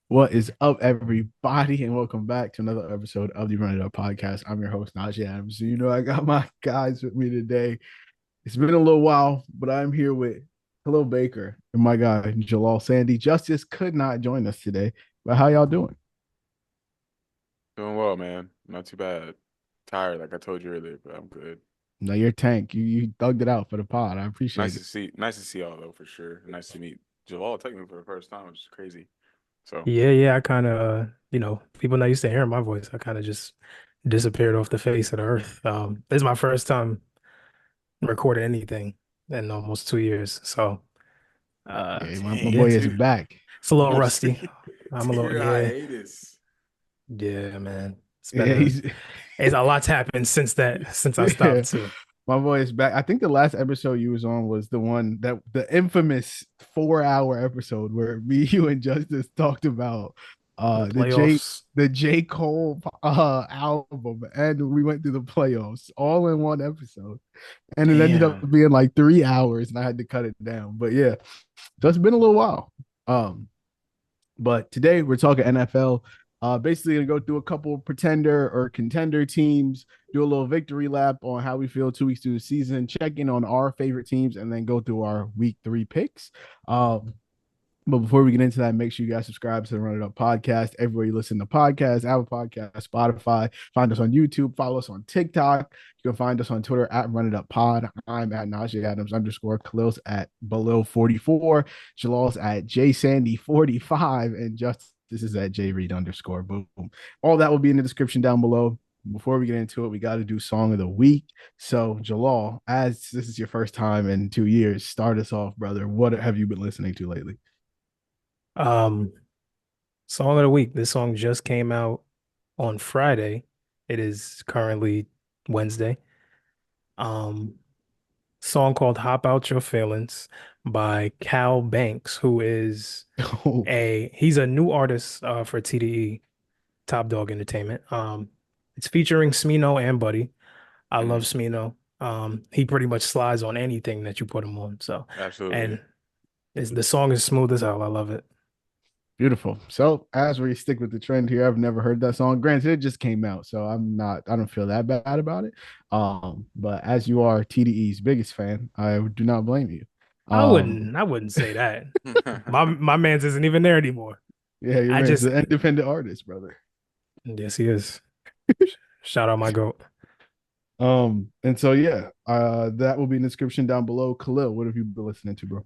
What is up, everybody, and welcome back to another episode of the Run It Up podcast. I'm your host, Najee Adams. So I got my guys with me today. It's been a little while, but I'm here with Khalil Baker and my guy, Jalaal Sandy. Justice could not join us today, but how y'all doing? Doing well, man. Not too bad. Tired, like I told you earlier, but I'm good. Now, your tank, you thugged it out for the pod. I Nice appreciate to it. see, nice to see y'all though, for sure. Nice to meet Jalaal technically for the first time, which is crazy. So Yeah, I kind of, people not used to hearing my voice. I kind of just disappeared off the face of the earth. This is my first time recording anything in almost 2 years. So, Yeah, my dang, boy it's is two, back. it's a little almost rusty. I'm a little, 2 year yeah, hiatus. yeah, man. It's been Yeah, he's a lot's happened since I yeah. stopped too. My boy is back. I think the last episode you was on was the one that the infamous 4 hour episode where me, you, and Justice talked about The the J playoffs. the J. Cole album, and we went through the playoffs all in one episode. And it ended up Damn. being like 3 hours and I had to cut it down. But yeah, so it's been a little while. Um, but today we're talking NFL. Basically, gonna go through a couple pretender or contender teams, do a little victory lap on how we feel 2 weeks through the season, check in on our favorite teams, and then go through our week three picks. But before we get into that, make sure you guys subscribe to the Run It Up podcast. Everywhere you listen to podcasts, Apple Podcasts, Spotify. Find us on YouTube. Follow us on TikTok. You can find us on Twitter at Run It Up Pod. I'm at Najee Adams _ Khalil's at below 44. Jalal's at JSandy45. And Justice is at JReed _ boom. All that will be in the description down below. Before we get into it, we got to do song of the week. So, Jalal, as this is your first time in 2 years, start us off, brother. What have you been listening to lately? Um, Song of the week. This song just came out on Friday. It is currently Wednesday. Um, Song called Hop Out Your Feelings by Cal Banks, who is Oh, he's a new artist for TDE, Top Dog Entertainment. It's featuring Smino and Buddy. I love Mhm. Smino. He pretty much slides on anything that you put him on. So, Absolutely. and the song is smooth as hell. I love it. beautiful. So as we stick with the trend here, I've never heard that song. Granted, it just came out, so I don't feel that bad about it. But as you are TDE's biggest fan, I do not blame you. Um, I wouldn't say that. My man's isn't even there anymore. yeah, your I man's just an independent artist, brother. Yes, he is. Shout out my goat. And so yeah, that will be in the description down below. Khalil, what have you been listening to, bro?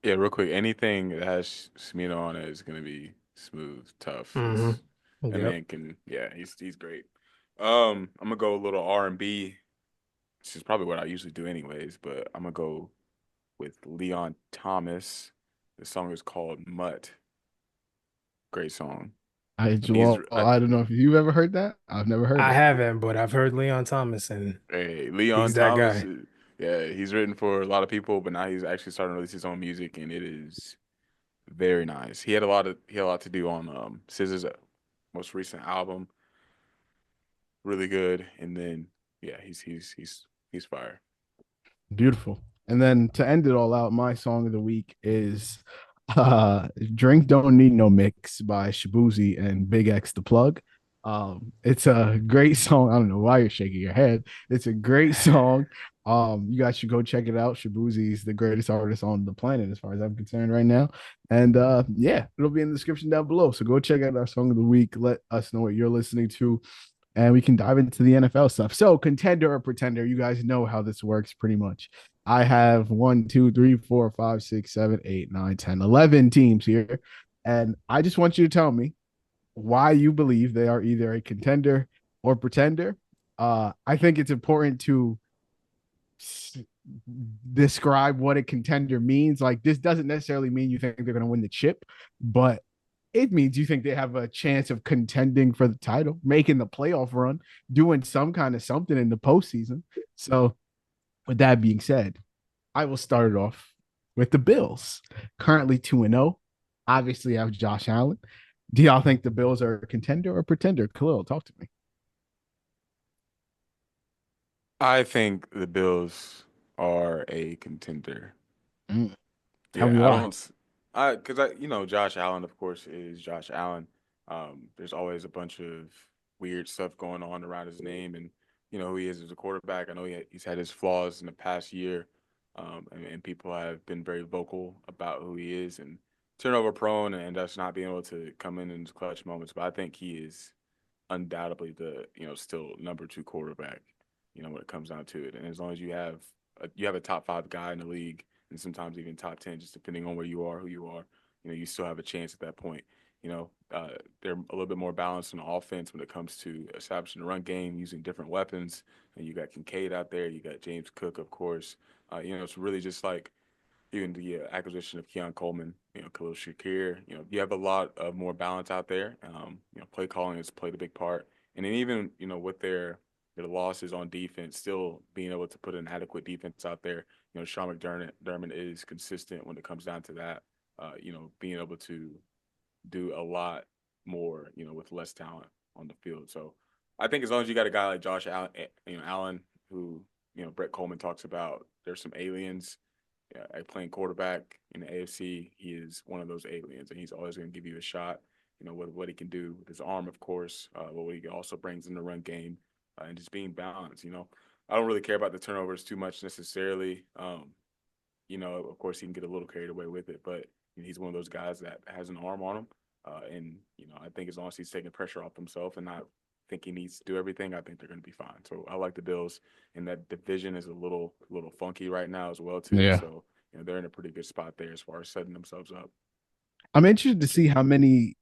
Yeah, real quick. Anything that has Smino on it is gonna be smooth, tough. Hmm. It's that Yep. man can, yeah, he's great. I'm gonna go a little R&B, which is probably what I usually do anyways, but I'm gonna go with Leon Thomas. The song is called Mutt. Great song. He's Well, I don't know if you've ever heard that. I've never heard I it. haven't, but I've heard Leon Thomas, and hey, Leon he's that Thomas. guy. Yeah, he's written for a lot of people, but now he's actually starting to release his own music, and it is very nice. He had a lot to do on Scissor's most recent album. Really good. And then yeah, he's fire. Beautiful. And then to end it all out, my song of the week is Drink Don't Need No Mix by Shaboozey and BigXThePlug. It's a great song. I don't know why you're shaking your head. It's a great song. You guys should go check it out. Shaboozey is the greatest artist on the planet, as far as I'm concerned, right now. And yeah, it'll be in the description down below. So go check out our song of the week. Let us know what you're listening to, and we can dive into the NFL stuff. So, contender or pretender, you guys know how this works pretty much. I have 1, 2, 3, 4, 5, 6, 7, 8, 9, 10, 11 teams here. And I just want you to tell me why you believe they are either a contender or pretender. I think it's important to describe what a contender means. Like, this doesn't necessarily mean you think they're going to win the chip, but it means you think they have a chance of contending for the title, making the playoff run, doing some kind of something in the postseason. So, with that being said, I will start it off with the Bills, currently 2-0. Obviously, I have Josh Allen. Do y'all think the Bills are a contender or pretender? Khalil, talk to me. I think the Bills are a contender. Mm, tell me Yeah, I why. don't. Josh Allen, of course, is Josh Allen. There's always a bunch of weird stuff going on around his name, and who he is as a quarterback. I know he's had his flaws in the past year, and people have been very vocal about who he is and turnover prone, and just not being able to come in clutch moments. But I think he is undoubtedly the still number 2 quarterback. When it comes down to it, and as long as you have a top 5 guy in the league, and sometimes even top 10, just depending on where you are, who you are, you still have a chance at that point. They're a little bit more balanced on the offense when it comes to establishing the run game, using different weapons. And you got Kincaid out there, you got James Cook, of course. It's really just like even the acquisition of Keon Coleman, Khalil Shakir. You have a lot of more balance out there. Play calling has played a big part, and then even with their losses on defense, still being able to put an adequate defense out there. Sean McDermott is consistent when it comes down to that. Being able to do a lot more, with less talent on the field. So I think as long as you got a guy like Josh Allen, Allen, who Brett Coleman talks about, there's some aliens. Playing quarterback in the AFC, he is one of those aliens, and he's always going to give you a shot. With what he can do with his arm, of course, what he also brings in the run game, and just being balanced. I don't really care about the turnovers too much necessarily. Of course, he can get a little carried away with it, but he's one of those guys that has an arm on him, and I think as long as he's taking pressure off himself and not think he needs to do everything, I think they're going to be fine. So I like the Bills, and that division is a little funky right now as well too. Yeah. So they're in a pretty good spot there as far as setting themselves up. I'm interested to see how many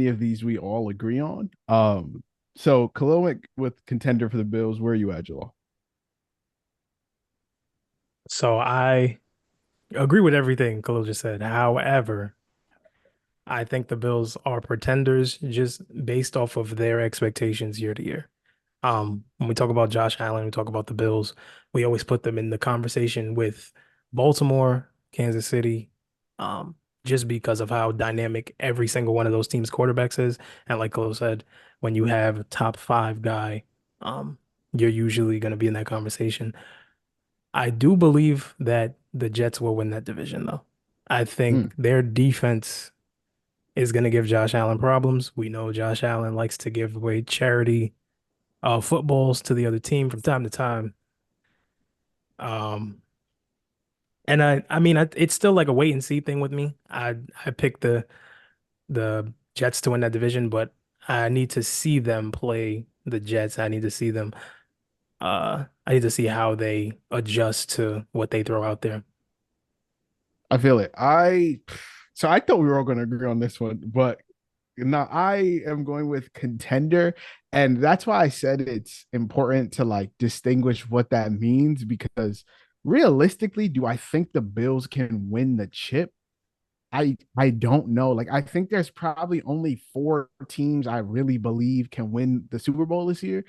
of these we all agree on. So Khalil went with contender for the Bills. Where are you at, Jalaal? So I agree with everything Khalil just said. However, I think the Bills are pretenders just based off of their expectations year to year. When we talk about Josh Allen, we talk about the Bills, we always put them in the conversation with Baltimore, Kansas City, just because of how dynamic every single one of those teams' quarterbacks is. And like Khalil said, when you have a top 5 guy, you're usually going to be in that conversation. I do believe that the Jets will win that division, though. I think their defense is going to give Josh Allen problems. We know Josh Allen likes to give away charity footballs to the other team from time to time. And I mean, it's still like a wait and see thing with me. I picked the Jets to win that division, but I need to see them play the Jets. I need to see them. I need to see how they adjust to what they throw out there. I feel it. So I thought we were all going to agree on this one, but now I am going with contender, and that's why I said it's important to like distinguish what that means, because realistically, do I think the Bills can win the chip? I don't know. Like, I think there's probably only 4 teams I really believe can win the Super Bowl this year,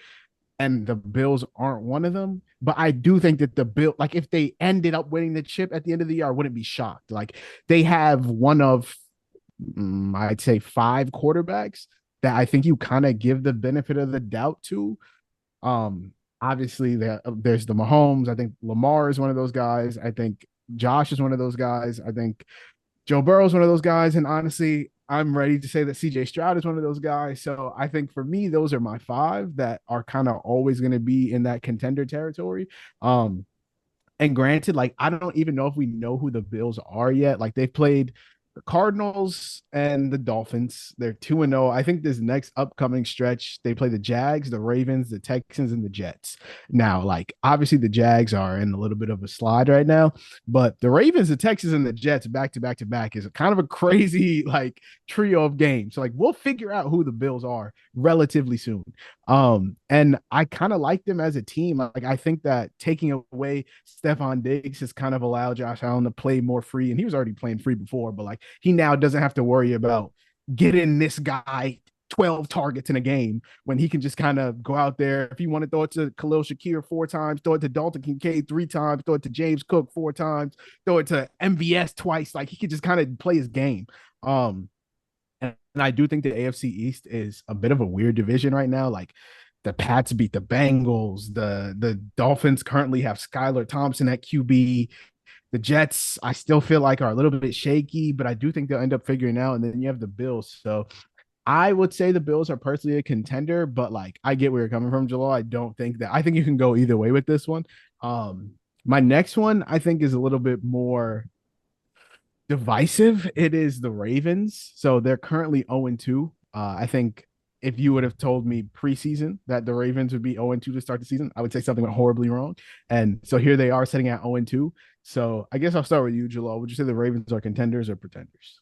and the Bills aren't one of them. But I do think that the Bill, like, if they ended up winning the chip at the end of the year, I wouldn't be shocked. Like, they have one of, I'd say, 5 quarterbacks that I think you kind of give the benefit of the doubt to. Obviously, there's the Mahomes. I think Lamar is one of those guys. I think Josh is one of those guys. I think Joe Burrow is one of those guys. And honestly, I'm ready to say that CJ Stroud is one of those guys. So I think for me, those are my 5 that are kind of always going to be in that contender territory. And granted, like, I don't even know if we know who the Bills are yet. Like, they've played the Cardinals and the Dolphins. They're 2-0. I think this next upcoming stretch, they play the Jags, the Ravens, the Texans, and the Jets. Now, like, obviously the Jags are in a little bit of a slide right now, but the Ravens, the Texans, and the Jets back to back to back is kind of a crazy like trio of games. So like, we'll figure out who the Bills are relatively soon. And I kind of like them as a team. Like, I think that taking away Stephon Diggs has kind of allowed Josh Allen to play more free, and he was already playing free before, but like, he now doesn't have to worry about getting this guy 12 targets in a game when he can just kind of go out there. If he want to throw it to Khalil Shakir 4 times, throw it to Dalton Kincaid 3 times, throw it to James Cook 4 times, throw it to MVS twice. Like, he could just kind of play his game. And I do think the AFC East is a bit of a weird division right now. Like, the Pats beat the Bengals. The Dolphins currently have Skylar Thompson at QB. The Jets, I still feel like are a little bit shaky, but I do think they'll end up figuring out. And then you have the Bills. So I would say the Bills are personally a contender, but like I get where you're coming from, Jalal. I don't think that I think you can go either way with this one. Um, my next one I think is a little bit more divisive. It is the Ravens. So they're currently 0-2. I think if you would have told me preseason that the Ravens would be 0-2 to start the season, I would say something went horribly wrong. And so here they are sitting at 0-2. So I guess I'll start with you, Jalal. Would you say the Ravens are contenders or pretenders?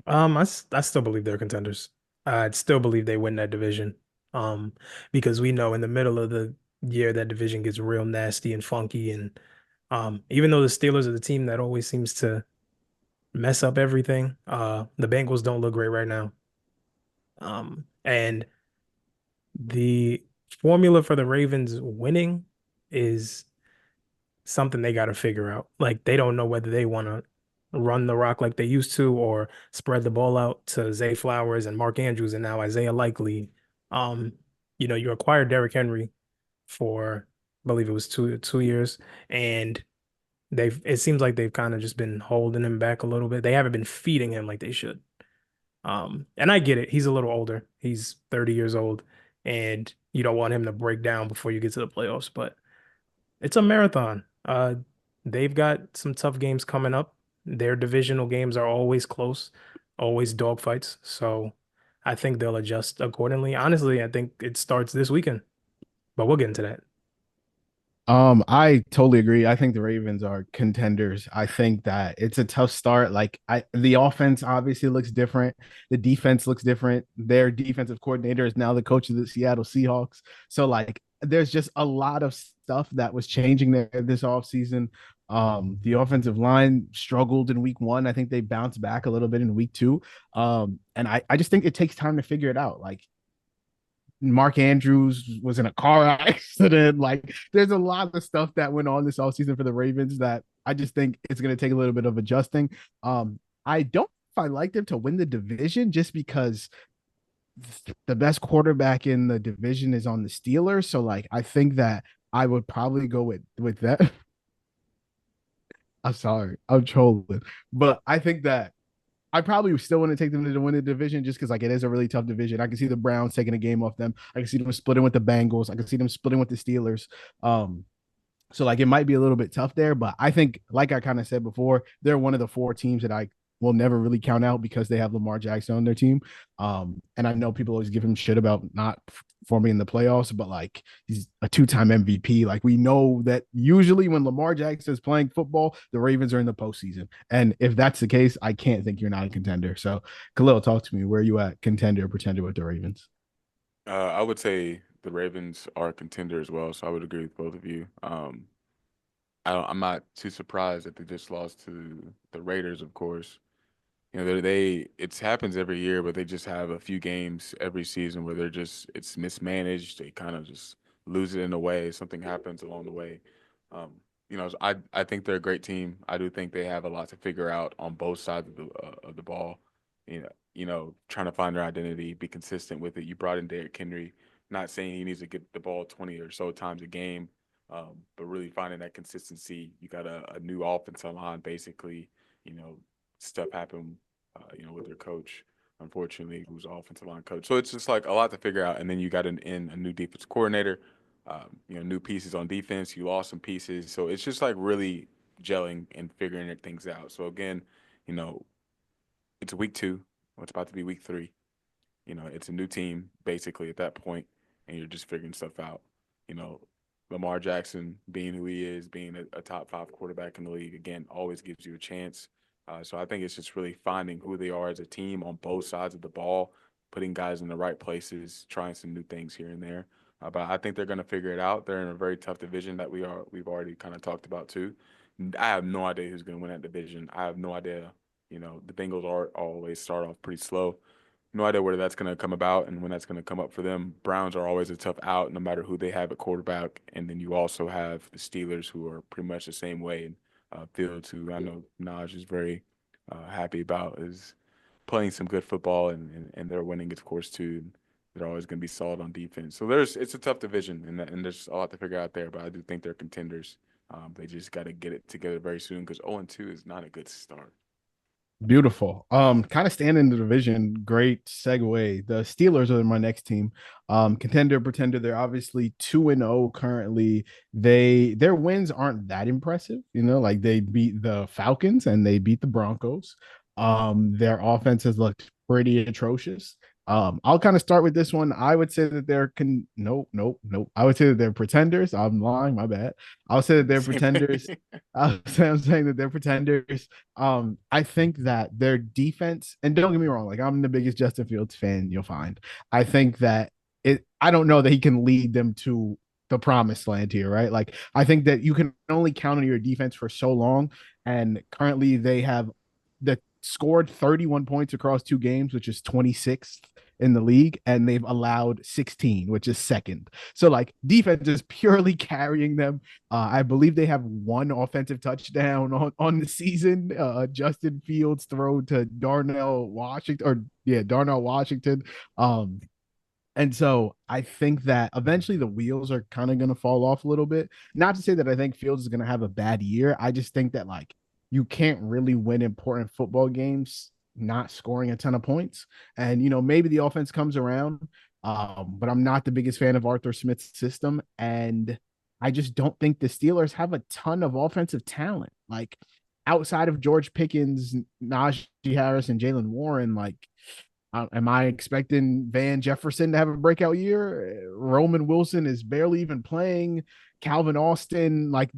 I still believe they're contenders. I still believe they win that division. Um, because we know in the middle of the year that division gets real nasty and funky. And even though the Steelers are the team that always seems to mess up everything, the Bengals don't look great right now. And the formula for the Ravens winning is something they got to figure out. Like they don't know whether they want to run the rock like they used to or spread the ball out to Zay Flowers and Mark Andrews and now Isaiah Likely. Um, you acquired Derrick Henry for I believe it was two years, and it seems like they've kind of just been holding him back a little bit. They haven't been feeding him like they should. And I get it. He's a little older. He's 30 years old, and you don't want him to break down before you get to the playoffs, but it's a marathon. They've got some tough games coming up. Their divisional games are always close, always dogfights. So I think they'll adjust accordingly. Honestly, I think it starts this weekend, but we'll get into that. I totally agree. I think the Ravens are contenders. I think that it's a tough start. The offense obviously looks different. The defense looks different. Their defensive coordinator is now the coach of the Seattle Seahawks. So like there's just a lot of stuff that was changing there this offseason. The offensive line struggled in week one. I think they bounced back a little bit in week two. And I just think it takes time to figure it out. Like Mark Andrews was in a car accident. Like, there's a lot of stuff that went on this offseason for the Ravens that I just think it's going to take a little bit of adjusting. I don't know if I like them to win the division just because the best quarterback in the division is on the Steelers. So, like, I think that I would probably go with that. I'm sorry, I'm trolling, but I think that I probably still want to take them to win the division just because like it is a really tough division. I can see the Browns taking a game off them. I can see them splitting with the Bengals. I can see them splitting with the Steelers. So like it might be a little bit tough there, but I think like I kind of said before, they're one of the four teams that I will never really count out because they have Lamar Jackson on their team. And I know people always give him shit about not forming in the playoffs, but like he's a two-time MVP. Like we know that usually when Lamar Jackson is playing football, the Ravens are in the postseason. And if that's the case, I can't think you're not a contender. So Khalil, talk to me. Where are you at, contender or pretender with the Ravens? I would say the Ravens are a contender as well, so I would agree with both of you. I'm not too surprised that they just lost to the Raiders, of course. You know, it happens every year, but they just have a few games every season where it's mismanaged. They kind of just lose it in a way. Something happens along the way. Um, I think they're a great team. I do think they have a lot to figure out on both sides of the ball. Trying to find their identity, be consistent with it. You brought in Derrick Henry, not saying he needs to get the ball 20 or so times a game, but really finding that consistency. You got a new offensive line, basically. You know, stuff happened with their coach, unfortunately, who's offensive line coach. So it's just like a lot to figure out. And then you got a new defense coordinator, new pieces on defense. You lost some pieces. So it's just like really gelling and figuring things out. So again, you know, it's week two. It's about to be week three. It's a new team basically at that point, and you're just figuring stuff out. You know, Lamar Jackson being who he is, being a top five quarterback in the league, again, always gives you a chance. So I think it's just really finding who they are as a team on both sides of the ball, putting guys in the right places, trying some new things here and there. But I think they're going to figure it out. They're in a very tough division that we've already kind of talked about too. I have no idea who's going to win that division. I have no idea. The Bengals always start off pretty slow. No idea where that's going to come about and when that's going to come up for them. Browns are always a tough out, no matter who they have at quarterback. And then you also have the Steelers, who are pretty much the same way. And Fields, who I know Najee is very happy about, is playing some good football, and they're winning, of course, too. They're always going to be solid on defense. So it's a tough division, and there's a lot to figure out there. But I do think they're contenders They just got to get it together very soon because 0-2 is not a good start. Beautiful. Kind of staying in the division. Great segue. The Steelers are my next team. Contender, pretender. They're obviously 2-0 currently. Their wins aren't that impressive, like they beat the Falcons and they beat the Broncos. Their offense has looked pretty atrocious. I'll kind of start with this one. I would say that nope. I would say that they're pretenders. I'm lying, my bad. I'll say that they're pretenders. I'm saying that they're pretenders. I think that their defense, and don't get me wrong, like I'm the biggest Justin Fields fan you'll find. I think that I don't know that he can lead them to the promised land here, right? Like I think that you can only count on your defense for so long. And currently they have scored 31 points across 2 games, which is 26th in the league, and they've allowed 16, which is second. So like defense is purely carrying them. I believe they have one offensive touchdown on the season. Justin Fields throw to Darnell Washington. And so I think that eventually the wheels are kind of going to fall off a little bit. Not to say that I think Fields is going to have a bad year. I just think that like you can't really win important football games not scoring a ton of points. And, maybe the offense comes around, but I'm not the biggest fan of Arthur Smith's system. And I just don't think the Steelers have a ton of offensive talent. Like outside of George Pickens, Najee Harris, and Jalen Warren, like, am I expecting Van Jefferson to have a breakout year? Roman Wilson is barely even playing. Calvin Austin, like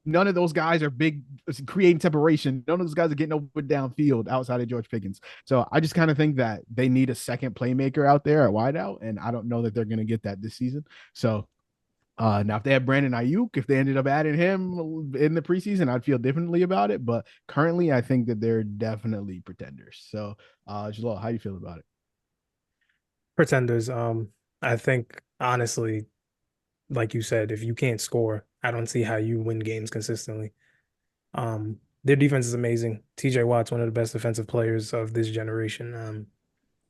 none of those guys are big, creating separation. None of those guys are getting open downfield outside of George Pickens. So I just kind of think that they need a second playmaker out there at wideout, and I don't know that they're going to get that this season. So now, if they had Brandon Ayuk, if they ended up adding him in the preseason, I'd feel differently about it. But currently, I think that they're definitely pretenders. So, Jalaal, how do you feel about it? Pretenders. I think honestly, like you said, if you can't score, I don't see how you win games consistently. Their defense is amazing. TJ Watt's one of the best defensive players of this generation.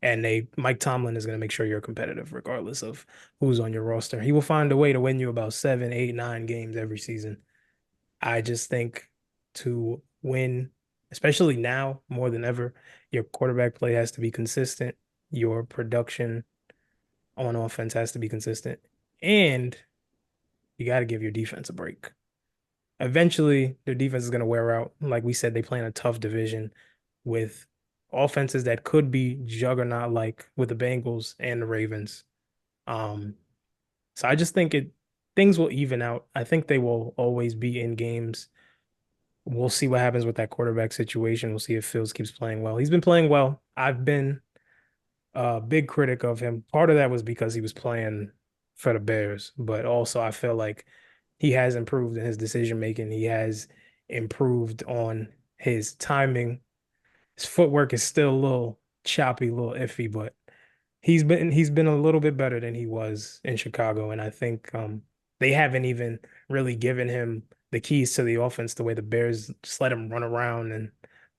And Mike Tomlin is going to make sure you're competitive regardless of who's on your roster. He will find a way to win you about 7, 8, 9 games every season. I just think to win, especially now more than ever, your quarterback play has to be consistent. Your production on offense has to be consistent. And you got to give your defense a break. Eventually, their defense is going to wear out. Like we said, they play in a tough division with offenses that could be juggernaut like with the Bengals and the Ravens. So I just think things will even out. I think they will always be in games. We'll see what happens with that quarterback situation. We'll see if Fields keeps playing well. He's been playing well. I've been a big critic of him. Part of that was because he was playing for the Bears, but also I feel like he has improved in his decision making. He has improved on his timing. His footwork is still a little choppy, a little iffy, but he's been a little bit better than he was in Chicago. And I think they haven't even really given him the keys to the offense the way the Bears just let him run around and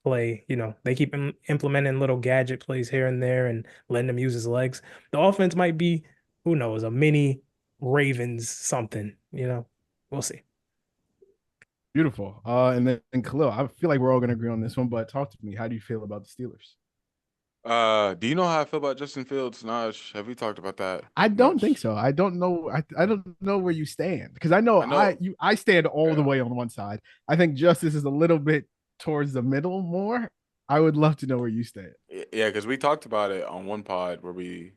play. They keep him implementing little gadget plays here and there and letting him use his legs. The offense might be, who knows, a mini Ravens something, We'll see. Beautiful. And then Khalil, I feel like we're all going to agree on this one, but talk to me. How do you feel about the Steelers? Do you know how I feel about Justin Fields, Naj? Have we talked about that? I don't think so. I don't know. I don't know where you stand because I know, I stand all the way on one side. I think Justice is a little bit towards the middle more. I would love to know where you stand. Yeah, because we talked about it on one pod where we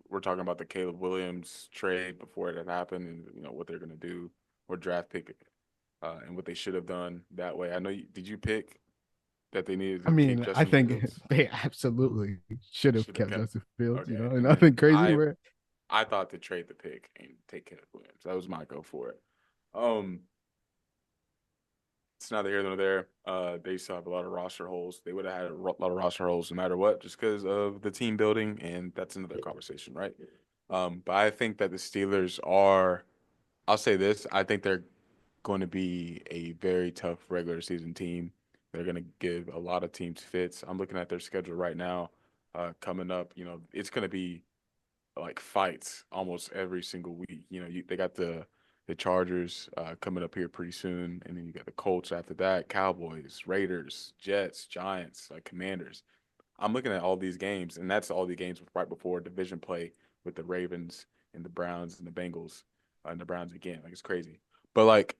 were talking about the Caleb Williams trade before it had happened, and what they're gonna do or draft pick, and what they should have done that way. I know. Did you pick that they needed to keep Justin I think Fields? they absolutely should have kept Justin Fields. Okay. And nothing crazy. I thought to trade the pick and take Caleb Williams. That was my go for it. It's neither here nor there. They still have a lot of roster holes. They would have had a lot of roster holes no matter what, just because of the team building, and that's another conversation, right? But I think that the Steelers are. I'll say this: I think they're going to be a very tough regular season team. They're going to give a lot of teams fits. I'm looking at their schedule right now. Coming up, it's going to be like fights almost every single week. They got the the Chargers coming up here pretty soon, and then you got the Colts after that, Cowboys, Raiders, Jets, Giants, Commanders. I'm looking at all these games, and that's all the games right before division play with the Ravens and the Browns and the Bengals and the Browns again. Like, it's crazy. But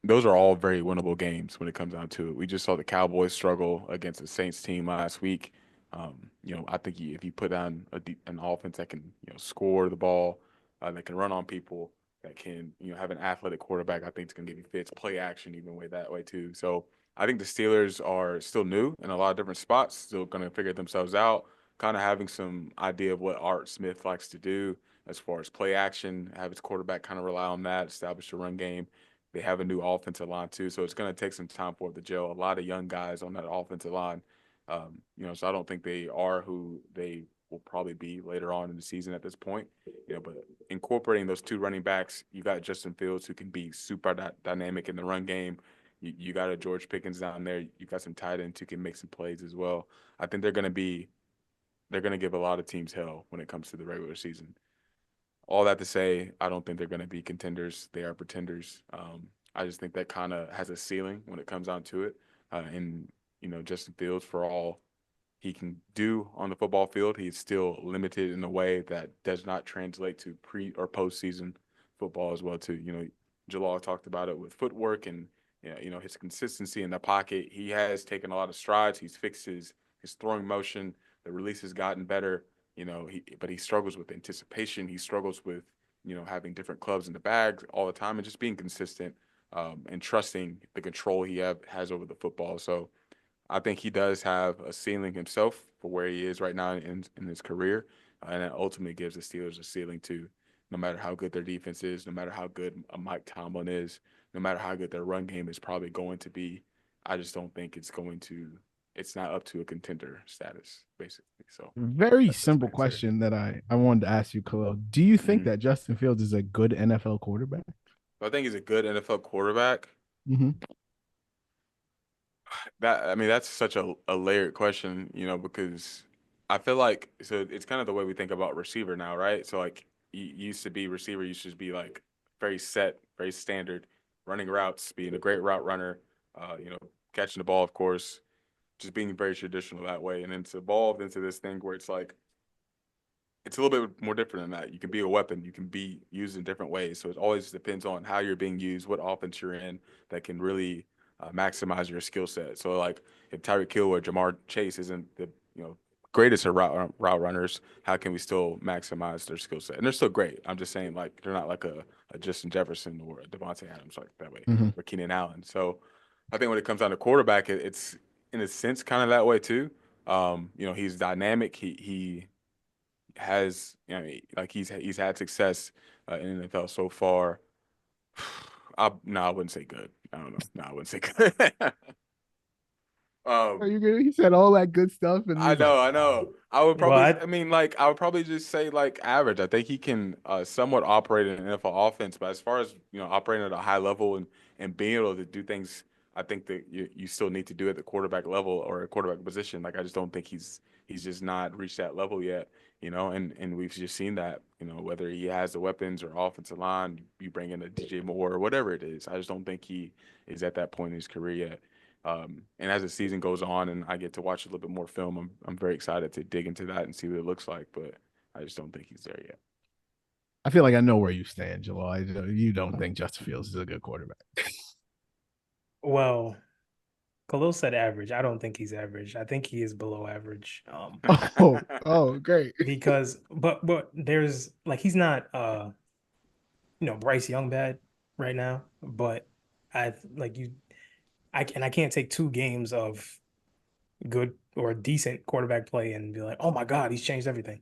those are all very winnable games when it comes down to it. We just saw the Cowboys struggle against the Saints team last week. I think if you put down an offense that can, score the ball, that can run on people, that can, have an athletic quarterback, I think it's going to give you fits, play action even way that way too. So I think the Steelers are still new in a lot of different spots, still going to figure themselves out, kind of having some idea of what Art Smith likes to do as far as play action, have his quarterback kind of rely on that, establish a run game. They have a new offensive line too, so it's going to take some time for it to gel. A lot of young guys on that offensive line, so I don't think they are who they will probably be later on in the season at this point. But incorporating those two running backs, you got Justin Fields who can be super dynamic in the run game. You got a George Pickens down there. You got some tight ends who can make some plays as well. I think they're going to give a lot of teams hell when it comes to the regular season. All that to say, I don't think they're going to be contenders. They are pretenders. I just think that kind of has a ceiling when it comes down to it. And Justin Fields, for all he can do on the football field, he's still limited in a way that does not translate to pre or postseason football as well too. Jalaal talked about it with footwork and his consistency in the pocket. He has taken a lot of strides. He's fixed his throwing motion. The release has gotten better. But he struggles with anticipation. He struggles with, having different clubs in the bag all the time and just being consistent and trusting the control he has over the football. So I think he does have a ceiling himself for where he is right now in his career. And that ultimately gives the Steelers a ceiling too, no matter how good their defense is, no matter how good a Mike Tomlin is, no matter how good their run game is probably going to be. I just don't think it's not up to a contender status, basically. So Very that's just my simple answer. question that I wanted to ask you, Khalil. Do you think Mhm. that Justin Fields is a good NFL quarterback? So I think he's a good NFL quarterback. Mm-hmm. That's such a layered question, because I feel like so it's kind of the way we think about receiver now, right? So you used to be receiver, used to be very set, very standard, running routes, being a great route runner, catching the ball, of course, just being very traditional that way, and then it's evolved into this thing where it's a little bit more different than that. You can be a weapon. You can be used in different ways. So it always depends on how you're being used, what offense you're in that can really maximize your skill set. So if Tyreek Hill or Jamar Chase isn't the greatest of route runners, how can we still maximize their skill set? And they're still great. I'm just saying they're not like a Justin Jefferson or a Devontae Adams like that way Mm-hmm. or Keenan Allen. So I think when it comes down to quarterback, it's in a sense kind of that way too. He's dynamic. He has he's had success in the NFL so far. I wouldn't say good. I don't know. No, I wouldn't say good. Are um, you good? He said all that good stuff, and I he's like, know, I know. I would Well, probably, I mean, I would probably just say average. I think he can somewhat operate in an NFL offense, but as far as operating at a high level and being able to do things, I think that you still need to do at the quarterback level or a quarterback position. I just don't think he's just not reached that level yet. And we've just seen that. Whether he has the weapons or offensive line, you bring in a DJ Moore or whatever it is. I just don't think he is at that point in his career yet. And as the season goes on and I get to watch a little bit more film, I'm very excited to dig into that and see what it looks like. But I just don't think he's there yet. I feel like I know where you stand, July. You don't think Justin Fields is a good quarterback. well, Khalil said average. I don't think he's average. I think he is below average. Oh, great. Because but there's he's not Bryce Young bad right now, but I like you I can't take 2 games of good or decent quarterback play and be like, oh my God, he's changed everything.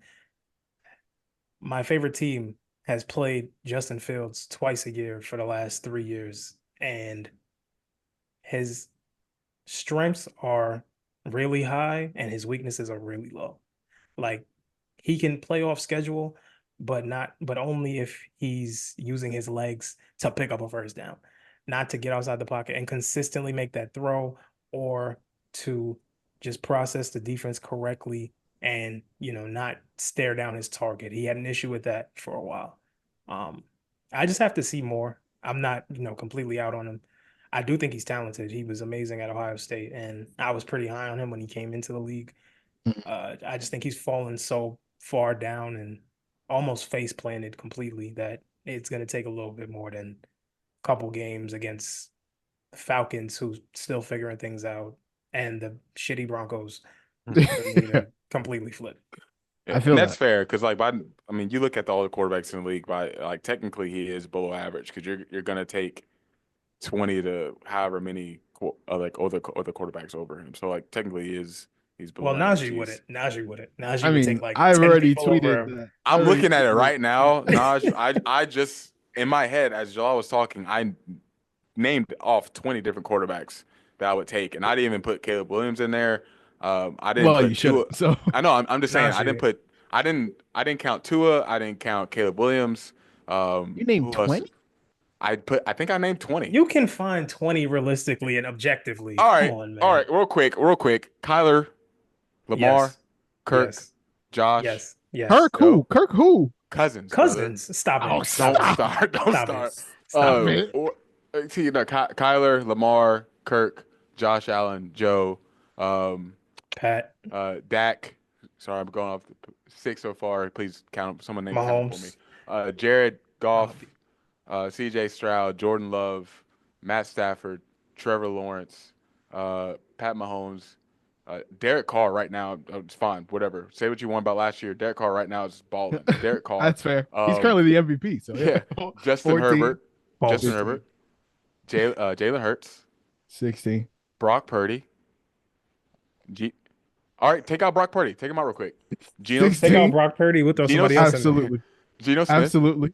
My favorite team has played Justin Fields twice a year for the last 3 years, and his strengths are really high and his weaknesses are really low. Like he can play off schedule, but only if he's using his legs to pick up a first down, not to get outside the pocket and consistently make that throw or to just process the defense correctly and not stare down his target. He had an issue with that for a while. Um, I just have to see more. I'm not, completely out on him. I do think he's talented. He was amazing at Ohio State, and I was pretty high on him when he came into the league. I just think he's fallen so far down and almost face planted completely that it's going to take a little bit more than a couple games against the Falcons, who's still figuring things out, and the shitty Broncos for me to completely flip. Yeah, I feel and that's that. fair because, like, you look at all the quarterbacks in the league. By like, technically, he is below average because you're gonna take 20 to however many other quarterbacks over him. So, like, technically, he's below Well, average. Najee I would mean, take like I've 10 already people over tweeted him. that. I'm looking at it right now, Naj. I just in my head as Jalaal was talking, I named off 20 different quarterbacks that I would take, and I didn't even put Caleb Williams in there. I didn't Well, you put Tua. should. So I know. I'm just saying. Najee. I didn't count Tua. I didn't count Caleb Williams. you named Who else? 20? I think I named 20. You can find 20 realistically and objectively. All Come right. on, man. All right. Real quick. Kyler, Lamar, Yes. Kirk, Yes. Josh, Yes. Yes. Kirk who? Kirk who? Cousins. Brother. Cousins. Stop Oh, it. stop. Don't start. Don't Stop start. it. Stop it. Kyler, Lamar, Kirk, Josh Allen, Joe, Pat. Dak. Sorry, I'm going off 6 so far. Please count. Someone name count for me. Mahomes. Jared Goff, C.J. Stroud, Jordan Love, Matt Stafford, Trevor Lawrence, Pat Mahomes, Derek Carr. Right now, it's fine. Whatever. Say what you want about last year. Derek Carr right now is balling. Derek Carr. That's fair. He's currently the MVP. So yeah. Justin 14, Herbert. False. Justin Herbert. Jalen Hurts. 16. Brock Purdy. All right, take out Brock Purdy. Take him out real quick. Geno, 16. Take out Brock Purdy. We'll throw Geno somebody else in Absolutely. Geno Smith.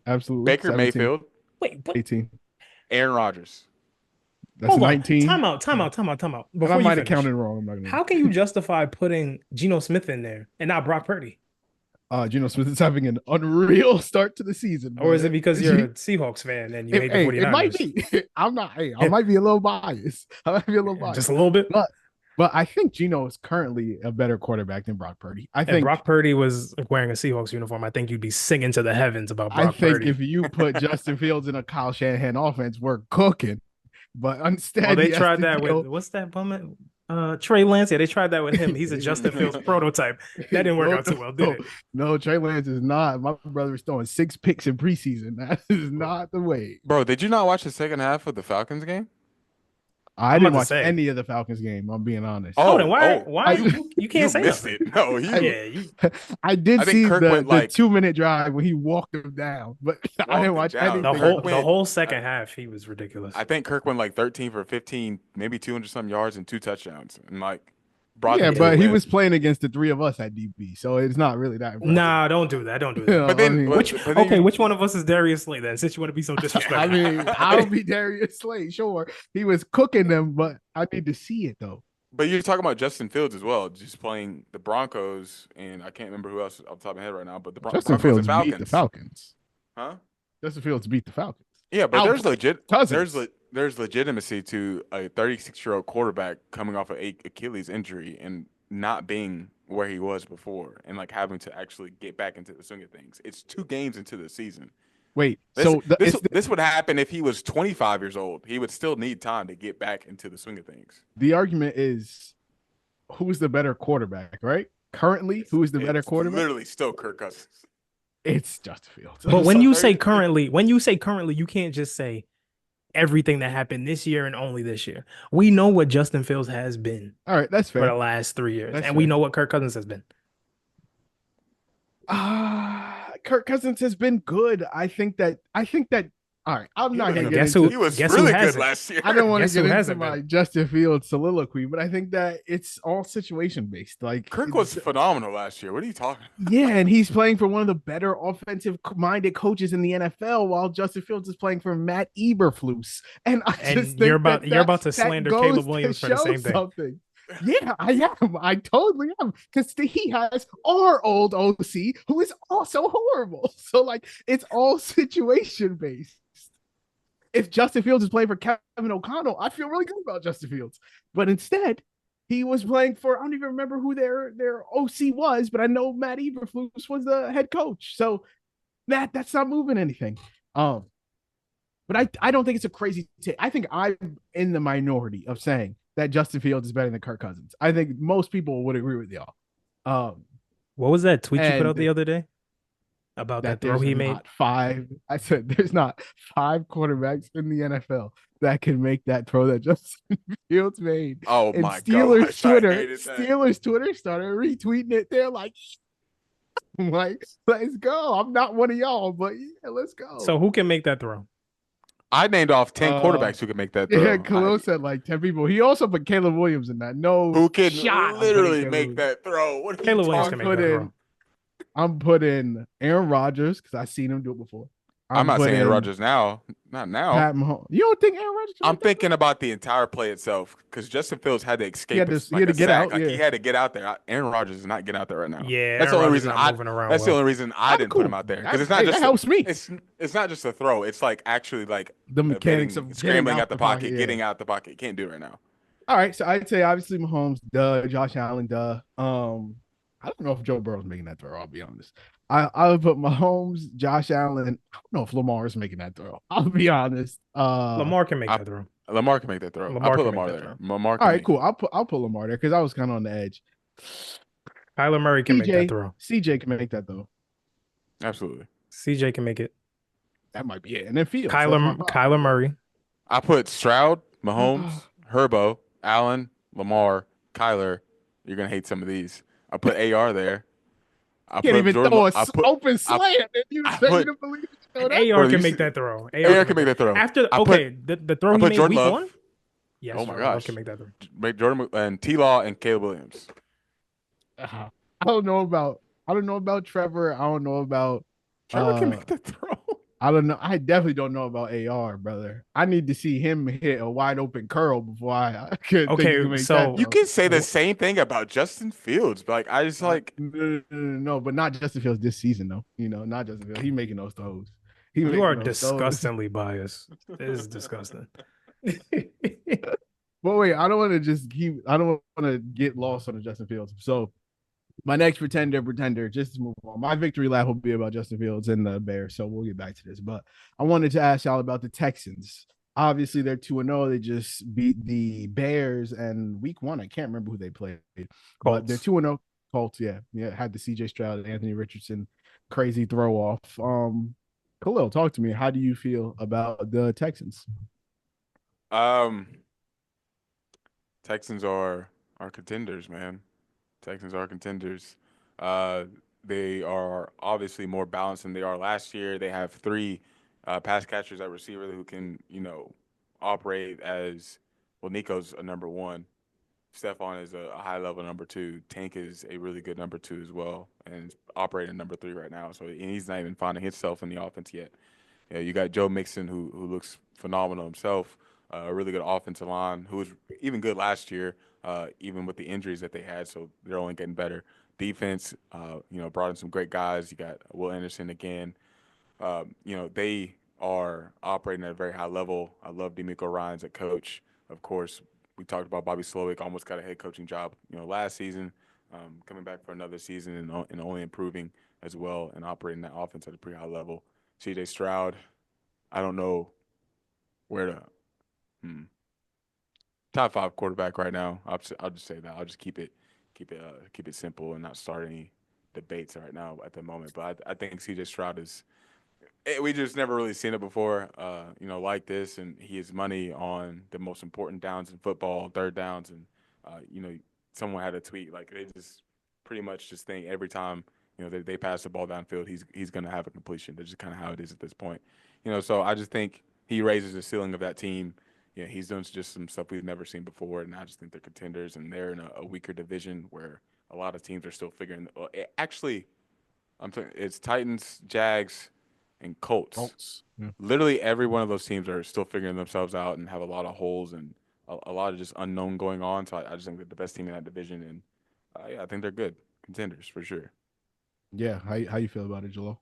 Absolutely. Baker 17. Mayfield. there. Wait, what? 18. Aaron Rodgers. That's Hold on. 19. Time out. And Before I you might have finish, counted wrong. I'm not gonna. how can you justify putting Geno Smith in there and not Brock Purdy? Geno Smith is having an unreal start to the season. Or is it man. because you're a Seahawks fan and you hate the 49ers? It might be. I'm not. Hey, I might be a little biased. I might be a little biased. Just a little bit. But I think Geno is currently a better quarterback than Brock Purdy. I If think Brock Purdy was wearing a Seahawks uniform, I think you'd be singing to the heavens about Brock Purdy. if you put Justin Fields in a Kyle Shanahan offense, we're cooking. But instead, Oh, they tried that with what's that bum? Trey Lance. Yeah, they tried that with him. He's a Justin Fields prototype. That didn't work out too well, did it? No, Trey Lance is not. My brother was throwing 6 picks in preseason. That is not the way. Bro, did you not watch the second half of the Falcons game? I didn't watch any of the Falcons game. I'm being honest. Oh, then why you can't say missed nothing? it? No, I did see Kirk the went, like, 2-minute drive when he walked him down, but I didn't watch anything. The whole second half, he was ridiculous. I think Kirk went like 13 for 15, maybe 200 some yards and 2 touchdowns, and like but he was playing against the 3 of us at DB, so it's not really that impressive. Nah, don't do that. But then, which one of us is Darius Slay then? Since you want to be so disrespectful, I mean, I'll be Darius Slay. Sure, he was cooking them, but I need to see it though. But you're talking about Justin Fields as well, just playing the Broncos, and I can't remember who else off the top of my head right now. But the Justin Broncos Fields and beat the Falcons. Huh? Justin Fields beat the Falcons. Yeah, but Cousins. there's legitimacy to a 36-year-old quarterback coming off an Achilles injury and not being where he was before, and like having to actually get back into the swing of things. It's 2 games into the season. Wait, this would happen if he was 25 years old. He would still need time to get back into the swing of things. The argument is, who's the better quarterback, right? Currently, who is the better quarterback? Literally, still Kirk Cousins. It's Justin Fields. But when you say currently, you can't just say everything that happened this year and only this year. We know what Justin Fields has been. All right, that's fair. For the last 3 years, That's and fair. we know what Kirk Cousins has been. Kirk Cousins has been good. I think that. All right, I'm not going to get Guess into. who- He was guess who really good hasn't? last year. I don't want to Guess who get into hasn't my been? Justin Fields soliloquy, but I think that it's all situation based. Like Kirk was phenomenal last year. What are you talking about? yeah, and he's playing for one of the better offensive minded coaches in the NFL, while Justin Fields is playing for Matt Eberflus. And I And just think you're about that to slander goes Caleb to Williams for the show same thing. something. Yeah, I am. I totally am. Because he has our old OC who is also horrible. So, like, it's all situation based. If Justin Fields is playing for Kevin O'Connell, I feel really good about Justin Fields. But instead, he was playing for, I don't even remember who their OC was, but I know Matt Eberflus was the head coach. So, that's not moving anything. But I don't think it's a crazy take. I think I'm in the minority of saying that Justin Fields is better than Kirk Cousins. I think most people would agree with y'all. What was that tweet you put out the And other day about that that throw there's he made? not five. I said there's not five quarterbacks in the NFL that can make that throw that Justin Fields made. Oh And my gosh, I hated that. Steelers Twitter started retweeting it. They're like, I'm like, let's go. I'm not one of y'all, but yeah, let's go. So who can make that throw? I named off 10 quarterbacks who could make that throw. Yeah, Khalil said like 10 people. He also put Caleb Williams in that. No, who can shot literally make that throw. What are Caleb you Williams talking can make that throw. I'm putting Aaron Rodgers because I've seen him do it before. I'm not saying Aaron Rodgers now. Not now. Pat Mahomes. You don't think Aaron Rodgers? I'm thinking about the entire play itself because Justin Fields had to escape. He had to get out. Like, he had to get out there. Aaron Rodgers is not getting out there right now. Yeah, that's the only reason the only reason I didn't put him out there because it's not just that helps me. It's not just a throw. It's like actually like the mechanics of scrambling out the pocket, getting out the pocket. You can't do it right now. All right, so I'd say obviously Mahomes, Josh Allen, I don't know if Joe Burrow's making that throw. I'll be honest. I would put Mahomes, Josh Allen. I don't know if Lamar is making that throw. I'll be honest. Lamar can make that throw. Lamar can make that throw. I'll put Lamar there. Lamar. All right, cool. I'll put Lamar there because I was kind of on the edge. Kyler Murray can make that throw. CJ can make that though. Absolutely. CJ can make it. That might be it. And then Fields. Kyler Murray. I put Stroud, Mahomes, Herbo, Allen, Lamar, Kyler. You're gonna hate some of these. I put AR there. I can't even throw an open slant. AR can make that throw. AR can make that throw. After the throw he made week 1. Yes. Oh my gosh, can make that throw. Make Jordan and T-Law and Caleb Williams. I don't know about Trevor. I don't know about Trevor can make that throw. I don't know. I definitely don't know about AR, brother. I need to see him hit a wide open curl before I could. Okay, so you can say the same thing about Justin Fields, but like I just like no, but not Justin Fields this season though. You know, not Justin Fields. He's making those throws. You are disgustingly biased. It is disgusting. But wait, I don't want to get lost on the Justin Fields. So my next pretender, just to move on. My victory lap will be about Justin Fields and the Bears, so we'll get back to this. But I wanted to ask y'all about the Texans. Obviously, they're 2-0. They just beat the Bears, and week 1, I can't remember who they played. But they're 2-0. Colts, yeah. Had the CJ Stroud, Anthony Richardson, crazy throw off. Khalil, talk to me. How do you feel about the Texans? Texans are contenders, man. Texans are contenders. They are obviously more balanced than they are last year. They have 3 pass catchers at receiver who can, operate as well. Nico's a number 1. Stephon is a high level number 2. Tank is a really good number 2 as well, and operating number 3 right now. So and he's not even finding himself in the offense yet. You got Joe Mixon who looks phenomenal himself. A really good offensive line who was even good last year. Even with the injuries that they had, so they're only getting better. Defense, brought in some great guys. You got Will Anderson again. They are operating at a very high level. I love D'Amico Ryans at coach. Of course, we talked about Bobby Slowick, almost got a head coaching job, last season, coming back for another season and only improving as well and operating that offense at a pretty high level. CJ Stroud, I don't know where to top 5 quarterback right now. I'll just say that. I'll just keep it simple and not start any debates right now at the moment. But I think C.J. Stroud is. We just never really seen it before, like this. And he has money on the most important downs in football, third downs, and someone had a tweet like they just pretty much just think every time they pass the ball downfield, he's going to have a completion. That's just kind of how it is at this point. So I just think he raises the ceiling of that team. He's doing just some stuff we've never seen before, and I just think they're contenders, and they're in a weaker division where a lot of teams are still figuring. It's Titans, Jags, and Colts. Yeah. Literally every one of those teams are still figuring themselves out and have a lot of holes and a lot of just unknown going on. So I just think they're the best team in that division, and I think they're good contenders for sure. Yeah, how you feel about it, Jalaal?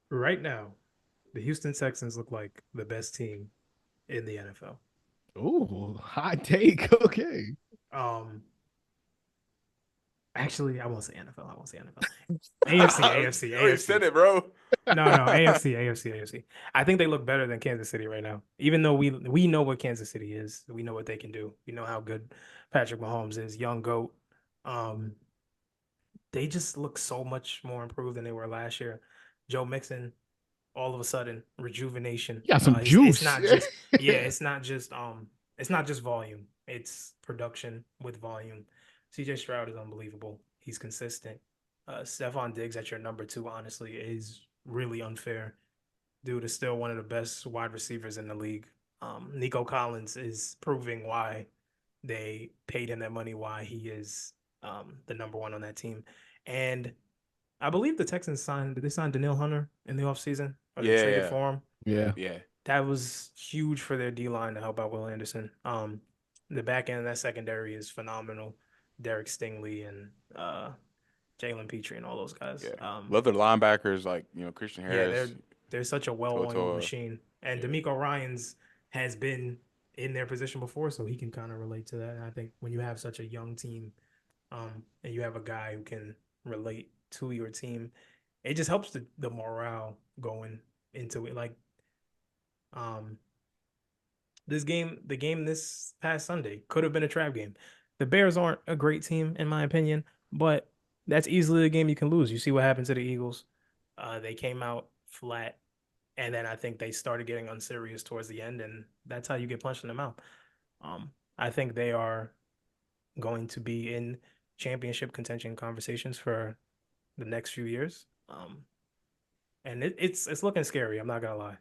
Right now, the Houston Texans look like the best team in the NFL. Oh, hot take. Okay. I Actually, I won't say NFL. I won't say NFL. AFC. You already said it, bro. No, AFC. I think they look better than Kansas City right now. Even though we know what Kansas City is, we know what they can do. We know how good Patrick Mahomes is, young GOAT. They just look so much more improved than they were last year. Joe Mixon, all of a sudden, rejuvenation. You got some juice. It's not just it's not just volume. It's production with volume. CJ Stroud is unbelievable. He's consistent. Stephon Diggs at your number 2, honestly, is really unfair. Dude is still one of the best wide receivers in the league. Nico Collins is proving why they paid him that money, why he is the number 1 on that team. And I believe the Texans did they sign Danielle Hunter in the offseason? Or they traded for him? Yeah. That was huge for their D-line to help out Will Anderson. The back end of that secondary is phenomenal. Derek Stingley and Jalen Petrie and all those guys. Yeah. Love their linebackers like, Christian Harris. Yeah, they're such a well-oiled machine. And DeMeco Ryans has been in their position before, so he can kind of relate to that. And I think when you have such a young team, and you have a guy who can relate to your team, it just helps the morale going into it. Like, the game this past Sunday could have been a trap game. The Bears aren't a great team, in my opinion, but that's easily a game you can lose. You see what happened to the Eagles. They came out flat, and then I think they started getting unserious towards the end, and that's how you get punched in the mouth. I think they are going to be in championship contention conversations for the next few years. And it's looking scary. I'm not gonna lie.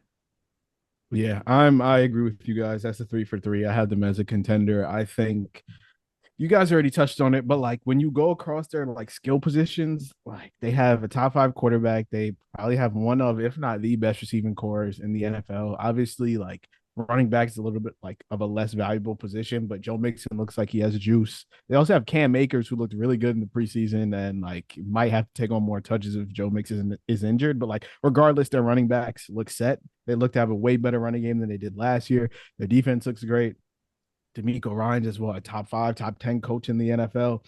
Yeah, I agree with you guys. That's a 3 for 3. I have them as a contender. I think you guys already touched on it, but like when you go across their like skill positions, like they have a top 5 quarterback. They probably have one of, if not the best receiving cores in the NFL. Obviously, like running back is a little bit like of a less valuable position, but Joe Mixon looks like he has juice. They also have Cam Akers, who looked really good in the preseason and like might have to take on more touches if Joe Mixon is injured. But like regardless, their running backs look set. They look to have a way better running game than they did last year. Their defense looks great. DeMeco Ryans is a top 5, top 10 coach in the NFL.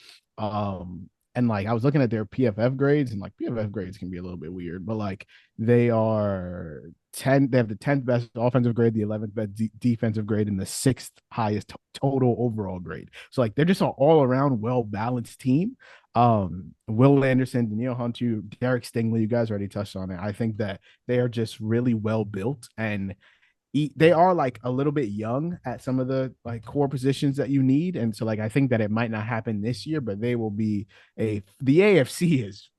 And like I was looking at their PFF grades, and like PFF grades can be a little bit weird, but like they are 10. They have the 10th best offensive grade, the 11th best defensive grade, and the 6th highest total overall grade. So like they're just an all around well balanced team. Will Anderson, Danielle Hunter, Derek Stingley, you guys already touched on it. I think that they are just really well built, and they are like a little bit young at some of the like core positions that you need. And so like I think that it might not happen this year, but they will be the AFC is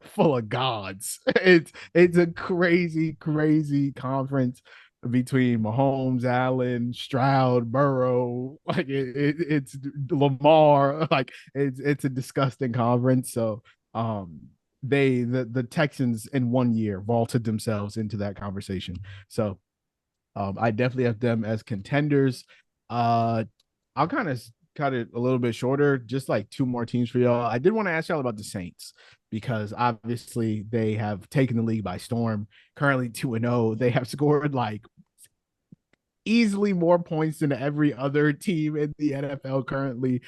full of gods. It's a crazy conference between Mahomes, Allen, Stroud, Burrow, like it's Lamar, like it's a disgusting conference. So the Texans in 1 year vaulted themselves into that conversation. So I definitely have them as contenders. I'll kind of cut it a little bit shorter, just like 2 more teams for y'all. I did want to ask y'all about the Saints because obviously they have taken the league by storm. Currently 2-0. They have scored like easily more points than every other team in the NFL currently.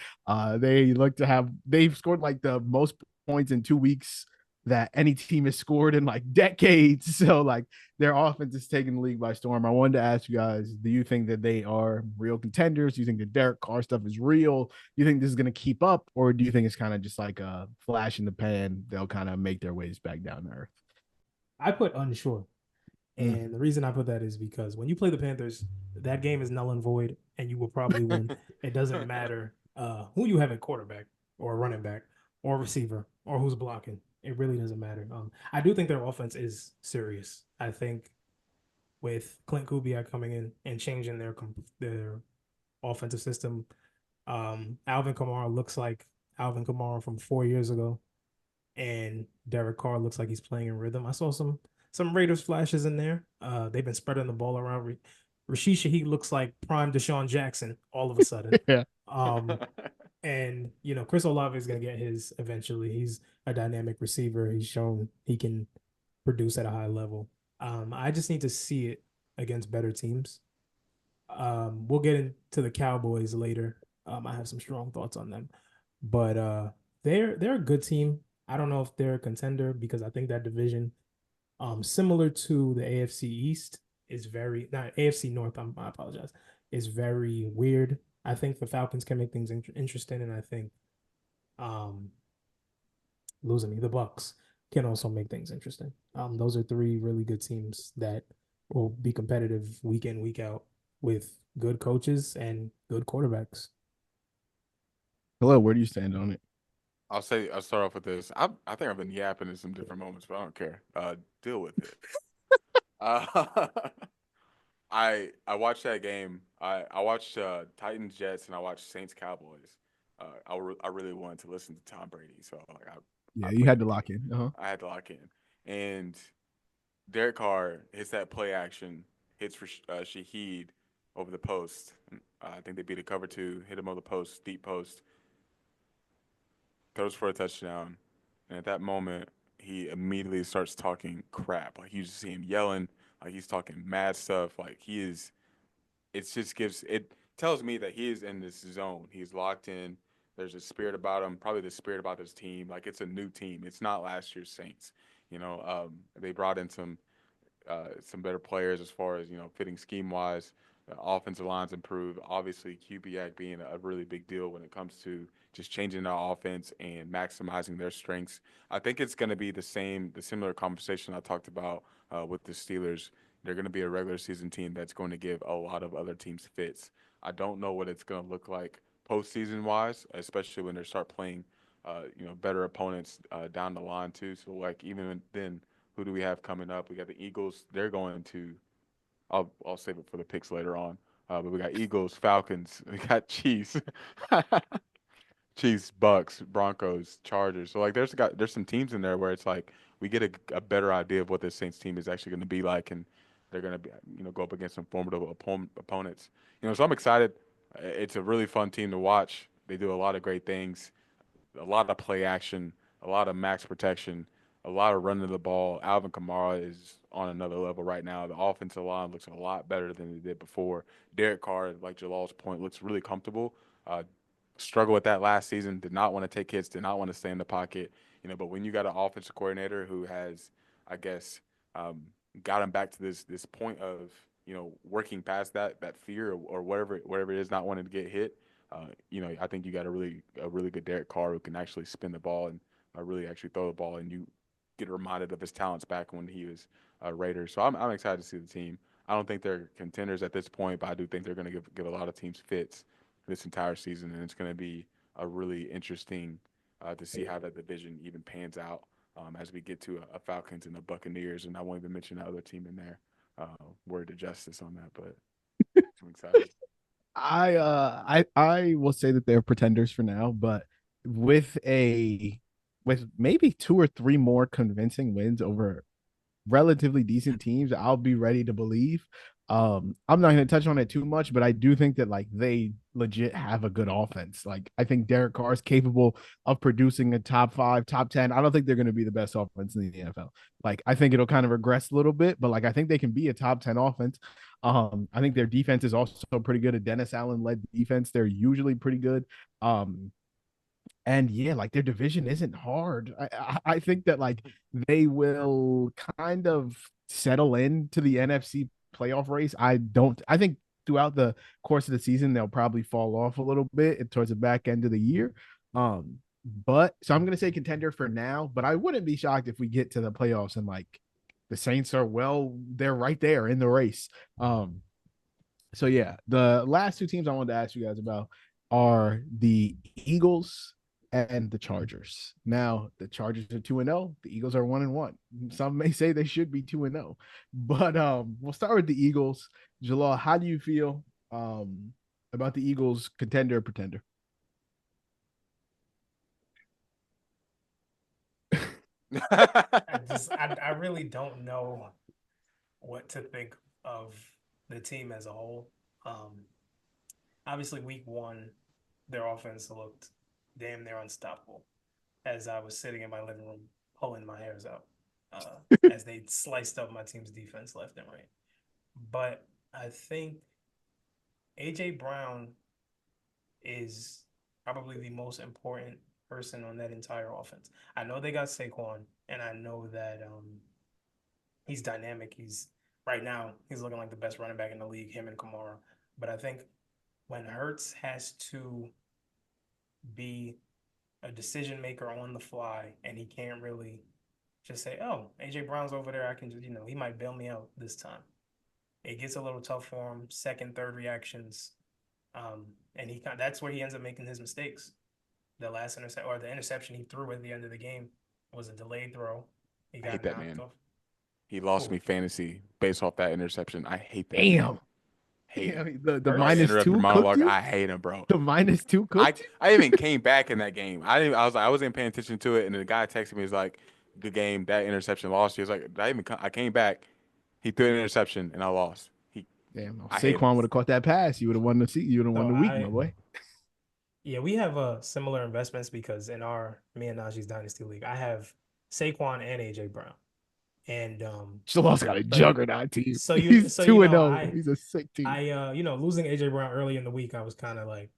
They've scored like the most points in 2 weeks that any team has scored in like decades. So like their offense is taking the league by storm. I wanted to ask you guys, do you think that they are real contenders? Do you think the Derek Carr stuff is real? Do you think this is going to keep up? Or do you think it's kind of just like a flash in the pan? They'll kind of make their ways back down to earth. I put unsure. And the reason I put that is because when you play the Panthers, that game is null and void, and you will probably win. It doesn't matter who you have at quarterback or running back or receiver or who's blocking. It really doesn't matter. I do think their offense is serious. I think with Clint Kubiak coming in and changing their offensive system, Alvin Kamara looks like Alvin Kamara from 4 years ago, and Derek Carr looks like he's playing in rhythm. I saw some Raiders flashes in there. They've been spreading the ball around. Rashid Shaheed looks like prime Deshaun Jackson all of a sudden. Yeah. And, Chris Olave is going to get his eventually. He's a dynamic receiver. He's shown he can produce at a high level. I just need to see it against better teams. We'll get into the Cowboys later. I have some strong thoughts on them. But they're a good team. I don't know if they're a contender because I think that division, similar to the AFC East, is very not AFC North. I apologize. Is very weird. I think the Falcons can make things interesting, and I think um losing me the Bucks can also make things interesting. Those are three really good teams that will be competitive week in week out with good coaches and good quarterbacks. Hello, where do you stand on it? I'll start off with this. I think I've been yapping in some different moments, but I don't care. Deal with it. Uh, I watched that game. I watched Titans Jets and I watched Saints Cowboys. I really wanted to listen to Tom Brady, so like Yeah, I you played had to the lock game. in. Uh-huh. I had to lock in, and Derek Carr hits that play action, hits for Shaheed over the post. I think they beat a cover two, hit him over the post, deep post, goes for a touchdown, and at that moment, he immediately starts talking crap. Like you just see him yelling, like he's talking mad stuff. Like he is. It tells me that he is in this zone. He's locked in. There's a spirit about him. Probably the spirit about this team. Like it's a new team. It's not last year's Saints. They brought in some better players as far as fitting scheme wise. The offensive lines improved. Obviously, QB being a really big deal when it comes to just changing their offense and maximizing their strengths. I think it's going to be the similar conversation I talked about with the Steelers. They're going to be a regular season team that's going to give a lot of other teams fits. I don't know what it's going to look like postseason wise, especially when they start playing, better opponents down the line too. So like even then, who do we have coming up? We got the Eagles. They're going to. I'll save it for the picks later on. But we got Eagles, Falcons. We got Chiefs, Chiefs, Bucks, Broncos, Chargers. So like there's some teams in there where it's like we get a better idea of what this Saints team is actually going to be like, and they're going to be go up against some formidable opponents. So I'm excited. It's a really fun team to watch. They do a lot of great things, a lot of play action, a lot of max protection, a lot of running the ball. Alvin Kamara is on another level right now. The offensive line looks a lot better than it did before. Derek Carr, like Jalal's point, looks really comfortable. Uh, Struggled with that last season. Did not want to take hits. Did not want to stay in the pocket. But when you got an offensive coordinator who has, I guess, um, got him back to this point of working past that fear or whatever it is, not wanting to get hit. I think you got a really good Derek Carr who can actually spin the ball and really actually throw the ball, and you get reminded of his talents back when he was a Raider. So I'm excited to see the team. I don't think they're contenders at this point, but I do think they're going to give a lot of teams fits this entire season, and it's going to be a really interesting to see how that division even pans out as we get to a Falcons and the Buccaneers, and I won't even mention the other team in there. Word to justice on that, but I'm excited. I will say that they're pretenders for now, but with a with maybe two or three more convincing wins over relatively decent teams, I'll be ready to believe. I'm not going to touch on it too much, but I do think that like they legit have a good offense. Like I think Derek Carr is capable of producing a top 5, top 10. I don't think they're going to be the best offense in the NFL. Like I think it'll kind of regress a little bit, but like I think they can be a top 10 offense. I think their defense is also pretty good. A Dennis Allen led defense. They're usually pretty good. Um, and yeah, like their division isn't hard. I think that like they will kind of settle into the NFC playoff race. I think throughout the course of the season they'll probably fall off a little bit towards the back end of the year. But so I'm gonna say contender for now, but I wouldn't be shocked if we get to the playoffs and like the Saints are they're right there in the race. So yeah, the last two teams I wanted to ask you guys about are the Eagles and the Chargers. Now, the Chargers are 2-0, the Eagles are 1-1. Some may say they should be 2-0. But we'll start with the Eagles. Jalal, how do you feel about the Eagles contender pretender? I really don't know what to think of the team as a whole. Um, Obviously, week one, their offense looked damn near unstoppable as I was sitting in my living room pulling my hairs out as they sliced up my team's defense left and right. But I think AJ Brown is probably the most important person on that entire offense. I know they got Saquon, and I know that he's dynamic. He's right now he's looking like the best running back in the league, him and Kamara. But I think when Hurts has to be a decision maker on the fly, and he can't really just say, "Oh, AJ Brown's over there. I can just, he might bail me out this time." It gets a little tough for him. Second, third reactions, and that's where he ends up making his mistakes. The last interception or the interception he threw at the end of the game was a delayed throw. He I got hate that knocked man. off. He lost me fantasy based off that interception. I hate that. Damn. Hate him. The Hurts minus interrupted two cooked monologue. you? I hate him, bro. The -2 cooked you? I even came back in that game. I wasn't paying attention to it, and the guy texted me. He's like, "Good game. That interception lost." He was like, I came back. He threw an interception, and I lost. Damn, I hate Saquon him. would have caught that pass. You would have won the seat. You would have won the week, my boy. Yeah, we have similar investments because in me and Najee's Dynasty League, I have Saquon and AJ Brown. And Jalal's got a juggernaut team. So he's 2-0. He's a sick team. Losing AJ Brown early in the week, I was kind of like,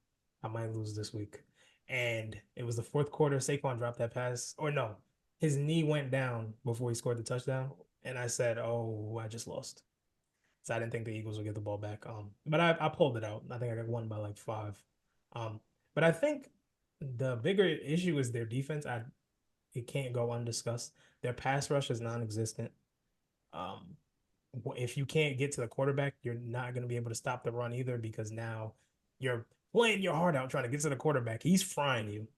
I might lose this week. And it was the fourth quarter. Saquon dropped that pass, or no, his knee went down before he scored the touchdown. And I said, "Oh, I just lost." So I didn't think the Eagles would get the ball back. But I pulled it out. I think I got won by like 5. But I think the bigger issue is their defense. It can't go undiscussed. Their pass rush is non-existent. If you can't get to the quarterback, you're not going to be able to stop the run either because now you're playing your heart out trying to get to the quarterback. He's frying you.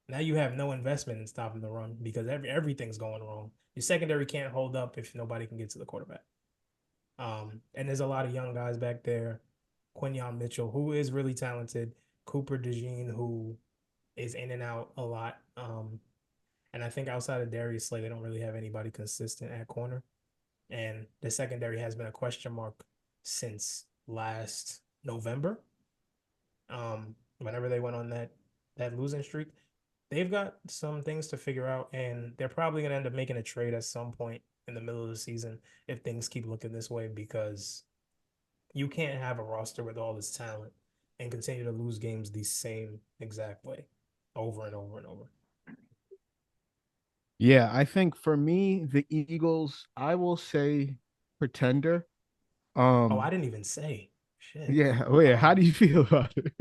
Now you have no investment in stopping the run because everything's going wrong. Your secondary can't hold up if nobody can get to the quarterback. And there's a lot of young guys back there. Quinyon Mitchell, who is really talented. Cooper DeJean, who is in and out a lot. And I think outside of Darius Slay, they don't really have anybody consistent at corner. And the secondary has been a question mark since last November. Whenever they went on that losing streak, they've got some things to figure out, and they're probably going to end up making a trade at some point in the middle of the season if things keep looking this way, because you can't have a roster with all this talent and continue to lose games the same exact way over and over and over. Yeah, I think for me, the Eagles, I will say pretender. I didn't even say. Shit. Yeah. Oh, yeah. How do you feel about it?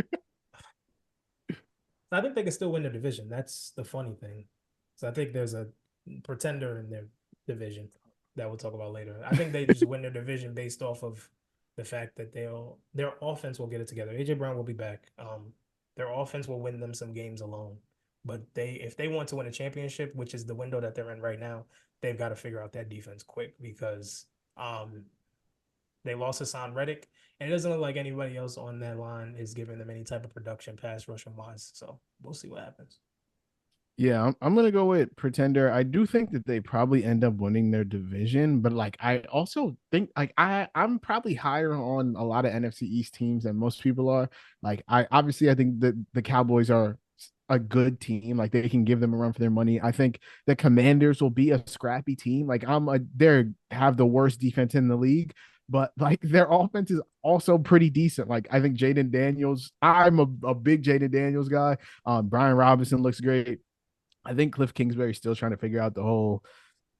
I think they can still win the division. That's the funny thing. So I think there's a pretender in their division that we'll talk about later. I think they just win their division based off of the fact that their offense will get it together. AJ Brown will be back. Their offense will win them some games alone. But if they want to win a championship, which is the window that they're in right now, they've got to figure out that defense quick because they lost Hassan Reddick, and it doesn't look like anybody else on that line is giving them any type of production pass rushing wise. So we'll see what happens. Yeah, I'm gonna go with pretender. I do think that they probably end up winning their division, but like I also think like I'm probably higher on a lot of NFC East teams than most people are. Like I think that the Cowboys are a good team. Like they can give them a run for their money. I think the Commanders will be a scrappy team. Like they have the worst defense in the league, but like their offense is also pretty decent. Like I think Jaden Daniels, I'm a big Jaden Daniels guy. Brian Robinson looks great. I think Cliff Kingsbury's still trying to figure out the whole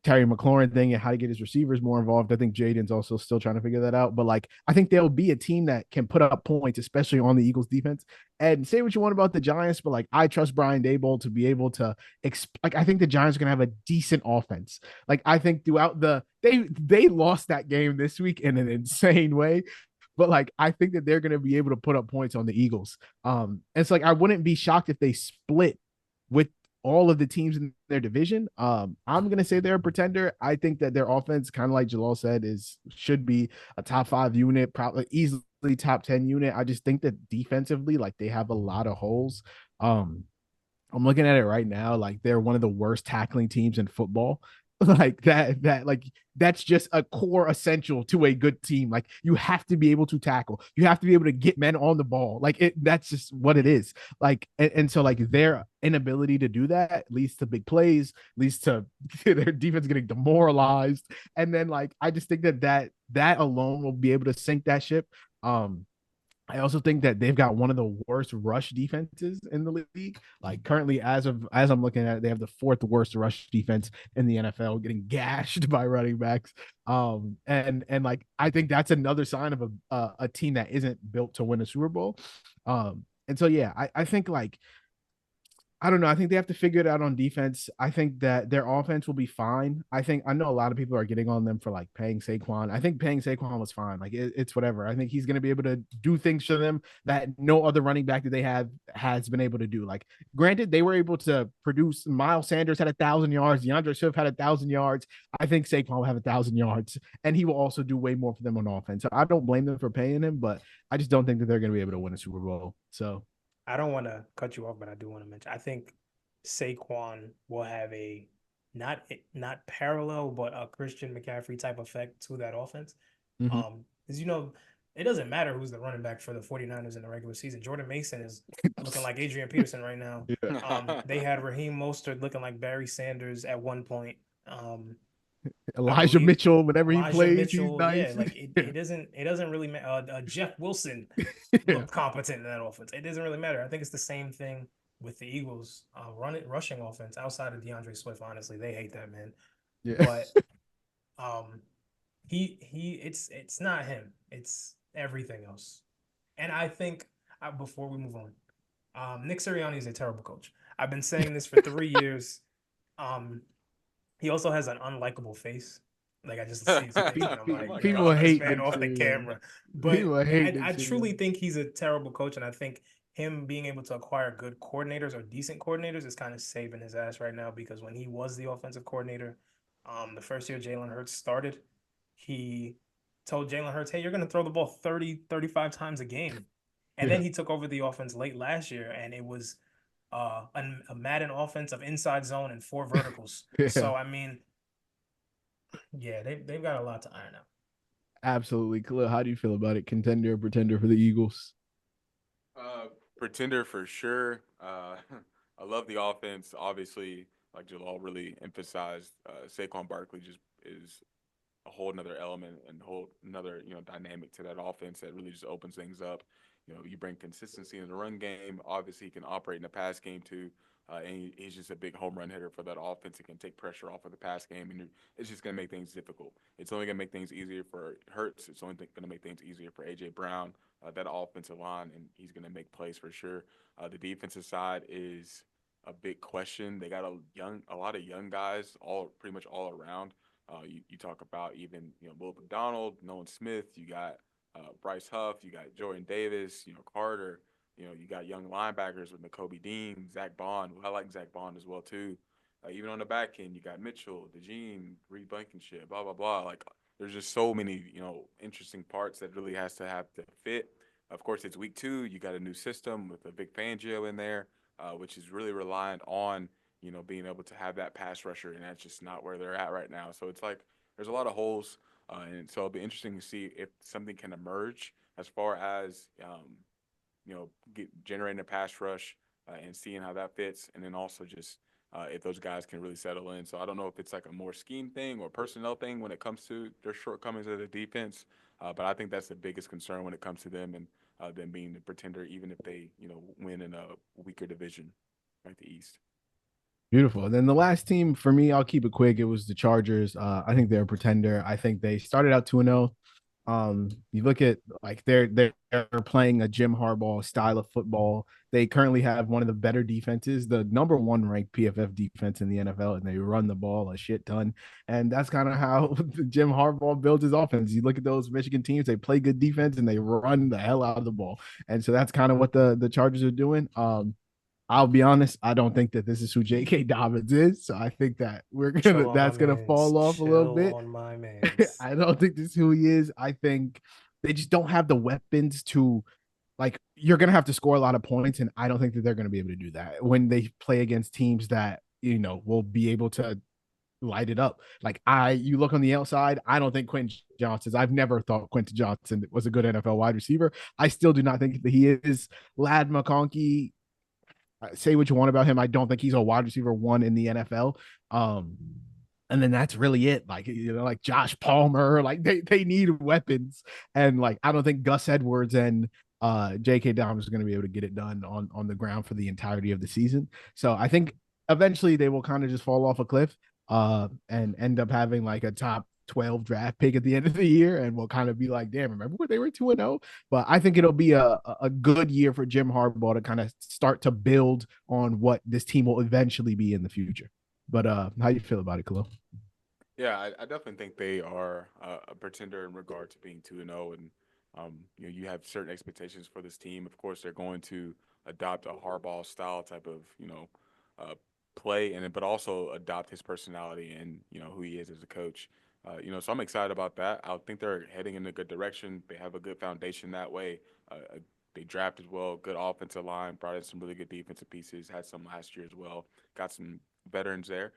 Terry McLaurin thing and how to get his receivers more involved. I think Jaden's also still trying to figure that out. But like, I think they'll be a team that can put up points, especially on the Eagles defense. And say what you want about the Giants, but like, I trust Brian Daboll to be able to I think the Giants are gonna have a decent offense. Like, I think throughout they lost that game this week in an insane way. But like, I think that they're gonna be able to put up points on the Eagles. And it's like I wouldn't be shocked if they split with all of the teams in their division. I'm gonna say they're a pretender. I think that their offense, kind of like Jalaal said, should be a top 5 unit, probably easily top 10 unit. I just think that defensively, like they have a lot of holes. I'm looking at it right now, like they're one of the worst tackling teams in football. Like that's just a core essential to a good team. Like you have to be able to tackle, you have to be able to get men on the ball. Like that's just what it is. Like and so like their inability to do that leads to big plays, leads to their defense getting demoralized. And then like I just think that alone will be able to sink that ship. I also think that they've got one of the worst rush defenses in the league. Like currently, as I'm looking at it, they have the fourth worst rush defense in the NFL, getting gashed by running backs. And like I think that's another sign of a team that isn't built to win a Super Bowl. And so yeah, I think like I don't know. I think they have to figure it out on defense. I think that their offense will be fine. I know a lot of people are getting on them for like paying Saquon. I think paying Saquon was fine. Like it's whatever. I think he's going to be able to do things for them that no other running back that they have has been able to do. Like, granted, they were able to produce. Miles Sanders had 1,000 yards. DeAndre Swift had 1,000 yards. I think Saquon will have 1,000 yards, and he will also do way more for them on offense. So I don't blame them for paying him, but I just don't think that they're going to be able to win a Super Bowl. So I don't want to cut you off, but I do want to mention. I think Saquon will have a not parallel, but a Christian McCaffrey type effect to that offense. Because it doesn't matter who's the running back for the 49ers in the regular season. Jordan Mason is looking like Adrian Peterson right now. Yeah. They had Raheem Mostert looking like Barry Sanders at one point. Elijah Mitchell, whenever he plays, Mitchell, he's nice. Yeah, like it doesn't really matter. Jeff Wilson looked competent in that offense. It doesn't really matter. I think it's the same thing with the Eagles rushing offense outside of DeAndre Swift. Honestly, they hate that man. Yeah. But it's not him. It's everything else. And I think before we move on, Nick Sirianni is a terrible coach. I've been saying this for 3 years. He also has an unlikable face. Like I just see his face and I'm like, people hate this man off the camera. But I truly think he's a terrible coach, and I think him being able to acquire good coordinators or decent coordinators is kind of saving his ass right now, because when he was the offensive coordinator, the first year Jalen Hurts started, he told Jalen Hurts, hey, you're going to throw the ball 30, 35 times a game. And then he took over the offense late last year, and it was a Madden offense of inside zone and 4 verticals. So, I mean, yeah, they've got a lot to iron out. Absolutely. Khalil, how do you feel about it? Contender or pretender for the Eagles? Pretender for sure. I love the offense. Obviously, like Jalal really emphasized, Saquon Barkley just is a whole nother element and whole another dynamic to that offense that really just opens things up. You bring consistency in the run game. Obviously, he can operate in the pass game too. And he's just a big home run hitter for that offense. He can take pressure off of the pass game, and it's just going to make things difficult. It's only going to make things easier for Hurts. It's only going to make things easier for A.J. Brown, that offensive line, and he's going to make plays for sure. The defensive side is a big question. They got a lot of young guys, pretty much all around. You talk about even Will McDonald, Nolan Smith. You got Bryce Huff. You got Jordan Davis. Carter. You got young linebackers with Nakobe Dean, Zach Bond. I like Zach Bond as well too. Even on the back end, you got Mitchell, Deem, Reed Blankenship, blah blah blah. Like there's just so many interesting parts that really has to have to fit. Of course, it's week 2. You got a new system with a Vic Fangio in there, which is really reliant on being able to have that pass rusher, and that's just not where they're at right now. So it's like there's a lot of holes, and so it'll be interesting to see if something can emerge as far as generating a pass rush and seeing how that fits, and then also just if those guys can really settle in. So I don't know if it's like a more scheme thing or personnel thing when it comes to their shortcomings of the defense, but I think that's the biggest concern when it comes to them and them being the pretender, even if they win in a weaker division like the East. Beautiful. And then the last team for me, I'll keep it quick. It was the Chargers. I think they're a pretender. I think they started out 2-0. You look at like they're playing a Jim Harbaugh style of football. They currently have one of the better defenses, the number 1 ranked PFF defense in the NFL, and they run the ball a shit ton. And that's kind of how Jim Harbaugh builds his offense. You look at those Michigan teams; they play good defense and they run the hell out of the ball. And so that's kind of what the Chargers are doing. I'll be honest, I don't think that this is who J.K. Dobbins is. So I think that that's gonna fall off a little bit. On my man. I don't think this is who he is. I think they just don't have the weapons to, like, you're gonna have to score a lot of points, and I don't think that they're gonna be able to do that when they play against teams that will be able to light it up. Like you look on the outside, I don't think Quentin Johnson. I've never thought Quentin Johnson was a good NFL wide receiver. I still do not think that he is. Ladd McConkey, say what you want about him, I don't think he's a wide receiver 1 in the NFL. And then that's really it. Like, like Josh Palmer, like they need weapons. And like, I don't think Gus Edwards and J.K. Dobbins is going to be able to get it done on the ground for the entirety of the season. So I think eventually they will kind of just fall off a cliff and end up having like a top 12 draft pick at the end of the year, and we'll kind of be like, damn, remember when they were 2-0? But I think it'll be a good year for Jim Harbaugh to kind of start to build on what this team will eventually be in the future. But how do you feel about it, Khalil? Yeah, I definitely think they are a pretender in regard to being 2-0, and you have certain expectations for this team. Of course, they're going to adopt a Harbaugh style type of uh, play, but also adopt his personality and who he is as a coach. So I'm excited about that. I think they're heading in a good direction. They have a good foundation that way. They drafted well, good offensive line, brought in some really good defensive pieces, had some last year as well, got some veterans there.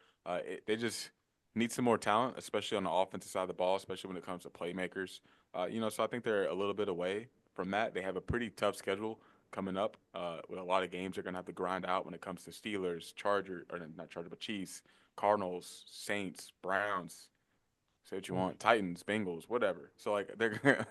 They just need some more talent, especially on the offensive side of the ball, especially when it comes to playmakers. So I think they're a little bit away from that. They have a pretty tough schedule coming up with a lot of games they're going to have to grind out when it comes to Steelers, Chargers, or not Chargers, but Chiefs, Cardinals, Saints, Browns. Say what you want, Titans, Bengals, whatever. So like they're gonna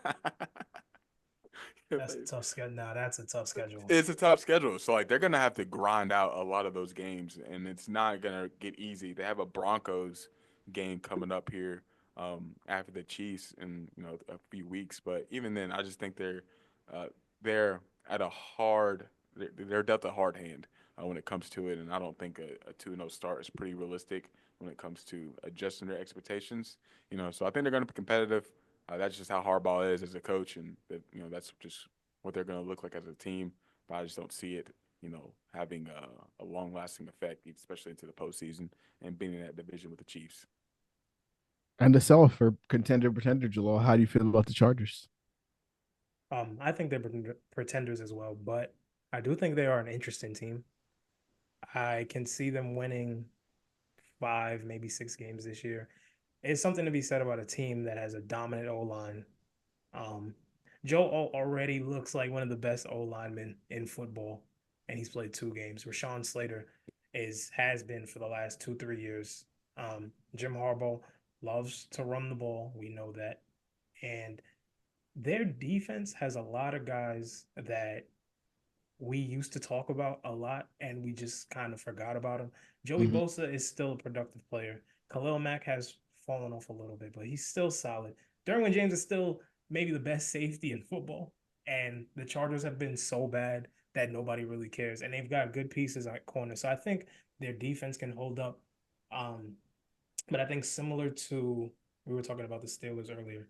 That's a tough schedule. No, that's a tough schedule. it's a tough schedule. So like they're gonna have to grind out a lot of those games, and it's not gonna get easy. They have a Broncos game coming up here after the Chiefs in a few weeks, but even then, I just think they're at a hard they're dealt a hard hand when it comes to it, and I don't think a 2-0 start is pretty realistic when it comes to adjusting their expectations. So I think they're going to be competitive. That's just how Harbaugh is as a coach, and that's just what they're going to look like as a team. But I just don't see it, having a long-lasting effect, especially into the postseason and being in that division with the Chiefs. And to sell for contender pretender, Jalaal, how do you feel about the Chargers? I think they're pretenders as well, but I do think they are an interesting team. I can see them winning 5, maybe 6 games this year. It's something to be said about a team that has a dominant O-line. Joe already looks like one of the best O-linemen in football, and he's played 2 games. Rashawn Slater has been for the last 2-3 years. Jim Harbaugh loves to run the ball. We know that. And their defense has a lot of guys that we used to talk about a lot, and we just kind of forgot about them. Joey Bosa is still a productive player. Khalil Mack has fallen off a little bit, but he's still solid. Derwin James is still maybe the best safety in football, and the Chargers have been so bad that nobody really cares, and they've got good pieces at corner. So I think their defense can hold up. But I think similar to we were talking about the Steelers earlier,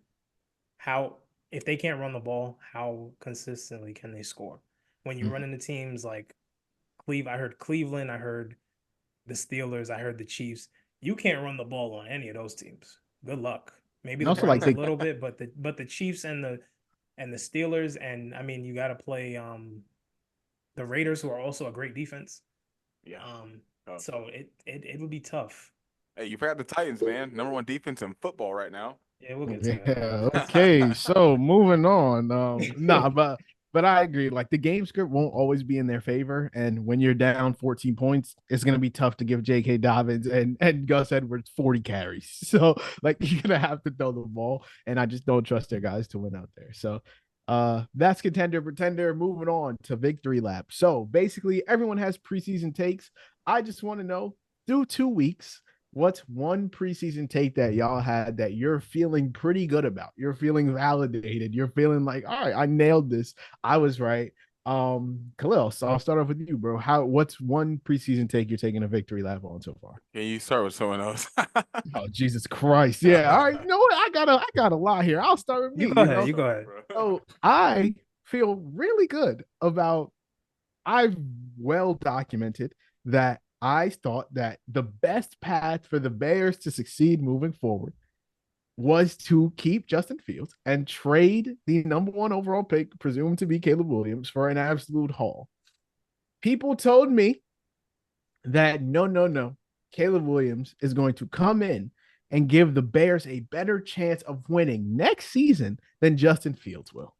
how if they can't run the ball, how consistently can they score? When you run into teams like I heard Cleveland, I heard the Steelers, I heard the Chiefs. You can't run the ball on any of those teams. Good luck. Maybe the Browns a little bit, but the Chiefs and the Steelers, and I mean you got to play the Raiders, who are also a great defense. Yeah. So it would be tough. Hey, you forgot the Titans, man. #1 defense in football right now. Yeah, we'll get to that. Yeah. Okay. So moving on. But I agree. Like the game script won't always be in their favor, and when you're down 14 points, it's gonna be tough to give J.K. Dobbins and Gus Edwards 40 carries. So like you're gonna have to throw the ball, and I just don't trust their guys to win out there. So that's contender pretender. Moving on to victory lap. So basically, everyone has preseason takes. I just want to know through 2 weeks. What's one preseason take that y'all had that you're feeling pretty good about? You're feeling validated. You're feeling like, all right, I nailed this. I was right. Khalil, so I'll start off with you, bro. What's one preseason take you're taking a victory lap on so far? Can you start with someone else? Oh, Jesus Christ. Yeah. All right. You know what? I got a lot here. I'll start with me. You go ahead. So I feel really good about I've well documented that I thought that the best path for the Bears to succeed moving forward was to keep Justin Fields and trade the #1 overall pick, presumed to be Caleb Williams, for an absolute haul. People told me that no. Caleb Williams is going to come in and give the Bears a better chance of winning next season than Justin Fields will.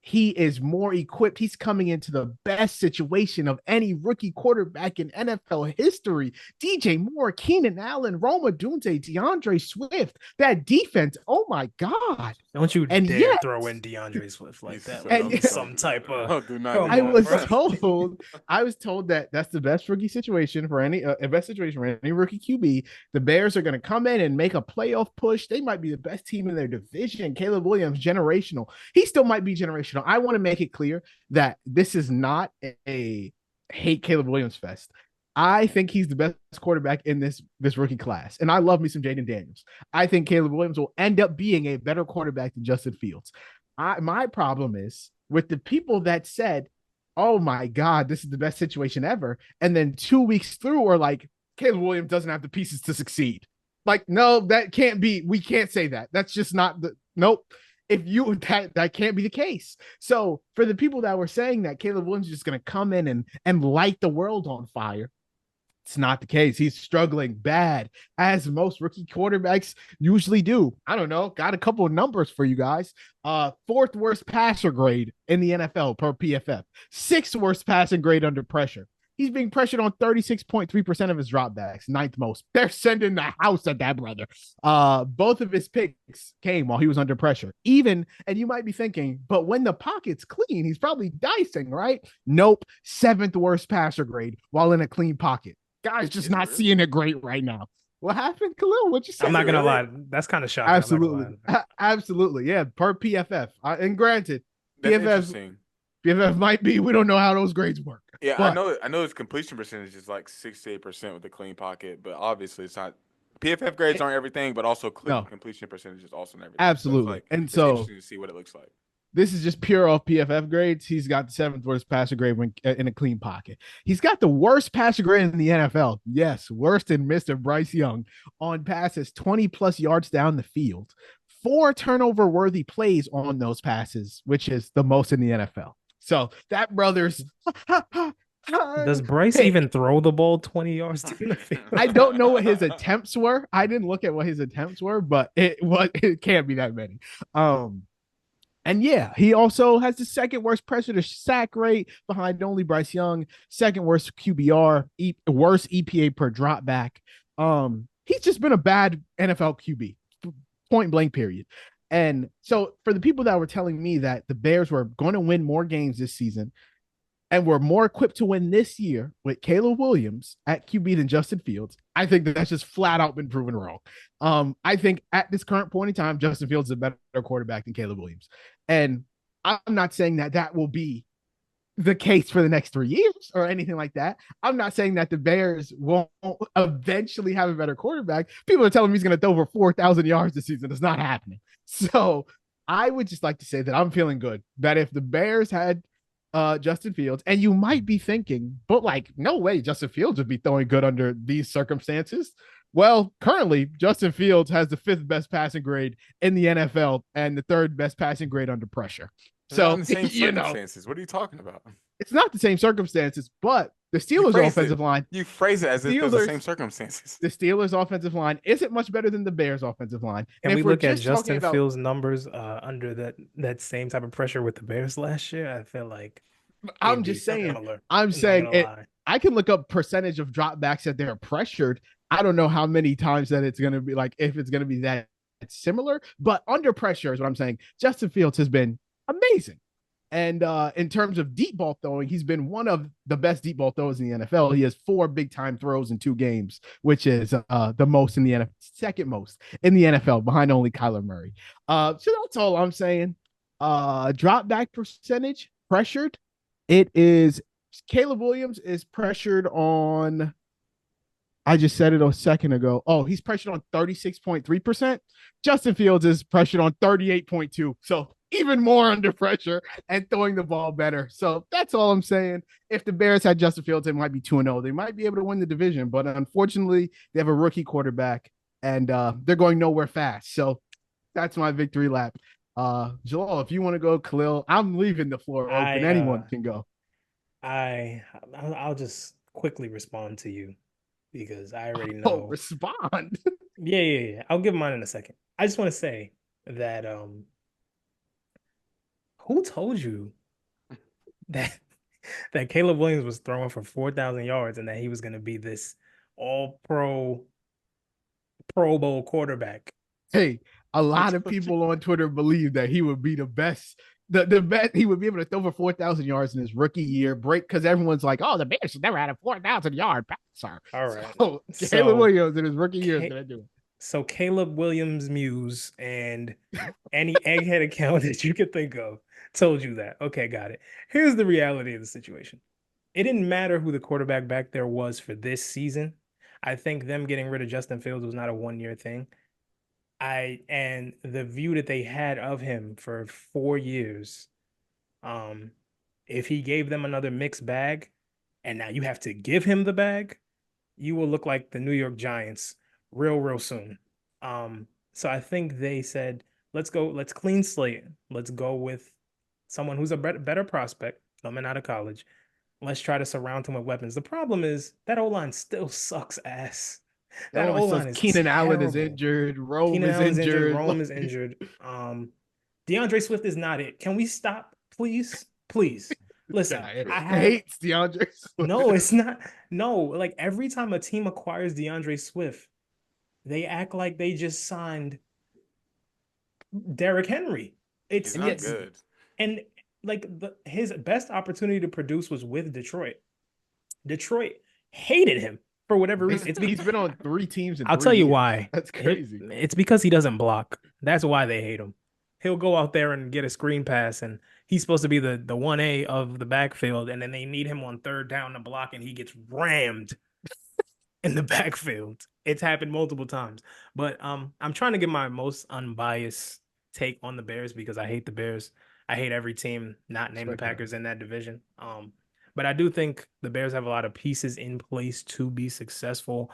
he is more equipped. He's coming into the best situation of any rookie quarterback in NFL history. DJ Moore, Keenan Allen, Rome Odunze, DeAndre Swift. That defense, oh my God. Don't you And dare yet, throw in DeAndre Swift like that. And Like some type of. do not Come I on, was bro. told that that's the best rookie situation for any best situation for any rookie QB. The Bears are going to come in and make a playoff push. They might be the best team in their division. Caleb Williams, generational. He still might be generational. I want to make it clear that this is not a hate Caleb Williams fest. I think he's the best quarterback in this rookie class, and I love me some Jaden Daniels. I think Caleb Williams will end up being a better quarterback than Justin Fields. My problem is with the people that said, oh my God, this is the best situation ever. And then 2 weeks through are like, Caleb Williams doesn't have the pieces to succeed. Like, no, that can't be. We can't say that. That's just not the, nope. If you, that can't be the case. So for the people that were saying that Caleb Williams is just going to come in and light the world on fire, it's not the case. He's struggling bad, as most rookie quarterbacks usually do. I don't know. Got a couple of numbers for you guys. Fourth worst passer grade in the NFL per PFF. Sixth worst passing grade under pressure. He's being pressured on 36.3% of his dropbacks, ninth most. They're sending the house at that brother. Both of his picks came while he was under pressure. And you might be thinking, but when the pocket's clean, he's probably dicing, right? Nope. Seventh worst passer grade while in a clean pocket. Guys just not seeing it great right now. What happened, Khalil? What you say? I'm not gonna lie. That's kind of shocking. Absolutely. Absolutely. Yeah. Per PFF. And granted, PFF might be, we don't know how those grades work. Yeah, but I know his completion percentage is like 68% with the clean pocket, but obviously it's not. PFF grades aren't everything, but also completion percentage is also everything. Absolutely. So it's interesting to see what it looks like. This is just pure off PFF grades. He's got the seventh worst passer grade when in a clean pocket. He's got the worst passer grade in the NFL. Yes, worse than Mr. Bryce Young on passes 20 plus yards down the field. 4 turnover worthy plays on those passes, which is the most in the NFL. So that brother's. Does Bryce even throw the ball 20 yards down the field? I don't know what his attempts were. I didn't look at what his attempts were, but it can't be that many. And yeah, he also has the second worst pressure to sack rate behind only Bryce Young, second worst QBR, worst EPA per drop back. He's just been a bad NFL QB, point blank period. And so for the people that were telling me that the Bears were going to win more games this season and were more equipped to win this year with Caleb Williams at QB than Justin Fields, I think that's just flat out been proven wrong. I think at this current point in time, Justin Fields is a better quarterback than Caleb Williams. And I'm not saying that will be the case for the next 3 years or anything like that. I'm not saying that the Bears won't eventually have a better quarterback. People are telling me he's going to throw over 4,000 yards this season. It's not happening. So I would just like to say that I'm feeling good that if the Bears had Justin Fields, and you might be thinking, but like, no way Justin Fields would be throwing good under these circumstances. Well, currently, Justin Fields has the 5th best passing grade in the NFL and the 3rd best passing grade under pressure. So, the same circumstances. What are you talking about? It's not the same circumstances, but the Steelers' offensive line. You phrase it as if it's the same circumstances. The Steelers' offensive line isn't much better than the Bears' offensive line. Can we look at Justin Fields' numbers under that same type of pressure with the Bears last year? I feel like I'm just saying. I'm saying it. I can look up percentage of dropbacks that they're pressured. I don't know how many times that it's going to be like if it's going to be that similar, but under pressure is what I'm saying. Justin Fields has been amazing. And in terms of deep ball throwing, he's been one of the best deep ball throwers in the NFL. He has 4 big time throws in 2 games, which is the most in the NFL, second most in the NFL behind only Kyler Murray. So that's all I'm saying. Drop back percentage pressured. It is Caleb Williams is pressured on. I just said it a second ago. Oh, he's pressured on 36.3%. Justin Fields is pressured on 38.2%. So even more under pressure and throwing the ball better. So that's all I'm saying. If the Bears had Justin Fields, it might be 2-0. They might be able to win the division, but unfortunately, they have a rookie quarterback and they're going nowhere fast. So that's my victory lap. Jalaal, if you want to go, Khalil, I'm leaving the floor open. Anyone can go. I'll just quickly respond to you because I already know. Oh, respond. Yeah. I'll give mine in a second. I just want to say that Who told you that that Caleb Williams was throwing for 4,000 yards and that he was going to be this all-pro Pro Bowl quarterback? Hey, a lot of people on Twitter believe that he would be the best. The best he would be able to throw for 4,000 yards in his rookie year break because everyone's like, oh, the Bears never had a 4,000 yard passer. All right. So Caleb So, Williams in his rookie year is gonna do it. so Caleb Williams Muse and any egghead account that you could think of told you that. Okay, got it. Here's the reality of the situation. It didn't matter who the quarterback back there was for this season. I think them getting rid of Justin Fields was not a one-year thing. And the view that they had of him for 4 years, if he gave them another mixed bag, and now you have to give him the bag, you will look like the New York Giants real soon. So I think they said, let's clean slate. Let's go with someone who's a better prospect coming out of college. Let's try to surround him with weapons. The problem is that O-line still sucks ass. That O-line is Keenan Allen is terrible. injured. Rome Keenan is Allen's injured. Rome is injured. DeAndre Swift is not it. Can we stop, please? Please. Listen, I hate DeAndre Swift. No, it's not. No, like every time a team acquires DeAndre Swift, they act like they just signed Derrick Henry. He's not good. And like his best opportunity to produce was with Detroit. Detroit hated him for whatever reason. He's been on 3 teams. I'll tell you why. That's crazy. It's because he doesn't block. That's why they hate him. He'll go out there and get a screen pass, and he's supposed to be the 1A of the backfield, and then they need him on third down to block, and he gets rammed in the backfield. It's happened multiple times. But I'm trying to get my most unbiased take on the Bears because I hate the Bears. I hate every team not named the Packers in that division. But I do think the Bears have a lot of pieces in place to be successful.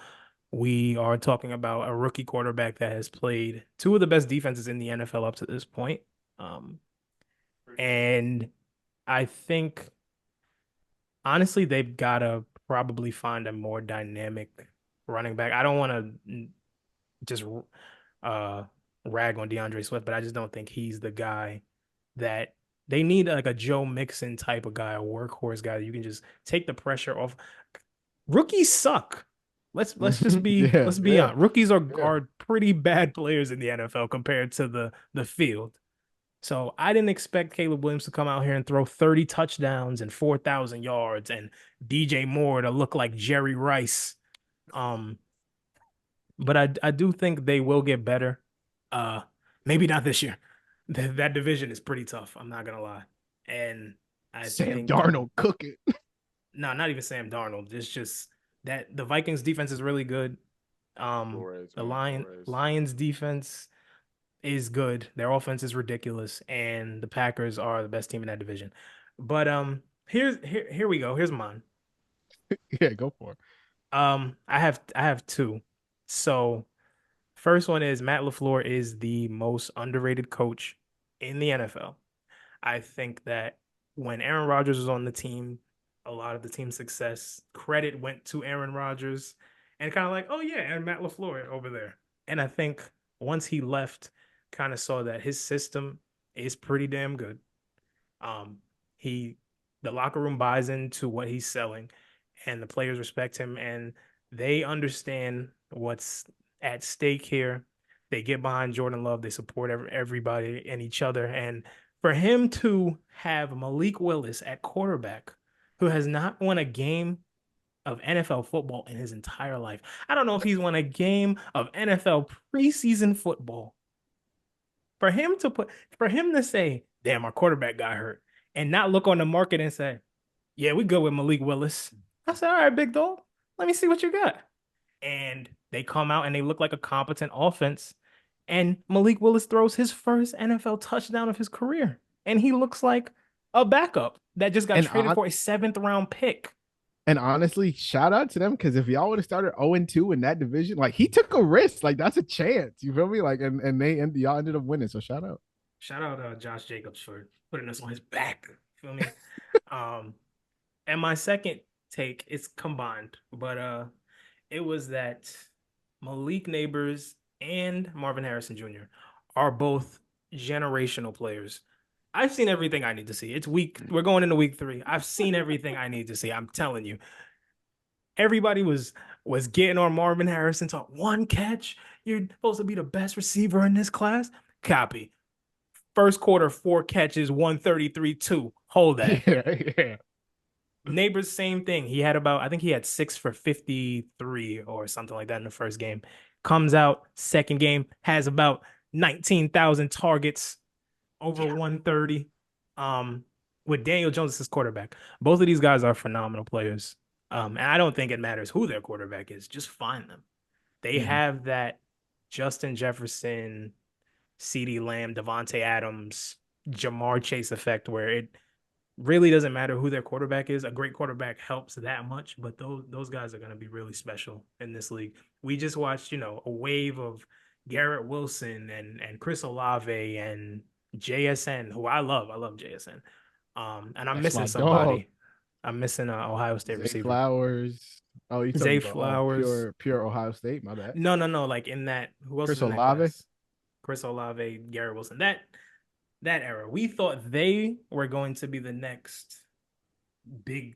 We are talking about a rookie quarterback that has played 2 of the best defenses in the NFL up to this point. And I think, honestly, they've got to probably find a more dynamic running back. I don't want to just rag on DeAndre Swift, but I just don't think he's the guy that they need, like a Joe Mixon type of guy, a workhorse guy that you can just take the pressure off. Rookies suck. Let's just be honest. Rookies are pretty bad players in the NFL compared to the field. So I didn't expect Caleb Williams to come out here and throw 30 touchdowns and 4,000 yards and DJ Moore to look like Jerry Rice. But I do think they will get better. Maybe not this year. That division is pretty tough. I'm not gonna lie. And I think Darnold cook it. No, not even Sam Darnold. It's just that the Vikings defense is really good. Lions defense is good. Their offense is ridiculous, and the Packers are the best team in that division. But here we go. Here's mine. Yeah, go for it. I have 2. So first one is Matt LeFleur is the most underrated coach in the NFL. I think that when Aaron Rodgers was on the team, a lot of the team's success credit went to Aaron Rodgers and kind of like, oh yeah, and Matt LeFleur over there. And I think once he left, kind of saw that his system is pretty damn good. The locker room buys into what he's selling, and the players respect him, and they understand what's at stake here. They get behind Jordan Love. They support everybody and each other. And for him to have Malik Willis at quarterback, who has not won a game of NFL football in his entire life. I don't know if he's won a game of NFL preseason football. For him to say, damn, our quarterback got hurt, and not look on the market and say, yeah, we go with Malik Willis. I said, all right, big dog, let me see what you got. And they come out and they look like a competent offense. And Malik Willis throws his first NFL touchdown of his career. And he looks like a backup that just got traded for a 7th round pick. And honestly, shout out to them, because if y'all would have started 0-2 in that division, like, he took a risk. Like, that's a chance. You feel me? Like, and y'all ended up winning. So shout out. Shout out Josh Jacobs for putting us on his back. You feel me? And my second take is combined, but it was that Malik Nabers and Marvin Harrison Jr. are both generational players. I've seen everything I need to see. We're going into week 3. I've seen everything I need to see. I'm telling you. Everybody was getting on Marvin Harrison talk. 1 catch. You're supposed to be the best receiver in this class. Copy. First quarter, 4 catches, 133-2. Hold that. Yeah. Nabers, same thing. I think he had 6 for 53 or something like that in the first game. Comes out, second game, has about 19,000 targets, over 130. With Daniel Jones as quarterback. Both of these guys are phenomenal players. And I don't think it matters who their quarterback is. Just find them. They have that Justin Jefferson, CeeDee Lamb, Devontae Adams, Jamar Chase effect where it really doesn't matter who their quarterback is. A great quarterback helps that much, but those guys are going to be really special in this league. We just watched, a wave of Garrett Wilson and Chris Olave and JSN, who I love. I love JSN. And I'm That's missing my somebody. dog. I'm missing an Ohio State Zay receiver. Flowers. Oh, you talking Zay about Flowers. pure Ohio State? My bad. No. Like in that, who else Chris was in that Olave. class? Chris Olave, Garrett Wilson. That era. We thought they were going to be the next big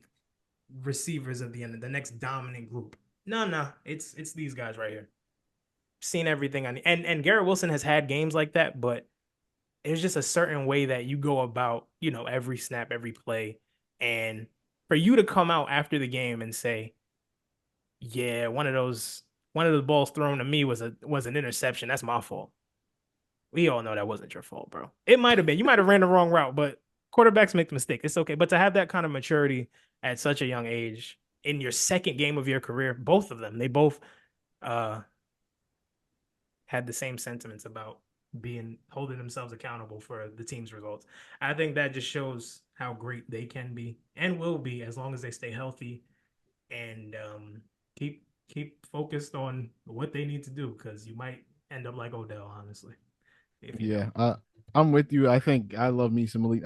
receivers of the end, the next dominant group. No. It's these guys right here. Seen everything on and Garrett Wilson has had games like that, but there's just a certain way that you go about, every snap, every play. And for you to come out after the game and say, yeah, one of the balls thrown to me was an interception. That's my fault. We all know that wasn't your fault, bro. It might have been. You might have ran the wrong route, but quarterbacks make the mistake. It's okay. But to have that kind of maturity at such a young age in your second game of your career, both of them, they both had the same sentiments about holding themselves accountable for the team's results. I think that just shows how great they can be and will be as long as they stay healthy and keep focused on what they need to do, because you might end up like Odell, honestly. I'm with you. I think I love me some Malik.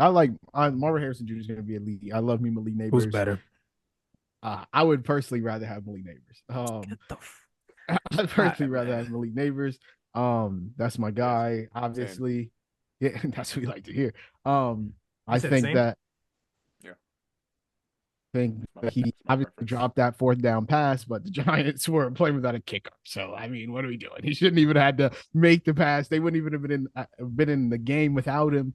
Marvin Harrison Jr. is going to be elite. I love me Malik Nabers. Who's better? I would personally rather have Malik Nabers. I'd personally rather have Malik Nabers. That's my guy, obviously. Yeah, that's what we like to hear. I think that he obviously dropped that 4th down pass, but the Giants were playing without a kicker. So I mean, what are we doing? He shouldn't even had to make the pass. They wouldn't even have been in the game without him.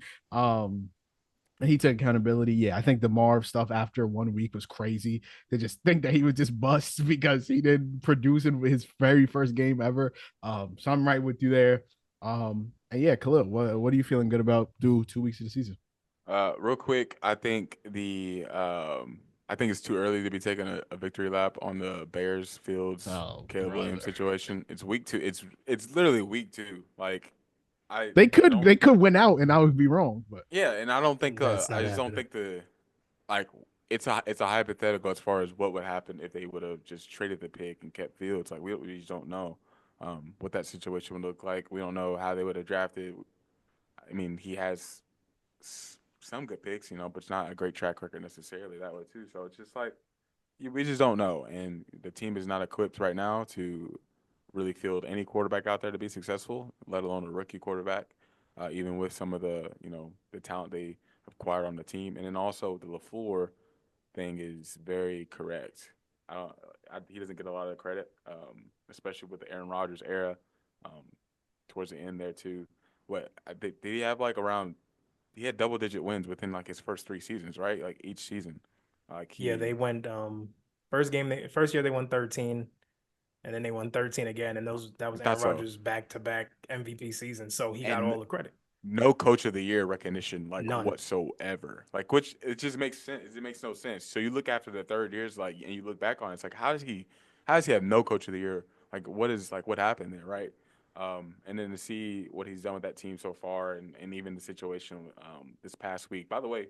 He took accountability. Yeah, I think the Marv stuff after 1 week was crazy. They just think that he would just bust because he didn't produce in his very first game ever. So I'm right with you there. And yeah, Khalil, what are you feeling good about 2 weeks of the season? Real quick, I think I think it's too early to be taking a victory lap on the Bears Fields Caleb Williams situation. It's week 2. It's literally week 2. Like they could win out and I would be wrong, but yeah, and I don't think That's not I just don't happening. think it's a hypothetical as far as what would happen if they would have just traded the pick and kept Fields. Like we just don't know what that situation would look like. We don't know how they would have drafted. I mean, he has some good picks, but it's not a great track record necessarily that way too. So it's just like we just don't know, and the team is not equipped right now to really field any quarterback out there to be successful, let alone a rookie quarterback. Even with some of the the talent they acquired on the team, and then also the LeFleur thing is very correct. He doesn't get a lot of credit, especially with the Aaron Rodgers era. Um, Towards the end there too. Did he have like around? He had double-digit wins within like his first 3 seasons, right? Like each season. They went first year they won 13, and then they won 13 again, and that was Aaron Rodgers' back-to-back MVP season, so he got all the credit. No coach of the year recognition None. whatsoever. Like which it just makes sense. It makes no sense. So you look after the third years and you look back on it, it's like how does he have no coach of the year? Like what happened there, right? And then to see what he's done with that team so far and even the situation this past week. By the way,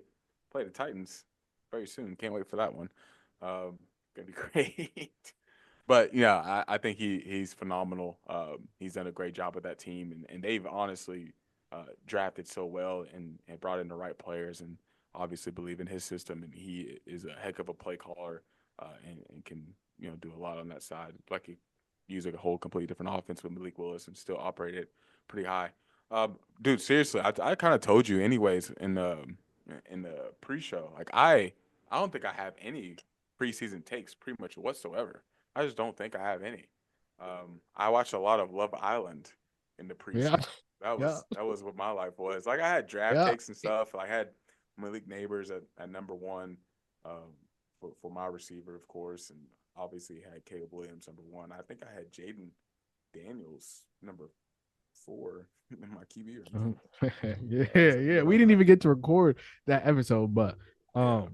play the Titans very soon. Can't wait for that one. Gonna be great. But yeah, I think he's phenomenal. He's done a great job with that team, and they've honestly drafted so well and brought in the right players, and obviously believe in his system. And he is a heck of a play caller, and can do a lot on that side. Like he use a whole completely different offense with Malik Willis and still operate it pretty high. Dude, seriously, I kind of told you anyways in the pre-show. Like I don't think I have any preseason takes pretty much whatsoever. I just don't think I have any. I watched a lot of Love Island in the Yeah, preseason. yeah, That was what my life was. Like I had draft yeah. takes and stuff. I had Malik Nabers at number one, for my receiver, of course, and obviously had Caleb Williams number one. I think I had Jaden Daniels number four in my QB or something. Yeah, That was yeah. We young. didn't even get to record that episode, but Yeah,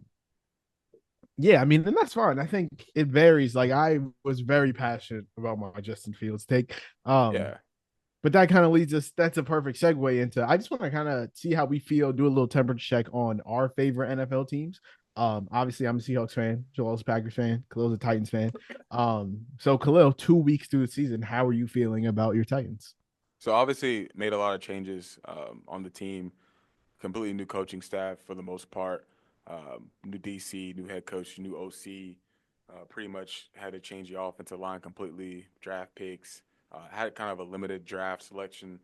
yeah, I mean, and that's fine. I think it varies. Like I was very passionate about my Justin Fields take. Um, yeah. but that kind of leads us, that's a perfect segue into I just want to kind of see how we feel, do a little temperature check on our favorite NFL teams. Obviously I'm a Seahawks fan, Joel's a Packers fan, Khalil's a Titans fan. So Khalil, 2 weeks through the season, how are you feeling about your Titans? So obviously made a lot of changes on the team. Completely new coaching staff for the most part. New DC, new head coach, new OC. Pretty much had to change the offensive line completely. Draft picks. Had kind of a limited draft selection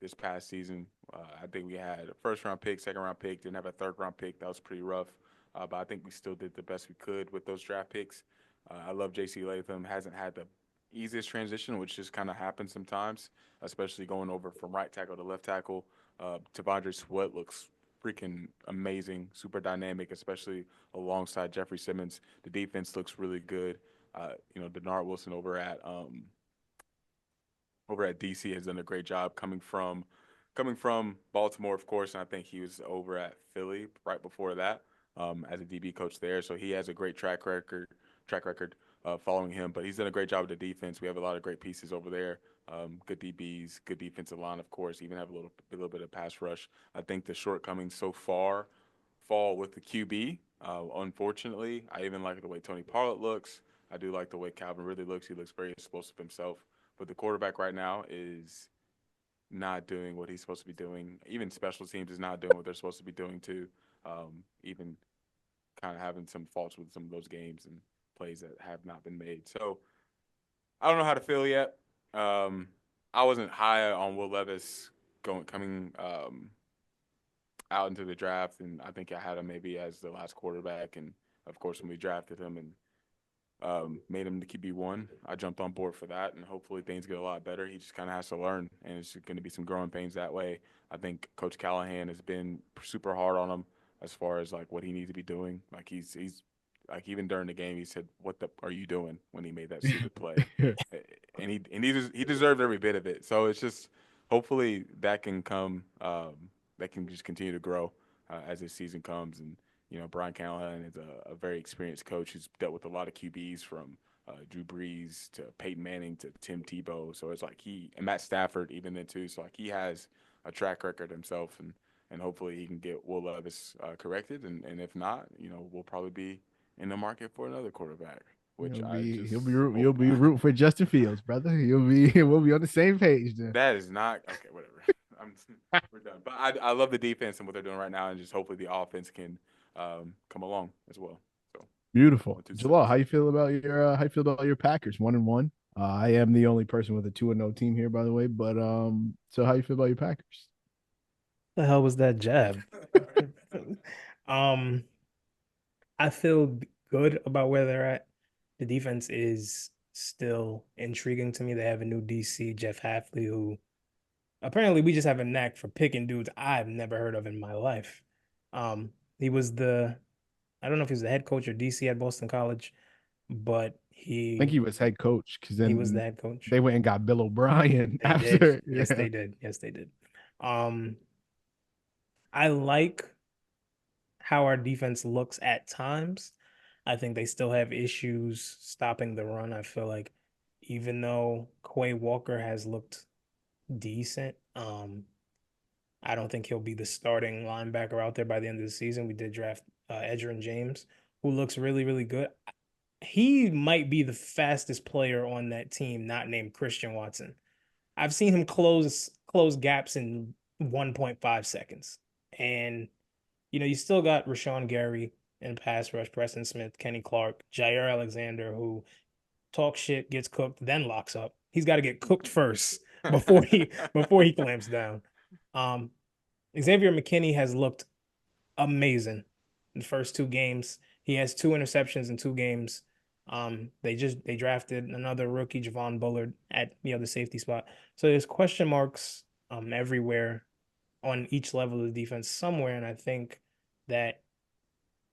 this past season. I think we had a first round pick, second round pick. Didn't have a third round pick. That was pretty rough. But I think we still did the best we could with those draft picks. I love JC Latham. Hasn't had the easiest transition, which just kind of happens sometimes, especially going over from right tackle to left tackle. Tavondre Sweat looks freaking amazing, super dynamic, especially alongside Jeffrey Simmons. The defense looks really good. Denard Wilson over at DC has done a great job coming from Baltimore, of course, and I think he was over at Philly right before that as a DB coach there. So he has a great track record following him. But he's done a great job with the defense. We have a lot of great pieces over there. Good DBs, good defensive line, of course. Even have a little bit of pass rush. I think the shortcomings so far fall with the QB. Unfortunately, I even like the way Tony Pollard looks. I do like the way Calvin really looks. He looks very explosive himself. But the quarterback right now is not doing what he's supposed to be doing. Even special teams is not doing what they're supposed to be doing too. Even kind of having some faults with some of those games and plays that have not been made. So I don't know how to feel yet. I wasn't high on Will Levis coming out into the draft, and I think I had him maybe as the last quarterback. And of course, when we drafted him and made him the QB1, I jumped on board for that, and hopefully things get a lot better. He just kind of has to learn, and it's going to be some growing pains that way. I think Coach Callahan has been super hard on him as far as like what he needs to be doing. Like he's like even during the game, he said, "What the are you doing?" when he made that stupid play, he deserved every bit of it. So it's just hopefully that can come, that can just continue to grow as this season comes. And Brian Callahan is a very experienced coach who's dealt with a lot of QBs from Drew Brees to Peyton Manning to Tim Tebow. So it's like and Matt Stafford even then too. So like he has a track record himself, and hopefully he can get Will Levis corrected. And if not, we'll probably be in the market for another quarterback, which You'll I be just you'll be hope you'll be not. rooting for Justin Fields, brother. We'll be on the same page then. That is not okay. Whatever. I'm, we're done. But I love the defense and what they're doing right now, and just hopefully the offense can come along as well. So Beautiful. 1 2 cents. Jalal, how you feel about your Packers? 1-1. I am the only person with a 2-0 team here, by the way. But so how you feel about your Packers? The hell was that jab? Um, I feel good about where they're at. The defense is still intriguing to me. They have a new DC, Jeff Hafley, who apparently we just have a knack for picking dudes I've never heard of in my life. He was I don't know if he was the head coach or DC at Boston College, but I think he was head coach because he was the then head coach. they went and got Bill O'Brien They did. after. Yes, Yeah. they did. Yes, they did. Um, I like how our defense looks at times. I think they still have issues stopping the run. I feel like even though Quay Walker has looked decent, I don't think he'll be the starting linebacker out there by the end of the season. We did draft Edgerrin James, who looks really, really good. He might be the fastest player on that team, not named Christian Watson. I've seen him close gaps in 1.5 seconds. And you still got Rashawn Gary in pass rush, Preston Smith, Kenny Clark, Jair Alexander, who talks shit, gets cooked, then locks up. He's got to get cooked first. before he clamps down. Xavier McKinney has looked amazing in the first two games. He has 2 interceptions in 2 games. They drafted another rookie, Javon Bullard, at the safety spot. So there's question marks everywhere on each level of the defense somewhere, and I think that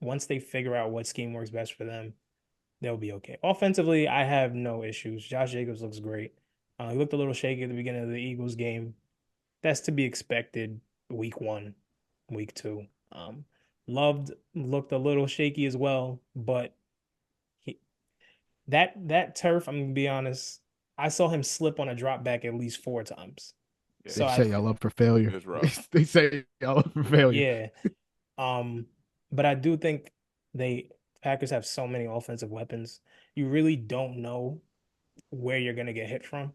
once they figure out what scheme works best for them, they'll be okay. Offensively, I have no issues. Josh Jacobs looks great. He looked a little shaky at the beginning of the Eagles game. That's to be expected week 1, week 2. Looked a little shaky as well, but that turf, I'm gonna be honest, I saw him slip on a drop back at least 4 times. Yeah. They say y'all up for failure. It was rough. They say y'all up for failure. Yeah. But I do think Packers have so many offensive weapons. You really don't know where you're gonna get hit from.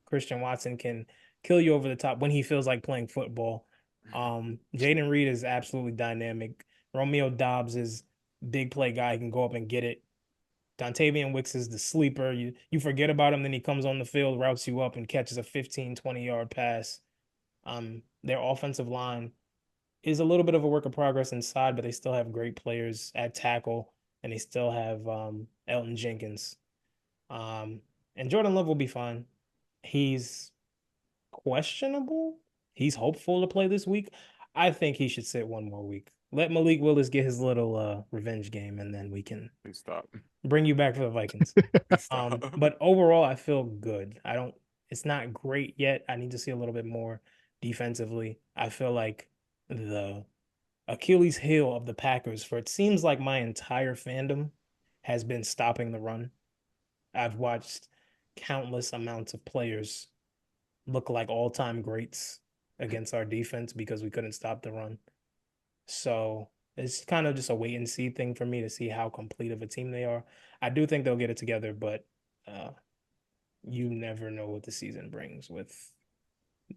Christian Watson can kill you over the top when he feels like playing football. Jaden Reed is absolutely dynamic. Romeo Dobbs is big play guy. He can go up and get it. Dontavian Wicks is the sleeper. You forget about him, then he comes on the field, routes you up, and catches a 15, 20-yard pass. Their offensive line is a little bit of a work in progress inside, but they still have great players at tackle, and they still have Elton Jenkins. And Jordan Love will be fine. He's questionable. He's hopeful to play this week. I think he should sit 1 more week. Let Malik Willis get his little revenge game, and then we can bring you back for the Vikings. But overall, I feel good. It's not great yet. I need to see a little bit more defensively. I feel like the Achilles heel of the Packers, for it seems like my entire fandom, has been stopping the run. I've watched countless amounts of players look like all-time greats against our defense because we couldn't stop the run. So it's kind of just a wait and see thing for me to see how complete of a team they are. I do think they'll get it together, but you never know what the season brings with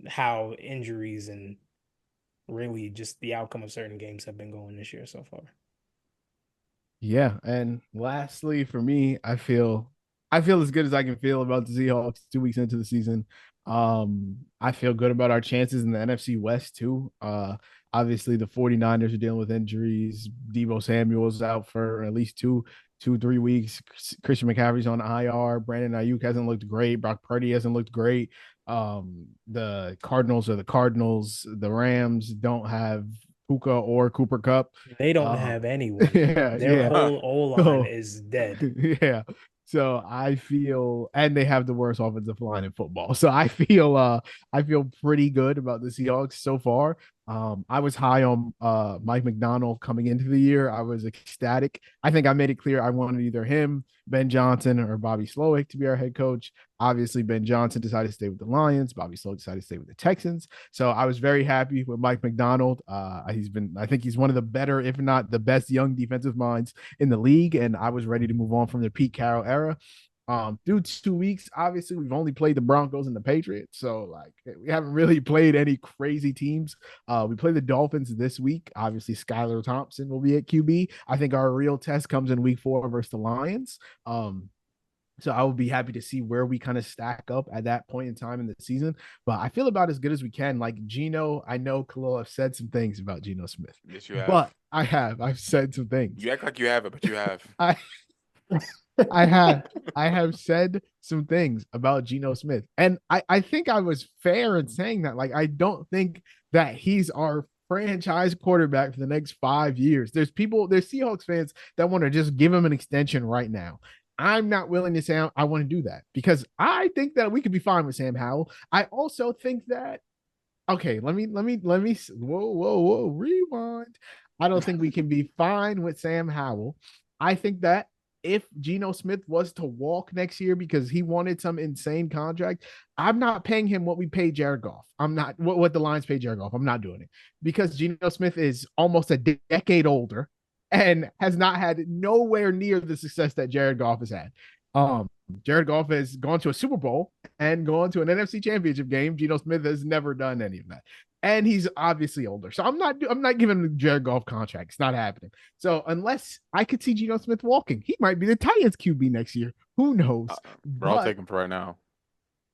how injuries and really just the outcome of certain games have been going this year so far. Yeah, and lastly for me, I feel as good as I can feel about the Seahawks 2 weeks into the season. I feel good about our chances in the NFC West too. Obviously the 49ers are dealing with injuries. Deebo Samuel's out for at least 3 weeks. Christian McCaffrey's on IR. Brandon Ayuk hasn't looked great. Brock Purdy hasn't looked great. The Cardinals are the Cardinals. The Rams don't have Puka or Cooper Kupp. They don't have anyone. Yeah, Their whole O-line is dead. Yeah. So I feel, and they have the worst offensive line in football. So I feel pretty good about the Seahawks so far. I was high on Mike McDonald coming into the year. I was ecstatic. I think I made it clear I wanted either him, Ben Johnson, or Bobby Slowick to be our head coach. Obviously, Ben Johnson decided to stay with the Lions. Bobby Slowick decided to stay with the Texans. So I was very happy with Mike McDonald. I think he's one of the better, if not the best, young defensive minds in the league. And I was ready to move on from the Pete Carroll era. Through 2 weeks, obviously we've only played the Broncos and the Patriots, so like we haven't really played any crazy teams. We play the Dolphins this week. Obviously Skylar Thompson will be at QB. I think our real test comes in week 4 versus the Lions. So I will be happy to see where we kind of stack up at that point in time in the season. But I feel about as good as we can. Like Geno, I know Khalil have said some things about Geno Smith. Yes, you have. But I've said some things. You act like you haven't, but you have. I have said some things about Geno Smith. And I think I was fair in saying that. Like, I don't think that he's our franchise quarterback for the next 5 years. There's Seahawks fans that want to just give him an extension right now. I'm not willing to say I want to do that because I think that we could be fine with Sam Howell. I also think that, okay, let me, whoa, rewind. I don't think we can be fine with Sam Howell. I think that if Geno Smith was to walk next year because he wanted some insane contract, I'm not paying him what we paid Jared Goff. I'm not what the Lions paid Jared Goff. I'm not doing it because Geno Smith is almost a decade older and has not had nowhere near the success that Jared Goff has had. Jared Goff has gone to a Super Bowl and gone to an NFC Championship game. Geno Smith has never done any of that. And he's obviously older. So I'm not giving him the Jared Goff contract. It's not happening. So unless I could see Geno Smith walking, he might be the Titans QB next year. Who knows? Bro, I'll take him for right now.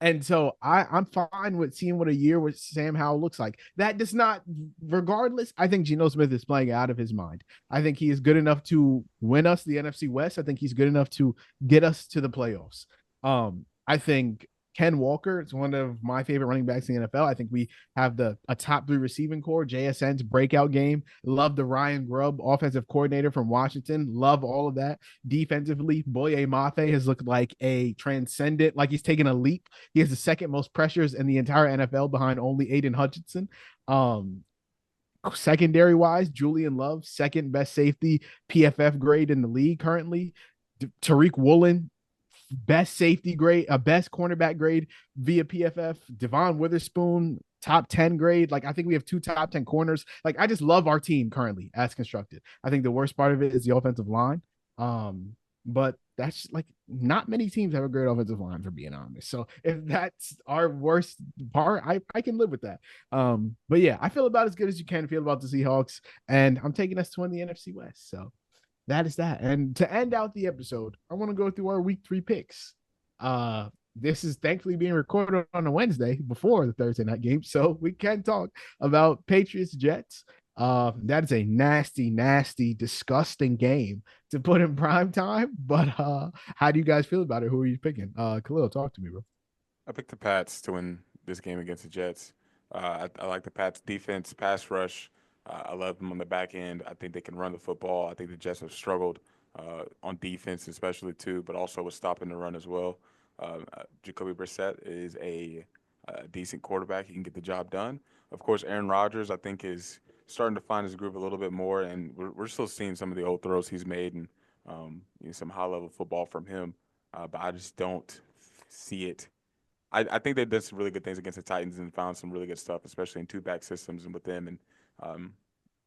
And so I'm fine with seeing what a year with Sam Howell looks like. That does not, regardless, I think Geno Smith is playing out of his mind. I think he is good enough to win us the NFC West. I think he's good enough to get us to the playoffs. I think Ken Walker is one of my favorite running backs in the NFL. I think we have a top 3 receiving core. JSN's breakout game. Love the Ryan Grubb offensive coordinator from Washington. Love all of that. Defensively, Boye Mafe has looked like a transcendent, like he's taken a leap. He has the second most pressures in the entire NFL behind only Aiden Hutchinson. Secondary wise, Julian Love, second best safety PFF grade in the league currently. Tariq Woolen, best safety grade, best cornerback grade via PFF. Devon Witherspoon, top 10 grade. Like, I think we have 2 top 10 corners. Like, I just love our team currently as constructed. I think the worst part of it is the offensive line. But that's like, not many teams have a great offensive line, for being honest. So if that's our worst part, I can live with that. But yeah, I feel about as good as you can feel about the Seahawks, and I'm taking us to win the NFC West. So that is that. And to end out the episode, I want to go through our week 3 picks. This is thankfully being recorded on a Wednesday before the Thursday night game, so we can talk about Patriots Jets. That is a nasty, nasty, disgusting game to put in prime time. But how do you guys feel about it? Who are you picking? Khalil, talk to me, bro. I picked the Pats to win this game against the Jets. I like the Pats defense, pass rush. I love them on the back end. I think they can run the football. I think the Jets have struggled on defense, especially too, but also with stopping the run as well. Jacoby Brissett is a decent quarterback. He can get the job done. Of course, Aaron Rodgers, I think, is starting to find his groove a little bit more, and we're still seeing some of the old throws he's made and some high level football from him. But I just don't see it. I think they did some really good things against the Titans and found some really good stuff, especially in 2-back systems and with them. And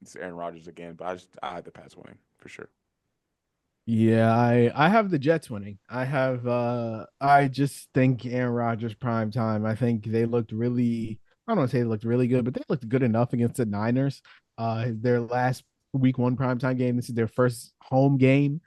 it's Aaron Rodgers again, but I had the Pats winning for sure. Yeah, I have the Jets winning. I just think Aaron Rodgers prime time. I think they looked really, I don't want to say they looked really good, but they looked good enough against the Niners. Their last week 1 primetime game. This is their first home game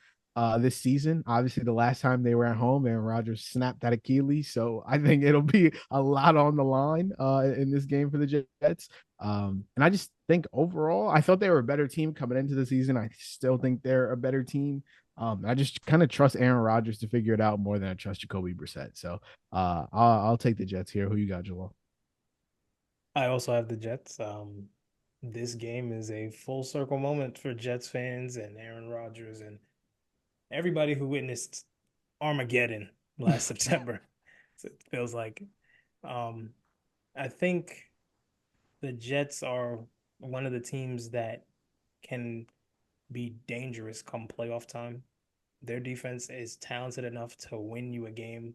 this season. Obviously, the last time they were at home, Aaron Rodgers snapped that Achilles. So I think it'll be a lot on the line in this game for the Jets. And I just think overall, I thought they were a better team coming into the season. I still think they're a better team. I just kind of trust Aaron Rodgers to figure it out more than I trust Jacoby Brissett. So I'll take the Jets here. Who you got, Jalaal? I also have the Jets. This game is a full circle moment for Jets fans and Aaron Rodgers and everybody who witnessed Armageddon last September. So it feels like. I think the Jets are one of the teams that can be dangerous come playoff time. Their defense is talented enough to win you a game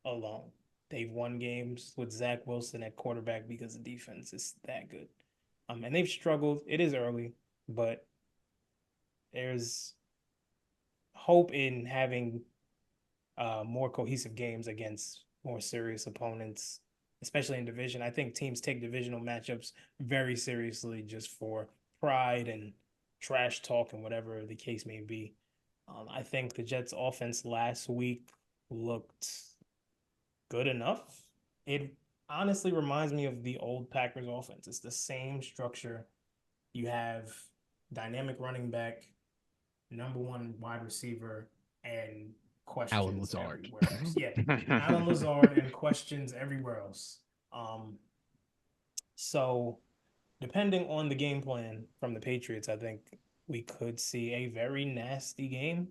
alone. They've won games with Zach Wilson at quarterback because the defense is that good. And they've struggled. It is early, but there's hope in having more cohesive games against more serious opponents, especially in division. I think teams take divisional matchups very seriously just for pride and trash talk and whatever the case may be. I think the Jets' offense last week looked good enough. It honestly reminds me of the old Packers offense. It's the same structure. You have dynamic running back, number 1 wide receiver, and Alan questions Lazard. everywhere else. Yeah, Alan Lazard and questions everywhere else. So depending on the game plan from the Patriots, I think we could see a very nasty game,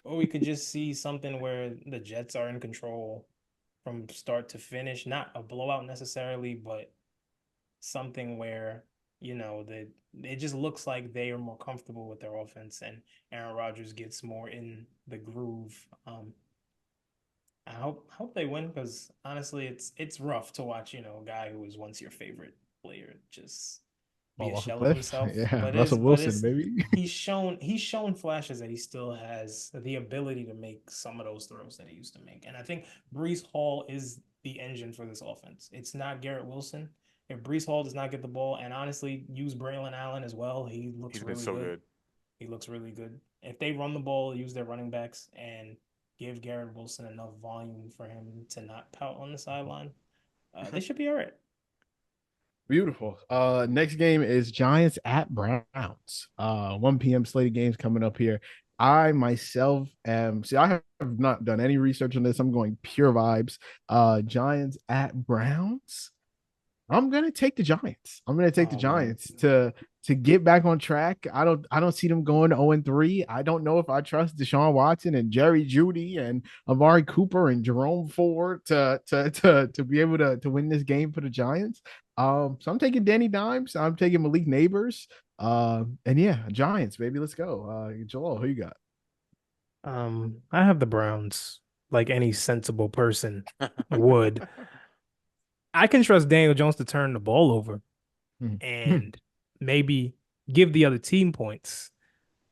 or we could just see something where the Jets are in control from start to finish. Not a blowout necessarily, but something where, it just looks like they are more comfortable with their offense and Aaron Rodgers gets more in the groove. I hope they win because honestly, it's rough to watch, a guy who was once your favorite player just be Fall a off a shell of cliff. himself. Yeah, But Russell Wilson, it's baby. he's shown flashes that he still has the ability to make some of those throws that he used to make. And I think Breece Hall is the engine for this offense. It's not Garrett Wilson. If Breece Hall does not get the ball, and honestly, use Braylon Allen as well, he looks He's been really so good. good. He looks really good. If they run the ball, use their running backs, and give Garrett Wilson enough volume for him to not pout on the sideline, they should be all right. Beautiful. Next game is Giants at Browns. 1 p.m. slated games coming up here. I myself am I have not done any research on this. I'm going pure vibes. Giants at Browns. I'm gonna take the Giants. I'm gonna take the Giants to get back on track. I don't see them going 0-3. I don't know if I trust Deshaun Watson and Jerry Jeudy and Amari Cooper and Jerome Ford to be able to win this game for the Giants. So I'm taking Danny Dimes. I'm taking Malik Nabers. And yeah, Giants, baby. Let's go. Joel, who you got? I have the Browns, like any sensible person would. I can trust Daniel Jones to turn the ball over and maybe give the other team points.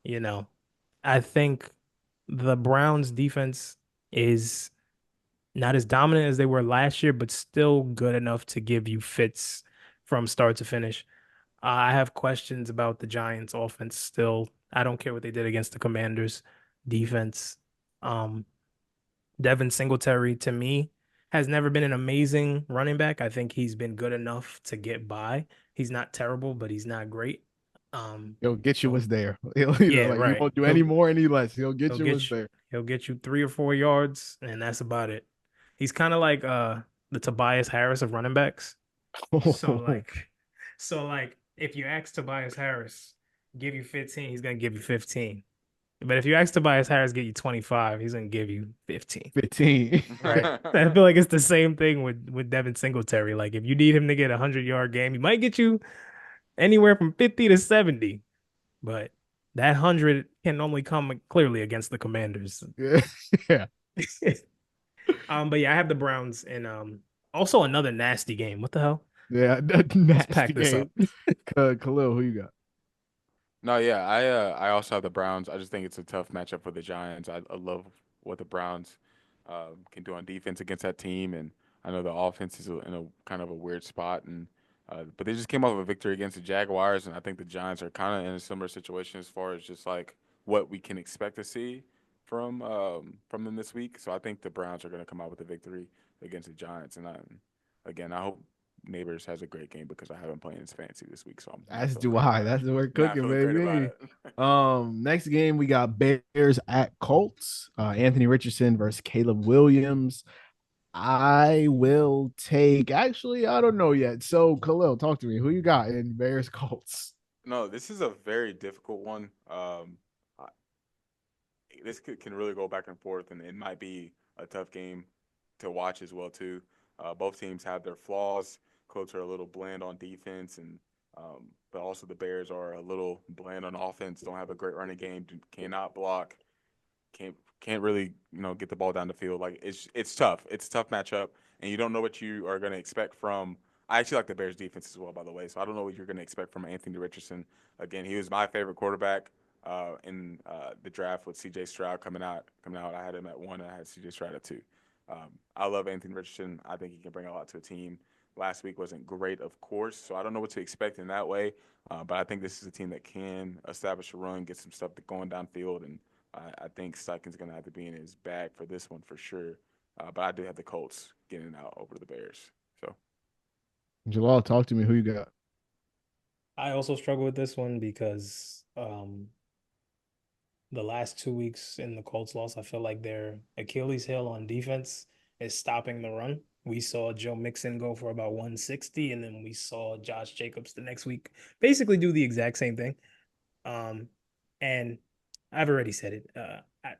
You know, I think the Browns defense is not as dominant as they were last year, but still good enough to give you fits from start to finish. I have questions about the Giants offense still. I don't care what they did against the Commanders defense. Um, Devin Singletary to me has never been an amazing running back. I think he's been good enough to get by. He's not terrible, but he's not great. He'll get you So what's there. yeah, Like you right. won't do any more, any less. He'll get He'll you get what's you, there. he'll get you 3 or 4 yards, and that's about it. He's kind of like the Tobias Harris of running backs. So like, if you ask Tobias Harris, give you 15, he's gonna give you 15. But if you ask Tobias Harris, get you 25, he's gonna give you 15. 15. Right. I feel like it's the same thing with Devin Singletary. Like if you need him to get a 100-yard game, he might get you anywhere from 50 to 70. But that 100 can only come clearly against the Commanders. Yeah. Yeah. But yeah, I have the Browns and also another nasty game. What the hell? Yeah. Let's Nasty pack this game. up. Khalil, who you got? No, yeah, I also have the Browns. I just think it's a tough matchup for the Giants. I love what the Browns can do on defense against that team, and I know the offense is in a kind of a weird spot, and but they just came off a victory against the Jaguars, and I think the Giants are kind of in a similar situation as far as just like what we can expect to see from them this week. So I think the Browns are going to come out with a victory against the Giants, and again, I hope Neighbors has a great game because I haven't played his fancy this week, so I'm not As feeling do great I. about That's it. what we're Not cooking, feeling great about baby. it. Next game we got Bears at Colts. Anthony Richardson versus Caleb Williams. I will take. Actually, I don't know yet. So Khalil, talk to me. Who you got in Bears Colts? No, this is a very difficult one. This can really go back and forth, and it might be a tough game to watch as well too. Both teams have their flaws. Colts are a little bland on defense, and but also the Bears are a little bland on offense. Don't have a great running game. Cannot block. Can't really get the ball down the field. Like it's tough. It's a tough matchup, and you don't know what you are going to expect from. I actually like the Bears defense as well, by the way. So I don't know what you're going to expect from Anthony Richardson. Again, he was my favorite quarterback in the draft with C.J. Stroud coming out. I had him at 1. I had C.J. Stroud at 2. I love Anthony Richardson. I think he can bring a lot to a team. Last week wasn't great, of course, so I don't know what to expect in that way. But I think this is a team that can establish a run, get some stuff going downfield, and I think Steichen's going to have to be in his bag for this one for sure. But I do have the Colts getting out over the Bears. So Jalal, talk to me. Who you got? I also struggle with this one because the last 2 weeks in the Colts loss, I feel like their Achilles heel on defense is stopping the run. We saw Joe Mixon go for about 160, and then we saw Josh Jacobs the next week basically do the exact same thing. And I've already said it. I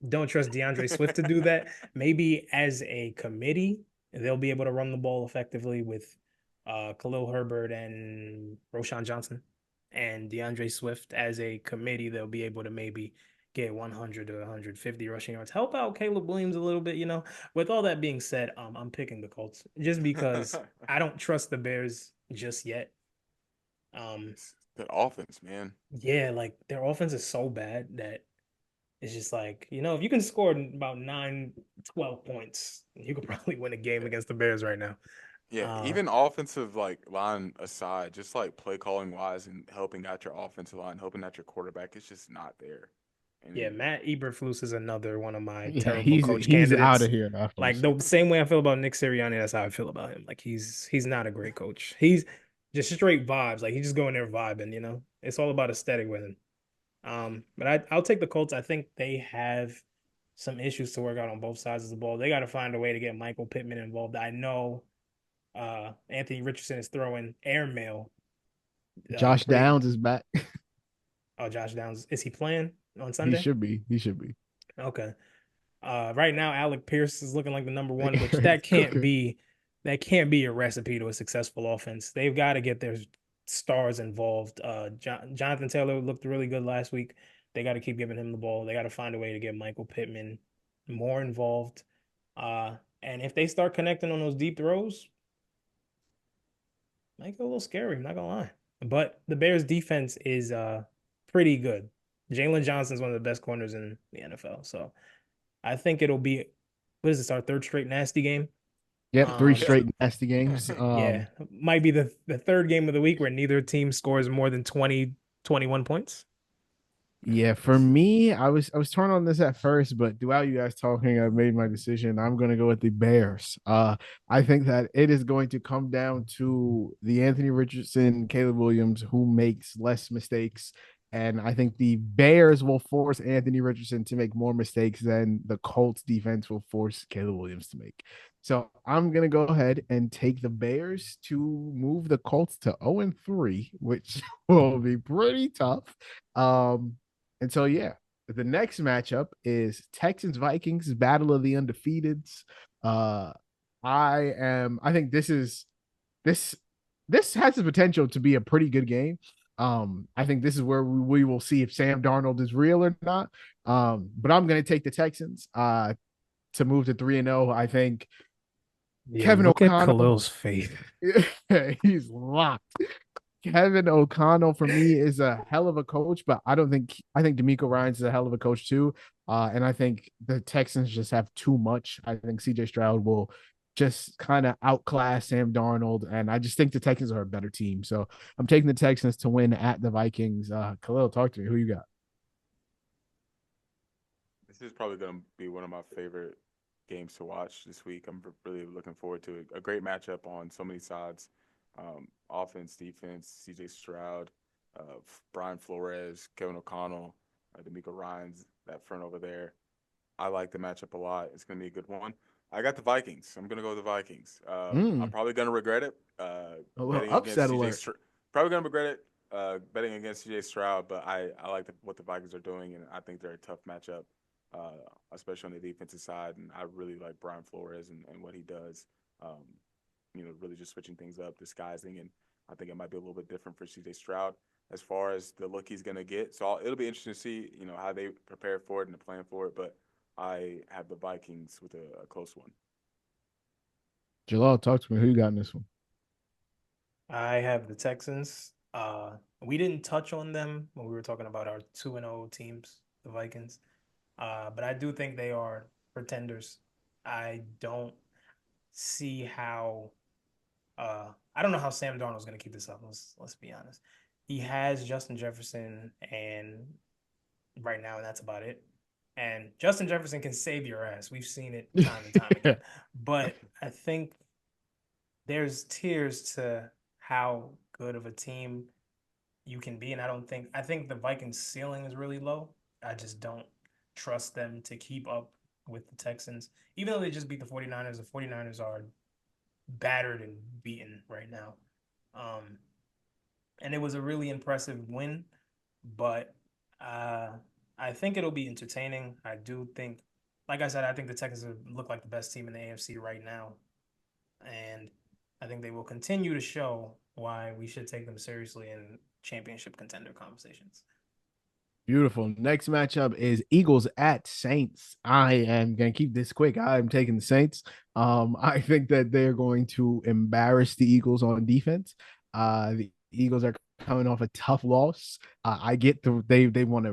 don't trust DeAndre Swift to do that. Maybe as a committee, they'll be able to run the ball effectively with Khalil Herbert and Roshan Johnson. And DeAndre Swift as a committee, they'll be able to maybe get 100 to 150 rushing yards. Help out Caleb Williams a little bit, With all that being said, I'm picking the Colts just because I don't trust the Bears just yet. the offense, man. Yeah, like their offense is so bad that it's just like, if you can score about 9, 12 points, you could probably win a game against the Bears right now. Yeah, even offensive line aside, just like play calling wise and helping out your offensive line, helping out your quarterback, it's just not there. Yeah, And Matt Eberflus is another one of my Yeah, terrible coach he's out candidates. of here after Like this. the same way I feel about Nick Sirianni, that's how I feel about him. Like he's not a great coach. He's just straight vibes. Like he's just going there vibing, you know. It's all about aesthetic with him. But I'll take the Colts. I think they have some issues to work out on both sides of the ball. They got to find a way to get Michael Pittman involved. I know Anthony Richardson is throwing airmail. Josh Pretty. Downs is back. Oh, Josh Downs. Is he playing on He Sunday? should be. He should be. Okay. Right now, Alec Pierce is looking like the number one, which He's cooking. that can't be a recipe to a successful offense. They've got to get their stars involved. Jonathan Taylor looked really good last week. They got to keep giving him the ball. They got to find a way to get Michael Pittman more involved. And if they start connecting on those deep throws, might get a little scary. I'm not gonna lie. But the Bears defense is pretty good. Jalen Johnson's one of the best corners in the NFL. So I think it'll be, what is this, our third straight nasty game? Yep, three Um, straight nasty games. yeah, might be the third game of the week where neither team scores more than 21 points. Yeah, for me, I was torn on this at first, but throughout you guys talking, I've made my decision. I'm gonna go with the Bears. I think that it is going to come down to the Anthony Richardson, Caleb Williams, who makes less mistakes. And I think the Bears will force Anthony Richardson to make more mistakes than the Colts defense will force Caleb Williams to make. So I'm gonna go ahead and take the Bears to move the Colts to 0-3, which will be pretty tough. And so, yeah, the next matchup is Texans Vikings Battle of the Undefeateds. Uh, I think this this has the potential to be a pretty good game. I think this is where we will see if Sam Darnold is real or not. But I'm going to take the Texans to move to 3-0. I think Yeah, Kevin look at O'Connell, Khalil's faith. he's locked. Kevin O'Connell for me is a hell of a coach, but I think D'Amico Ryans is a hell of a coach too. And I think the Texans just have too much. I think CJ Stroud will just kind of outclass Sam Darnold, and I just think the Texans are a better team. So I'm taking the Texans to win at the Vikings. Khalil, talk to me. Who you got? this is probably going to be one of my favorite games to watch this week. I'm really looking forward to it. A great matchup on so many sides. Offense, defense, CJ Stroud, Brian Flores, Kevin O'Connell, D'Amico Ryans, that front over there. I like the matchup a lot. It's going to be a good one. I got the Vikings. I'm going to go with the Vikings. I'm probably going to regret it. A little Betting against upset CJ alert. Probably going to regret it. Betting against CJ Stroud, but I like what the Vikings are doing, and I think they're a tough matchup, especially on the defensive side. And I really like Brian Flores and what he does. Really just switching things up, disguising, and I think it might be a little bit different for CJ Stroud as far as the look he's going to get. So it'll be interesting to see, how they prepare for it and the plan for it. But I have the Vikings with a close one. Jalal, talk to me. Who you got in this one? I have the Texans. We didn't touch on them when we were talking about our 2-0 teams, the Vikings. But I do think they are pretenders. I don't see how I don't know how Sam Darnold's going to keep this up. Let's be honest. He has Justin Jefferson, and right now, and that's about it. And Justin Jefferson can save your ass. We've seen it time and time again. But I think there's tiers to how good of a team you can be, and I think the Vikings ceiling is really low. I just don't trust them to keep up with the Texans. Even though they just beat the 49ers, the 49ers are battered and beaten right now. And it was a really impressive win, but I think it'll be entertaining. I do think, like I said, I think the Texans look like the best team in the AFC right now. And I think they will continue to show why we should take them seriously in championship contender conversations. Beautiful. Next matchup is Eagles at Saints. I am going to keep this quick. I'm taking the Saints. I think that they're going to embarrass the Eagles on defense. The Eagles are coming off a tough loss. I get they want to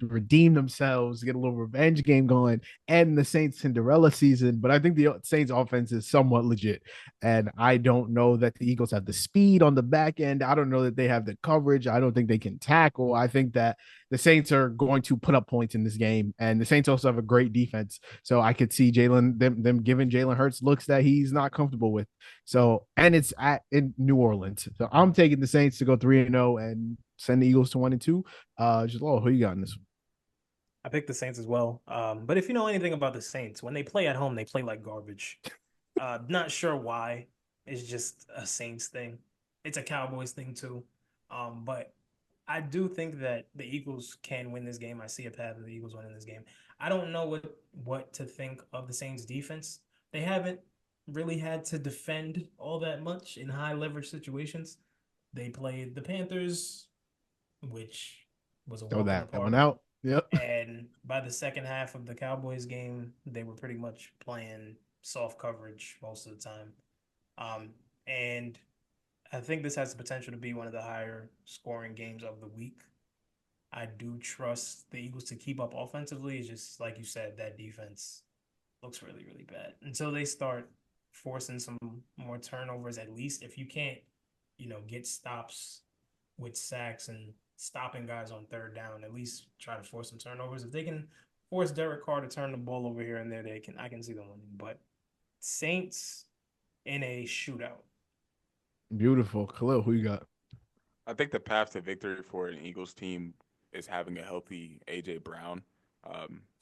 redeem themselves, get a little revenge game going, and the Saints Cinderella season. But I think the Saints offense is somewhat legit, and I don't know that the Eagles have the speed on the back end. I don't know that they have the coverage. I don't think they can tackle. I think that the Saints are going to put up points in this game, and the Saints also have a great defense. So I could see them giving Jalen Hurts looks that he's not comfortable with. So, and it's in New Orleans. So I'm taking the Saints to go 3-0 and send the Eagles to 1-2. Jalaal, who you got in this one? I picked the Saints as well. But if you know anything about the Saints, when they play at home, they play like garbage. Not sure why. It's just a Saints thing. It's a Cowboys thing too. But I do think that the Eagles can win this game. I see a path of the Eagles winning this game. I don't know what to think of the Saints defense. They haven't really had to defend all that much in high leverage situations. They played the Panthers, which was a Throw walk in the that one park. out. Yep. And by the second half of the Cowboys game, they were pretty much playing soft coverage most of the time. And I think this has the potential to be one of the higher scoring games of the week. I do trust the Eagles to keep up offensively. It's just like you said, that defense looks really, really bad. Until they start forcing some more turnovers, at least if you can't, get stops with sacks and stopping guys on third down, at least try to force some turnovers. If they can force Derek Carr to turn the ball over here and there, I can see them winning. But Saints in a shootout. Beautiful. Khalil, who you got? I think the path to victory for an Eagles team is having a healthy AJ Brown.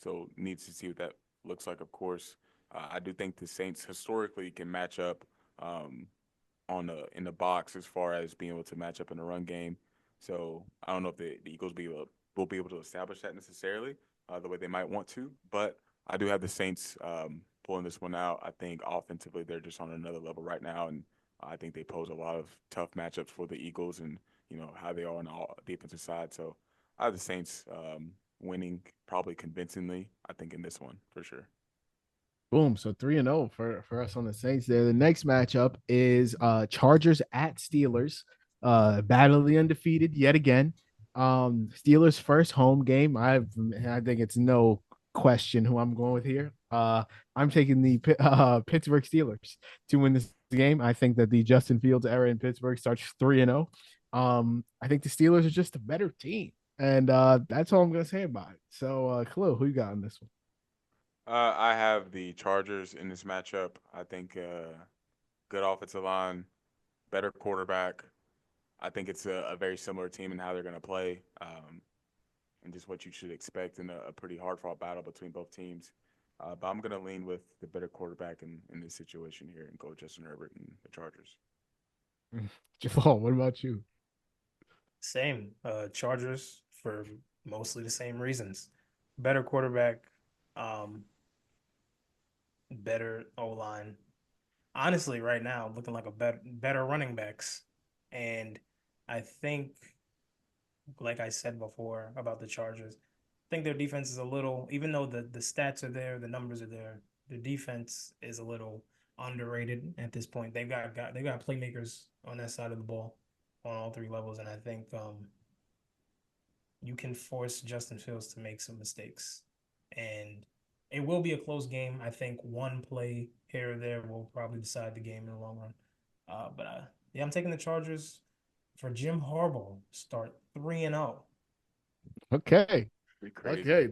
So needs to see what that looks like. Of course, I do think the Saints historically can match up in the box as far as being able to match up in the run game. So I don't know if the Eagles will be able to establish that necessarily the way they might want to, but I do have the Saints pulling this one out. I think offensively they're just on another level right now, and I think they pose a lot of tough matchups for the Eagles, and how they are on the defensive side. So I have the Saints winning probably convincingly. I think in this one for sure. Boom. So 3-0 for us on the Saints there. The next matchup is Chargers at Steelers. Battle of the undefeated yet again. Steelers first home game. I think it's no question who I'm going with here. I'm taking the Pittsburgh Steelers to win this game. I think that the Justin Fields era in Pittsburgh starts 3-0. I think the Steelers are just a better team. And that's all I'm gonna say about it. So Khalil, who you got on this one? I have the Chargers in this matchup. I think good offensive line, better quarterback. I think it's a very similar team in how they're going to play, and just what you should expect in a pretty hard fought battle between both teams. But I'm going to lean with the better quarterback in this situation here and go Justin Herbert and the Chargers. Jafal, what about you? Same. Chargers for mostly the same reasons. Better quarterback, better O line. Honestly, right now, looking like a better running backs. And I think, like I said before about the Chargers, I think their defense is a little, even though the stats are there, the numbers are there, their defense is a little underrated at this point. They've got playmakers on that side of the ball on all three levels, and I think you can force Justin Fields to make some mistakes, and it will be a close game. I think one play here or there will probably decide the game in the long run. Yeah, I'm taking the Chargers for Jim Harbaugh. Start 3-0. Okay. Be crazy. Okay.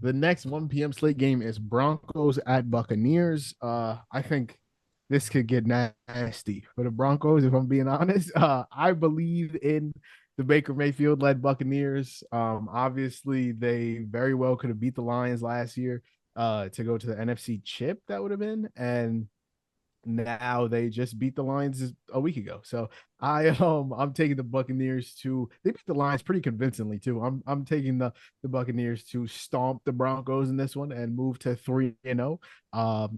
The next 1 p.m. slate game is Broncos at Buccaneers. I think this could get nasty for the Broncos, if I'm being honest. I believe in the Baker Mayfield led Buccaneers. Obviously, they very well could have beat the Lions last year to go to the NFC chip, that would have been. And now they just beat the Lions a week ago. So I'm taking the Buccaneers to they beat the Lions pretty convincingly too. I'm taking the Buccaneers to stomp the Broncos in this one and move to 3-0.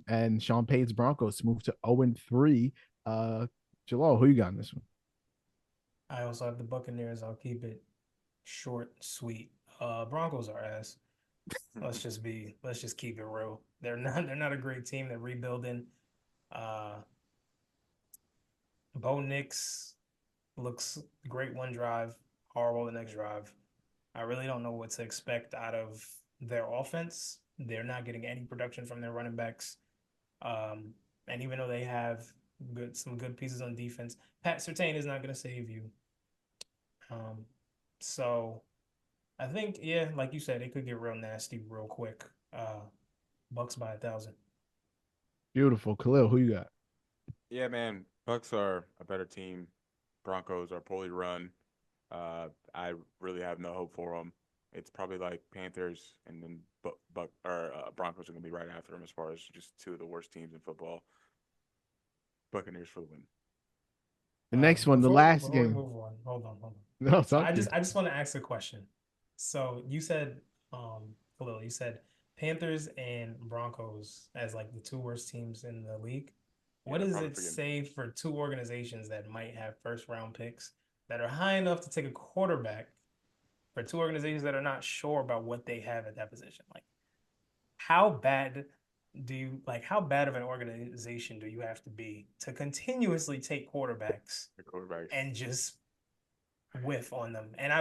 And Sean Payton's Broncos move to 0-3. Jalal, who you got in this one? I also have the Buccaneers. I'll keep it short, sweet. Broncos are ass. Let's just keep it real. They're not a great team. They're rebuilding. Uh, Bo Nix looks great one drive, horrible the next drive. I really don't know what to expect out of their offense. They're not getting any production from their running backs. And even though they have some good pieces on defense, Pat Surtain is not going to save you. So I think, yeah, like you said, it could get real nasty real quick. Bucks by 1,000. Beautiful. Khalil, who you got? Yeah, man. Bucks are a better team. Broncos are poorly run. I really have no hope for them. It's probably like Panthers and then Broncos are gonna be right after them as far as just two of the worst teams in football. Buccaneers for the win. The next one, the last Before we game. move on, hold on. No, So talk to me. I just want to ask a question. So you said, Khalil, you said Panthers and Broncos as like the two worst teams in the league. Yeah, What they're does probably it forgetting. say for two organizations that might have first round picks that are high enough to take a quarterback for two organizations that are not sure about what they have at that position? Like, how bad how bad of an organization do you have to be to continuously take quarterbacks The quarterbacks. and just whiff on them? And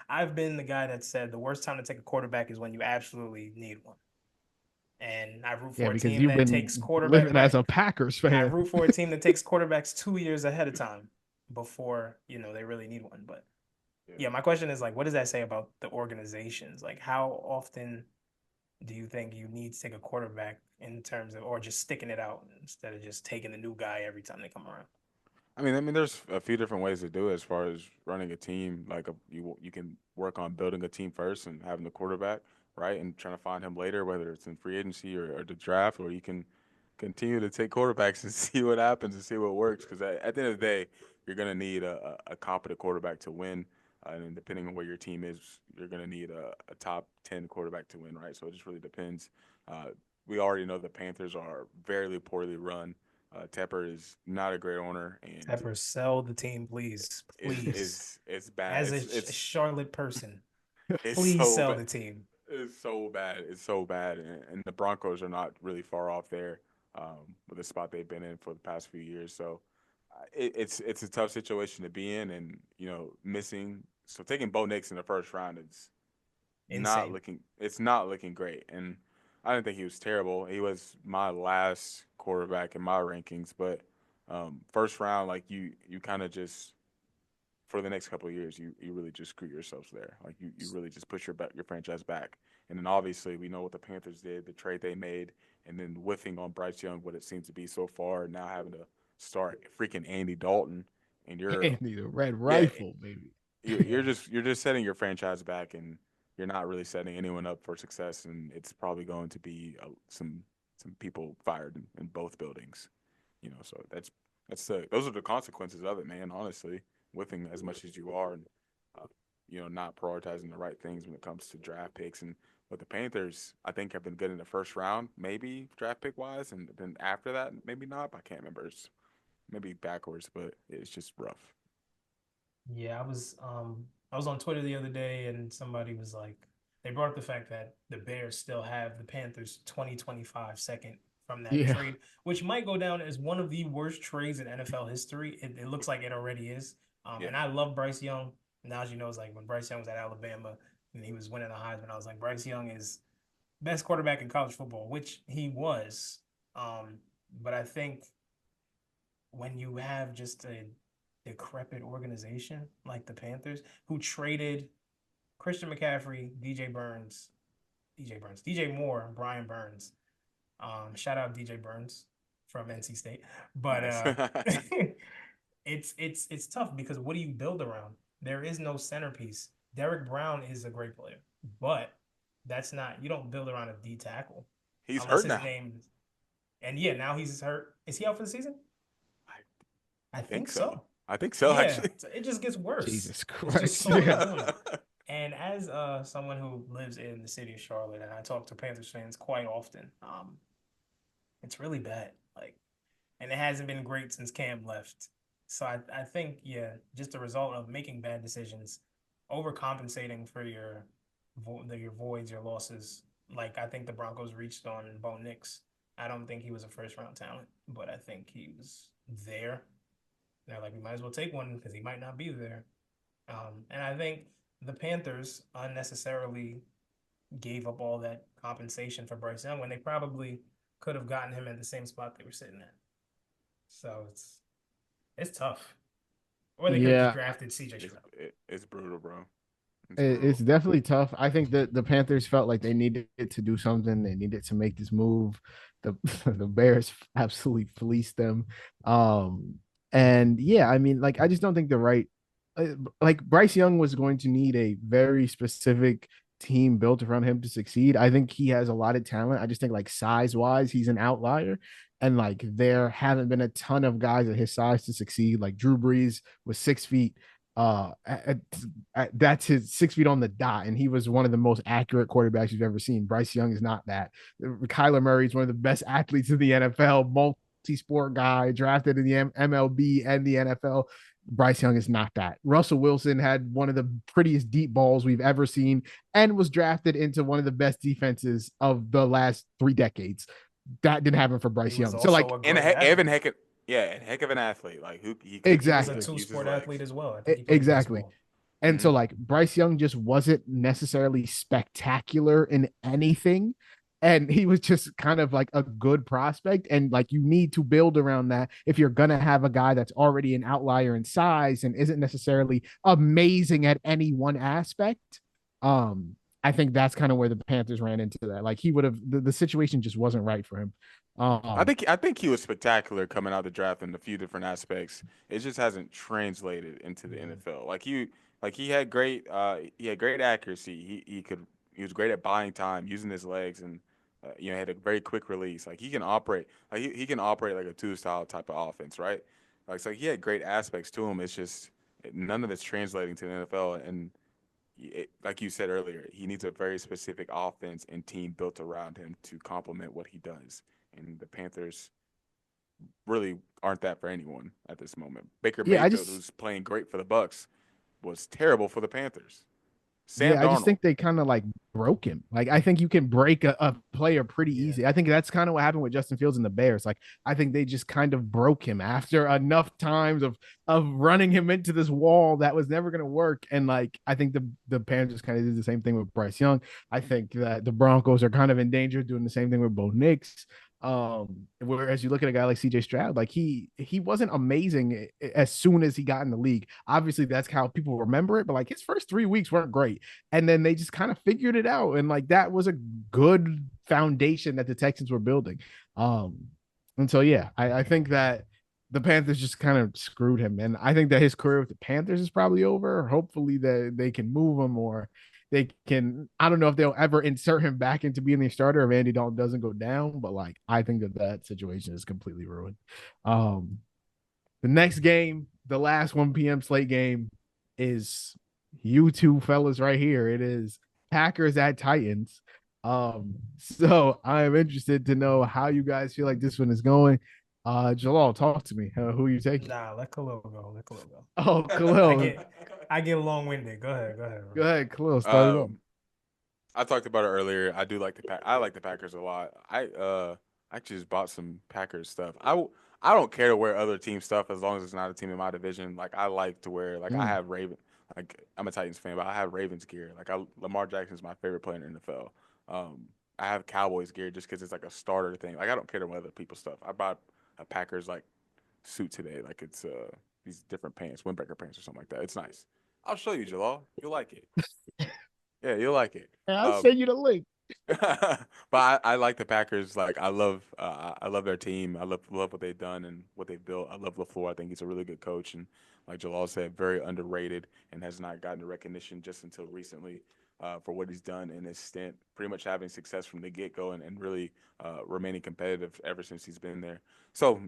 I've been the guy that said the worst time to take a quarterback is when you absolutely need one. And I root Yeah, for a because team you've that takes been quarterback living as right. a Packers I fan. root for a team that takes quarterbacks 2 years ahead of time before, they really need one. But Yeah. yeah, my question is like, what does that say about the organizations? Like, how often do you think you need to take a quarterback in terms of, or just sticking it out instead of just taking the new guy every time they come around? I mean, there's a few different ways to do it as far as running a team. You can work on building a team first and having the quarterback, right, and trying to find him later, whether it's in free agency or the draft, or you can continue to take quarterbacks and see what happens and see what works. Because at the end of the day, you're gonna need a competent quarterback to win, and depending on where your team is, you're gonna need a top 10 quarterback to win, right? So it just really depends. Uh, we already know the Panthers are very poorly run. Tepper is not a great owner, and Pepper, sell the team, please, please. it's bad. As a Charlotte person, It's please so sell bad. the team. It's so bad. It's so bad, and the Broncos are not really far off there with the spot they've been in for the past few years. So it's a tough situation to be in, and missing. So taking Bo Nix in the first round is not Insane. looking. It's not looking great, and I didn't think he was terrible. He was my last quarterback in my rankings, but first round, like you kind of just for the next couple of years, you really just screw yourselves there. Like you really just push your franchise back. And then obviously we know what the Panthers did, the trade they made, and then whiffing on Bryce Young, what it seems to be so far, now having to start freaking Andy Dalton, and Andy, the red yeah, rifle, baby. Yeah. you're just setting your franchise back, and you're not really setting anyone up for success, and it's probably going to be some people fired in both buildings. So those are the consequences of it, man. Honestly, whiffing as much as you are, and uh, not prioritizing the right things when it comes to draft picks. And but the Panthers, I think, have been good in the first round, maybe draft pick wise, and then after that, maybe not. I can't remember. It's maybe backwards, but it's just rough. Yeah, I was on Twitter the other day and somebody was like they brought up the fact that the Bears still have the Panthers 2025 second from that Yeah. trade, which might go down as one of the worst trades in NFL history. It looks like it already is. Yeah, And I love Bryce Young. Najee knows like when Bryce Young was at Alabama and he was winning the Heisman, I was like, Bryce Young is best quarterback in college football, which he was. Um, but I think when you have just a decrepit organization like the Panthers, who traded Christian McCaffrey, DJ Moore, Brian Burns. Shout out DJ Burns from NC State. But nice. it's tough because what do you build around? There is no centerpiece. Derek Brown is a great player, but that's not you don't build around a D tackle He's unless hurt his now. name. And yeah, now he's hurt. Is he out for the season? I I think think so. so. I think so, Yeah, actually. it just gets worse. Jesus It's just Christ. so Yeah. annoying. And as someone who lives in the city of Charlotte, and I talk to Panthers fans quite often, it's really bad. Like, and it hasn't been great since Cam left. So I think yeah, just a result of making bad decisions, overcompensating for your voids, your losses. Like I think the Broncos reached on Bo Nix. I don't think he was a first round talent, but I think he was there. They're like, we might as well take one because he might not be there. And I think the Panthers unnecessarily gave up all that compensation for Bryce Young when they probably could have gotten him at the same spot they were sitting at. So it's tough. Or they could have just Yeah. drafted CJ it's Stroud. it's brutal, bro. It's It's brutal. definitely tough. I think that the Panthers felt like they needed to do something. They needed to make this move. The the Bears absolutely fleeced them. Um, and yeah, I mean, like I just don't think the right like Bryce Young was going to need a very specific team built around him to succeed. I think he has a lot of talent. I just think like size wise, he's an outlier. And like there haven't been a ton of guys at his size to succeed. Like Drew Brees was 6 feet. That's his 6 feet on the dot, and he was one of the most accurate quarterbacks you've ever seen. Bryce Young is not that. Kyler Murray is one of the best athletes in the NFL, multi-sport guy, drafted in the MLB and the NFL. Bryce Young is not that. Russell Wilson had one of the prettiest deep balls we've ever seen and was drafted into one of the best defenses of the last 3 decades. That didn't happen for He Bryce was Young. So like also a And great Evan athlete. heck of an athlete. Like who He was he a exactly. could use his two-sport legs. athlete as well. I think he played Exactly. baseball. And so Hmm. like Bryce Young just wasn't necessarily spectacular in anything. And he was just kind of like a good prospect. And like you need to build around that if you're gonna have a guy that's already an outlier in size and isn't necessarily amazing at any one aspect. I think that's kind of where the Panthers ran into that. Like he would have the situation just wasn't right for him. Um I think he was spectacular coming out of the draft in a few different aspects. It just hasn't translated into the Yeah. NFL. He had great accuracy. He was great at buying time, using his legs, and had a very quick release. Like he can operate he can operate like a two style type of offense, right? Like so he had great aspects to him. It's just none of it's translating to the NFL. And like you said earlier, he needs a very specific offense and team built around him to complement what he does. And the Panthers really aren't that for anyone at this moment. Baker yeah, I Mayfield, just who's playing great for the Bucks, was terrible for the Panthers. Sam Yeah, I just Darnold. think they kind of like broke him. Like I think you can break a player pretty Yeah. easy. I think that's kind of what happened with Justin Fields and the Bears. Like I think they just kind of broke him after enough times of running him into this wall that was never going to work. And like I think the Panthers kind of did the same thing with Bryce Young. I think that the Broncos are kind of in danger of doing the same thing with Bo Nix. Whereas you look at a guy like CJ Stroud, like he wasn't amazing as soon as he got in the league. Obviously, that's how people remember it, but like his first 3 weeks weren't great. And then they just kind of figured it out. And like that was a good foundation that the Texans were building. And so yeah, I think that the Panthers just kind of screwed him. And I think that his career with the Panthers is probably over. Hopefully that they can move him or they can. I don't know if they'll ever insert him back into being the starter if Andy Dalton doesn't go down, but like I think that situation is completely ruined. Um, the next game, the last 1 p.m. slate game, is you two fellas right here. It is Packers at Titans. So I am interested to know how you guys feel like this one is going. Jalal, talk to me. Who are you taking? Nah, let Khalil go. Let Khalil go. Oh, I Khalil. get I get long-winded. Go ahead. Go ahead, Go bro. ahead, Khalil. Start it off. Um, I talked about it earlier. I like the Packers a lot. I actually just bought some Packers stuff. I don't care to wear other team stuff as long as it's not a team in my division. Like I like to wear like I Mm. have Raven. Like I'm a Titans fan, but I have Ravens gear. Lamar Jackson is my favorite player in the NFL. I have Cowboys gear just because it's like a starter thing. Like I don't care to wear other people's stuff. I bought a Packers like suit today. Like it's these different pants, windbreaker pants or something like that. It's nice. I'll show you, Jalal. You'll like it. Yeah, you'll like it. I'll Um, send you the link. but I like the Packers. Like I love their team. I love what they've done and what they've built. I love LeFleur. I think he's a really good coach and like Jalal said, very underrated and has not gotten the recognition just until recently for what he's done in his stint. Pretty much having success from the get go and really remaining competitive ever since he's been there. So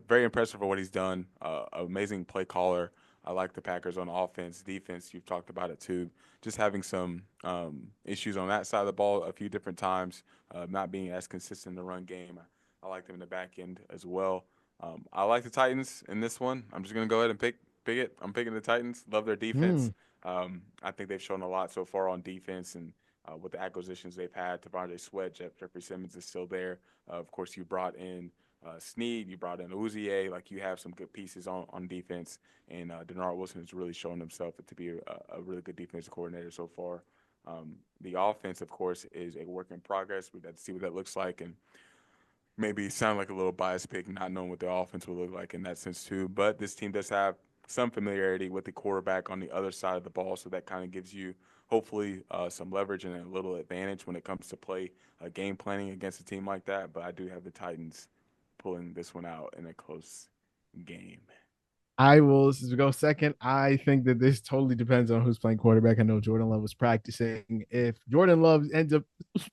very impressive for what he's done. Amazing play caller. I like the Packers on offense, defense. You've talked about it too. Just having some issues on that side of the ball a few different times, not being as consistent in the run game. I like them in the back end as well. I like the Titans in this one. I'm just gonna go ahead and pick it. I'm picking the Titans. Love their defense. Mm. I think they've shown a lot so far on defense and with the acquisitions they've had. Devondre Sweat, Jeffrey Simmons is still there. Of course, you brought in Snead, you brought in Uzier. Like you have some good pieces on defense, and Denard Wilson has really shown himself to be a really good defensive coordinator so far. The offense, of course, is a work in progress. We've got to see what that looks like, and maybe sound like a little biased pick, not knowing what the offense will look like in that sense too. But this team does have some familiarity with the quarterback on the other side of the ball, so that kind of gives you hopefully some leverage and a little advantage when it comes to play game planning against a team like that. But I do have the Titans pulling this one out in a close game. I will go second. I think that this totally depends on who's playing quarterback. I know Jordan Love was practicing. If Jordan Love ends up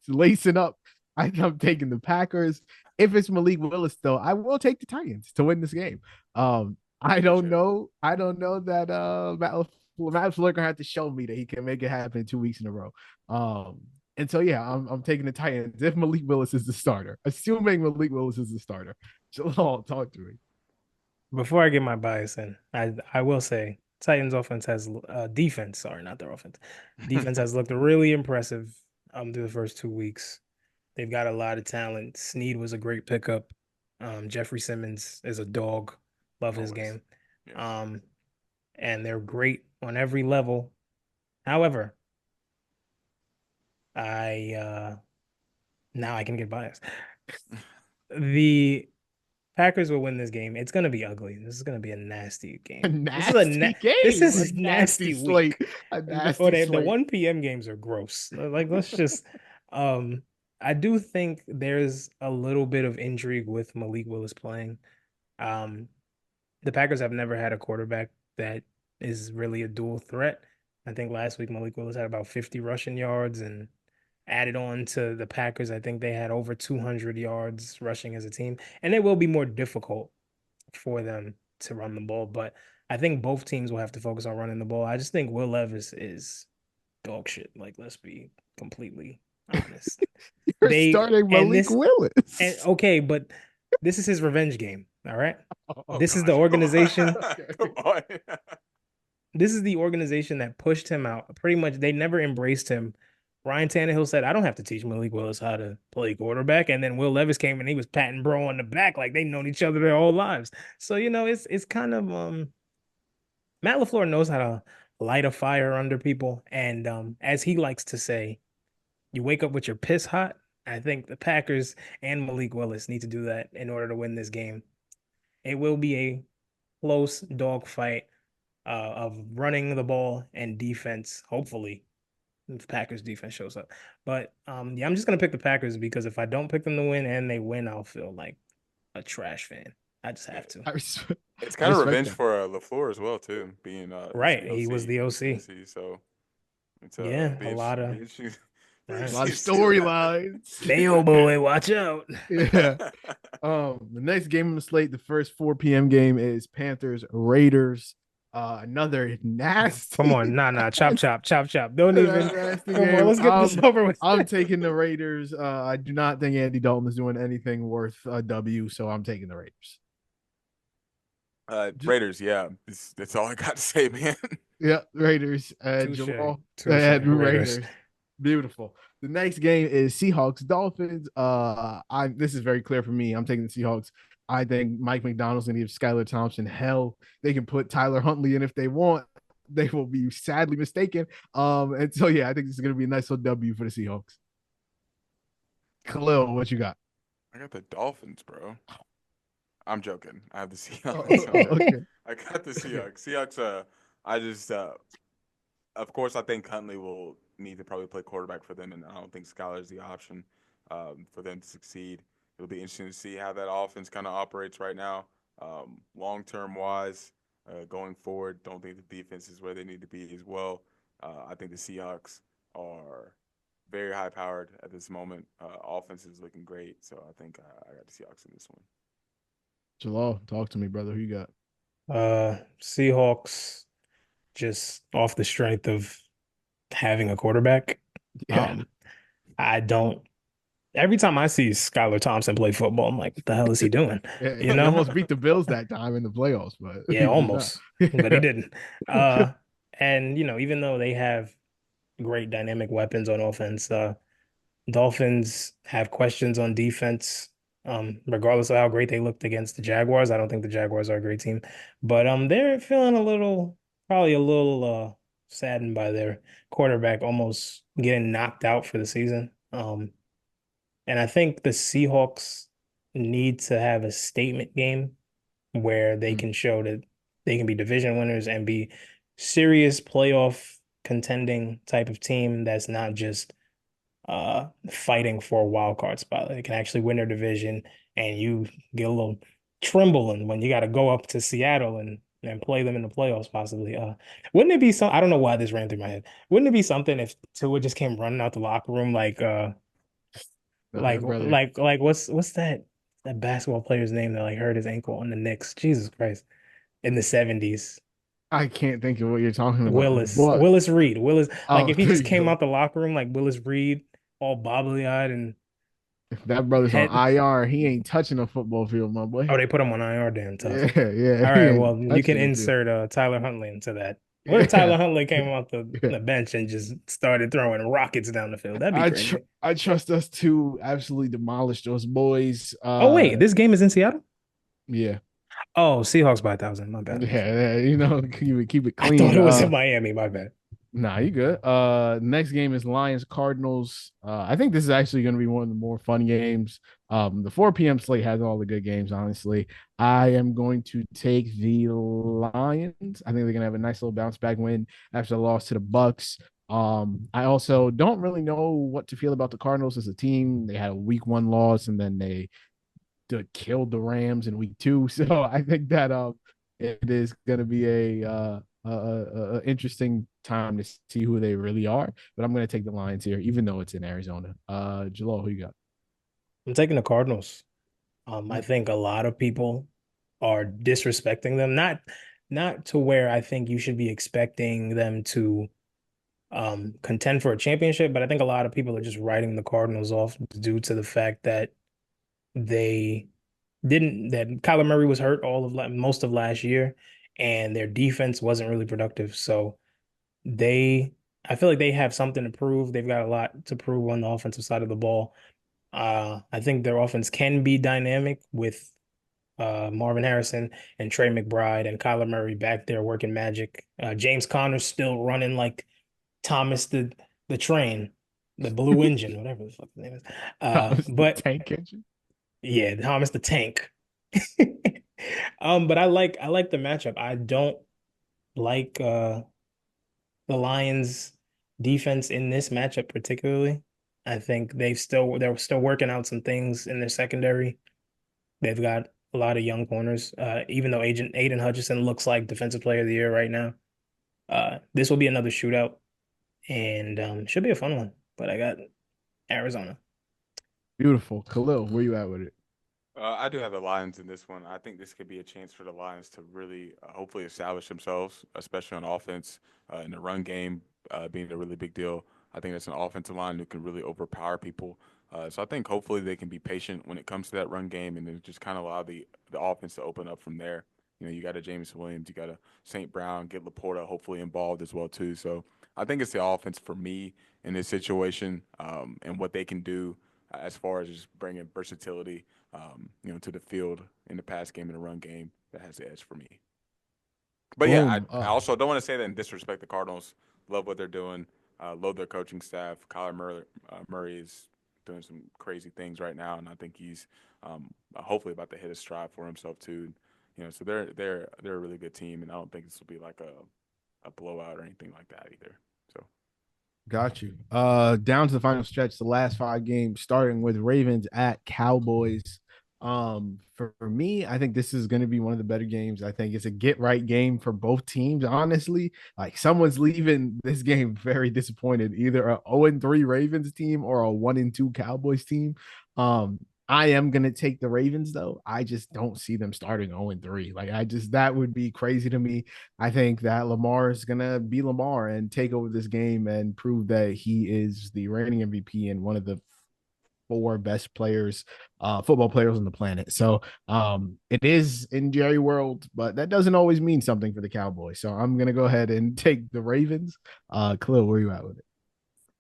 lacing up, I think I'm taking the Packers. If it's Malik Willis, though, I will take the Titans to win this game. I don't know. I don't know that Matt LeFleur gonna have to show me that he can make it happen 2 weeks in a row. And so yeah, I'm taking the Titans if Malik Willis is the starter. Assuming Malik Willis is the starter. Jalaal, talk to me. Before I get my bias in, I will say Titans offense has defense, sorry, not their offense. Defense has looked really impressive through the first 2 weeks. They've got a lot of talent. Snead was a great pickup. Jeffrey Simmons is a dog. Love his game. Yeah. And they're great on every level. However, now I can get biased. The Packers will win this game. It's going to be ugly. This is going to be a nasty game. A nasty game. This is a nasty slate. week. A nasty slate. The 1 p.m. games are gross. Like, let's just I do think there's a little bit of intrigue with Malik Willis playing. The Packers have never had a quarterback that is really a dual threat. I think last week Malik Willis had about 50 rushing yards, and added on to the Packers, I think they had over 200 yards rushing as a team. And it will be more difficult for them to run the ball, but I think both teams will have to focus on running the ball. I just think Will Levis is dog shit. Like, let's be completely honest. You're starting Malik Willis. Okay, but this is his revenge game. All right. This is gosh. the organization. Come on. This is the organization that pushed him out. Pretty much, they never embraced him. Ryan Tannehill said, I don't have to teach Malik Willis how to play quarterback. And then Will Levis came and he was patting bro on the back like they've known each other their whole lives. So, it's kind of Matt LeFleur knows how to light a fire under people. And as he likes to say, you wake up with your piss hot. I think the Packers and Malik Willis need to do that in order to win this game. It will be a close dogfight of running the ball and defense, hopefully. If Packers defense shows up. But yeah, I'm just gonna pick the Packers because if I don't pick them to win and they win, I'll feel like a trash fan. I just have to. It's kind of revenge for LeFleur as well, too, being right. He was the OC. So it's yeah, a lot of storylines. Mayo boy, watch out. Yeah. The next game on the slate, the first 4 p.m. game is Panthers Raiders. Another nasty. Come on, chop. Don't even. Come on, let's get this over with. I'm taking the Raiders. I do not think Andy Dalton is doing anything worth a W, so I'm taking the Raiders. Raiders, yeah. That's all I got to say, man. Yeah, Raiders. Jalaal had Raiders. Beautiful. The next game is Seahawks Dolphins. This is very clear for me. I'm taking the Seahawks. I think Mike McDonald's going to give Skylar Thompson hell. They can put Tyler Huntley in if they want. They will be sadly mistaken. And so, yeah, I think this is going to be a nice little W for the Seahawks. Khalil, what you got? I got the Dolphins, bro. I'm joking. I have the Seahawks. Okay. I got the Seahawks. Seahawks, of course, I think Huntley will need to probably play quarterback for them, and I don't think Skylar is the option for them to succeed. It'll be interesting to see how that offense kind of operates right now. Long-term wise, going forward, don't think the defense is where they need to be as well. I think the Seahawks are very high-powered at this moment. Offense is looking great, so I think I got the Seahawks in this one. Jalaal, talk to me, brother. Who you got? Seahawks, just off the strength of having a quarterback. Yeah. Every time I see Skylar Thompson play football, I'm like, what the hell is he doing? Yeah, he almost beat the Bills that time in the playoffs, but yeah, almost, but he didn't. And even though they have great dynamic weapons on offense, Dolphins have questions on defense. Regardless of how great they looked against the Jaguars, I don't think the Jaguars are a great team, but they're feeling probably a little saddened by their quarterback almost getting knocked out for the season. And I think the Seahawks need to have a statement game where they can show that they can be division winners and be serious playoff contending type of team that's not just fighting for a wild card spot. They can actually win their division, and you get a little trembling when you got to go up to Seattle and play them in the playoffs possibly. Wouldn't it be some? I don't know why this ran through my head. Wouldn't it be something if Tua just came running out the locker room brother. what's that basketball player's name that like hurt his ankle on the Knicks? Jesus Christ, in the 70s. I can't think of what you're talking about. Willis, But Willis Reed, Willis. Like oh, if he there just you came go. out the locker room like Willis Reed, all bobbly eyed and If that brother's on head. IR, he ain't touching a football field, my Oh, boy. they put him on IR. Damn tough. Yeah, yeah, All he right, ain't well, you can touching the field. insert Tyler Huntley into that. What if Yeah, Tyler Huntley came off the, yeah. the bench and just started throwing rockets down the field? That'd be crazy. I trust us to absolutely demolish those boys. Oh wait, this game is in Seattle? Yeah, Oh, Seahawks by 1,000. My bad. yeah, keep it I thought clean. it was in Miami. My bad. Nah, you good. Next game is Lions Cardinals. I think this is actually going to be one of the more fun games. The 4 p.m. slate has all the good games, honestly. I am going to take the Lions. I think they're going to have a nice little bounce back win after the loss to the Bucks. I also don't really know what to feel about the Cardinals as a team. They had a week 1 loss and then they killed the Rams in week 2. So I think that it is going to be a interesting time to see who they really are. But I'm going to take the Lions here, even though it's in Arizona. Jalaal, who you got? I'm taking the Cardinals. I think a lot of people are disrespecting them. Not to where I think you should be expecting them to contend for a championship, but I think a lot of people are just writing the Cardinals off due to the fact that they that Kyler Murray was hurt most of last year, and their defense wasn't really productive. So I feel like they have something to prove. They've got a lot to prove on the offensive side of the ball. I think their offense can be dynamic with Marvin Harrison and Trey McBride and Kyler Murray back there working magic. James Conner's still running like Thomas the train, the blue engine, whatever the fuck his name is. But Tank engine. yeah, Thomas the tank. But I like the matchup. I don't like the Lions defense in this matchup particularly. I think they're still working out some things in their secondary. They've got a lot of young corners. Even though Aiden Hutchinson looks like defensive player of the year right now. This will be another shootout and should be a fun one. But I got Arizona. Beautiful. Khalil, where you at with it? I do have the Lions in this one. I think this could be a chance for the Lions to really, hopefully, establish themselves, especially on offense, in the run game being a really big deal. I think that's an offensive line who can really overpower people. So I think hopefully they can be patient when it comes to that run game, and then just kind of allow the offense to open up from there. You know, you got a James Williams, you got a St. Brown, get Laporta hopefully involved as well too. So I think it's the offense for me in this situation, and what they can do as far as just bringing versatility, to the field in the pass game and the run game that has the edge for me. But yeah, Boom. I also don't want to say that and disrespect the Cardinals. Love what they're doing. Love their coaching staff. Murray is doing some crazy things right now, and I think he's hopefully about to hit a stride for himself too. So they're a really good team, and I don't think this will be like a blowout or anything like that either. So Got you. Down to the final stretch, the last 5 games, starting with Ravens at Cowboys. For me, I think this is going to be one of the better games. I think it's a get right game for both teams. Honestly, like someone's leaving this game very disappointed, either a 0-3 Ravens team or a 1-2 Cowboys team. I am gonna take the Ravens though. I just don't see them starting 0-3. Like that would be crazy to me. I think that Lamar is gonna be Lamar and take over this game and prove that he is the reigning MVP and one of the 4 best players, football players on the planet. So it is in Jerry World, but that doesn't always mean something for the Cowboys. So I'm gonna go ahead and take the Ravens. Khalil, where you at with it?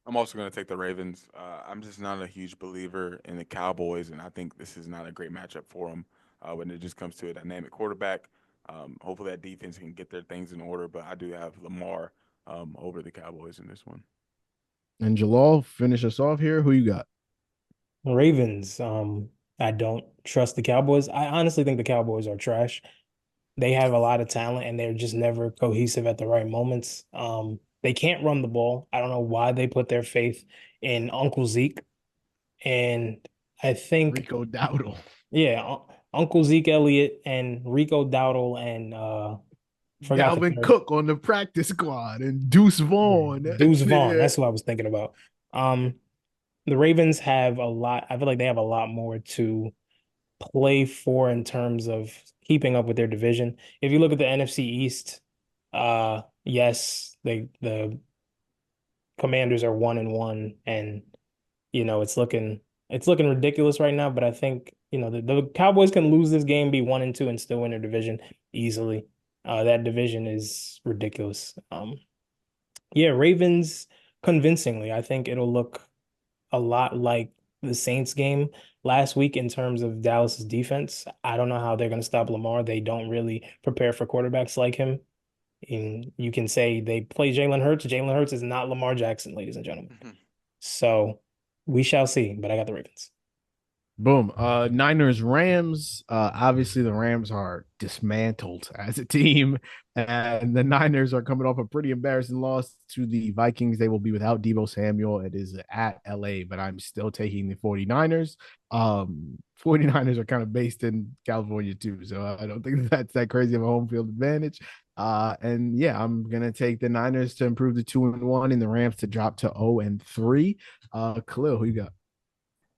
I'm also going to take the Ravens. I'm just not a huge believer in the Cowboys, and I think this is not a great matchup for them when it just comes to a dynamic quarterback. Hopefully that defense can get their things in order, but I do have Lamar over the Cowboys in this one. And Jalaal, finish us off here. Who you got? Ravens. I don't trust the Cowboys. I honestly think the Cowboys are trash. They have a lot of talent and they're just never cohesive at the right moments. They can't run the ball. I don't know why they put their faith in Uncle Zeke. And I think, Rico Dowdle. yeah, Uncle Zeke Elliott and Rico Dowdle and forgot the Dalvin third. Cook on the practice squad and Deuce Vaughn. Deuce Vaughn. Yeah. That's who I was thinking about. Um, the Ravens have a lot. I feel like they have a lot more to play for in terms of keeping up with their division. If you look at the NFC East, yes, the Commanders are 1-1, and it's looking ridiculous right now. But I think the Cowboys can lose this game, be 1-2, and still win their division easily. That division is ridiculous. Yeah, Ravens convincingly. I think it'll look a lot like the Saints game last week in terms of Dallas's defense. I don't know how they're going to stop Lamar. They don't really prepare for quarterbacks like him. And you can say they play Jalen Hurts. Jalen Hurts is not Lamar Jackson, ladies and gentlemen. So we shall see, but I got the Ravens. Boom. Niners Rams. Obviously the Rams are dismantled as a team, and the Niners are coming off a pretty embarrassing loss to the Vikings. They will be without Deebo Samuel. It is at LA, but I'm still taking the 49ers. 49ers are kind of based in California too, so I don't think that's that crazy of a home field advantage. And yeah, I'm gonna take the Niners to improve to 2-1 and the Rams to drop to 0-3. Khalil, who you got?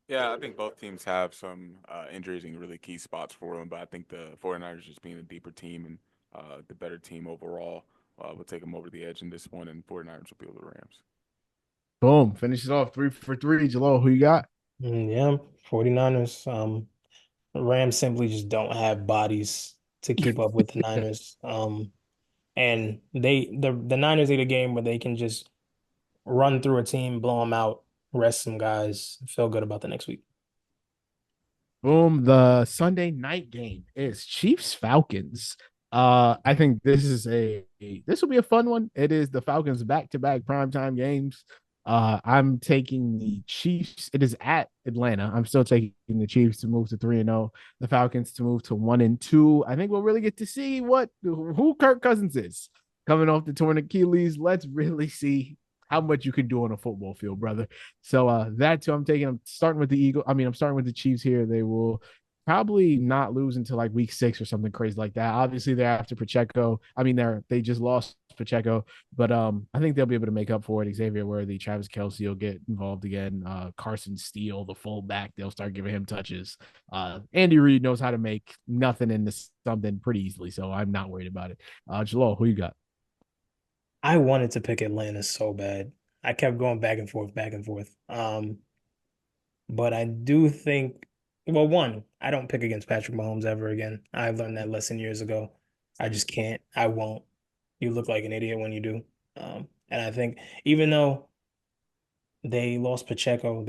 Yeah, I think both teams have some injuries in really key spots for them, but I think the 49ers just being a deeper team and the better team overall will take them over the edge in this one, and 49ers will be over the Rams. Boom. Finishes off 3 for 3. Jalal, who you got? Yeah, 49ers. Rams simply just don't have bodies to keep up with the Niners. And the Niners need a game where they can just run through a team, blow them out, rest some guys, feel good about the next week. Boom. The Sunday night game is Chiefs Falcons. I think this will be a fun one. It is the Falcons back-to-back primetime games. I'm taking the Chiefs. It is at Atlanta. I'm still taking the Chiefs to move to 3-0, the Falcons to move to 1-2. I think we'll really get to see who Kirk Cousins is coming off the torn Achilles. Let's really see how much you can do on a football field, brother. So that's who I'm taking. I'm starting with I'm starting with the Chiefs here. They will probably not lose until like week 6 or something crazy like that. Obviously, they're after Pacheco. I mean, they just lost Pacheco, but I think they'll be able to make up for it. Xavier Worthy, Travis Kelce will get involved again. Carson Steele, the fullback, they'll start giving him touches. Andy Reid knows how to make nothing into something pretty easily, so I'm not worried about it. Jalal, who you got? I wanted to pick Atlanta so bad. I kept going back and forth, back and forth. But I do think, well, one, I don't pick against Patrick Mahomes ever again. I learned that lesson years ago. I just can't. I won't. You look like an idiot when you do. And I think even though they lost Pacheco,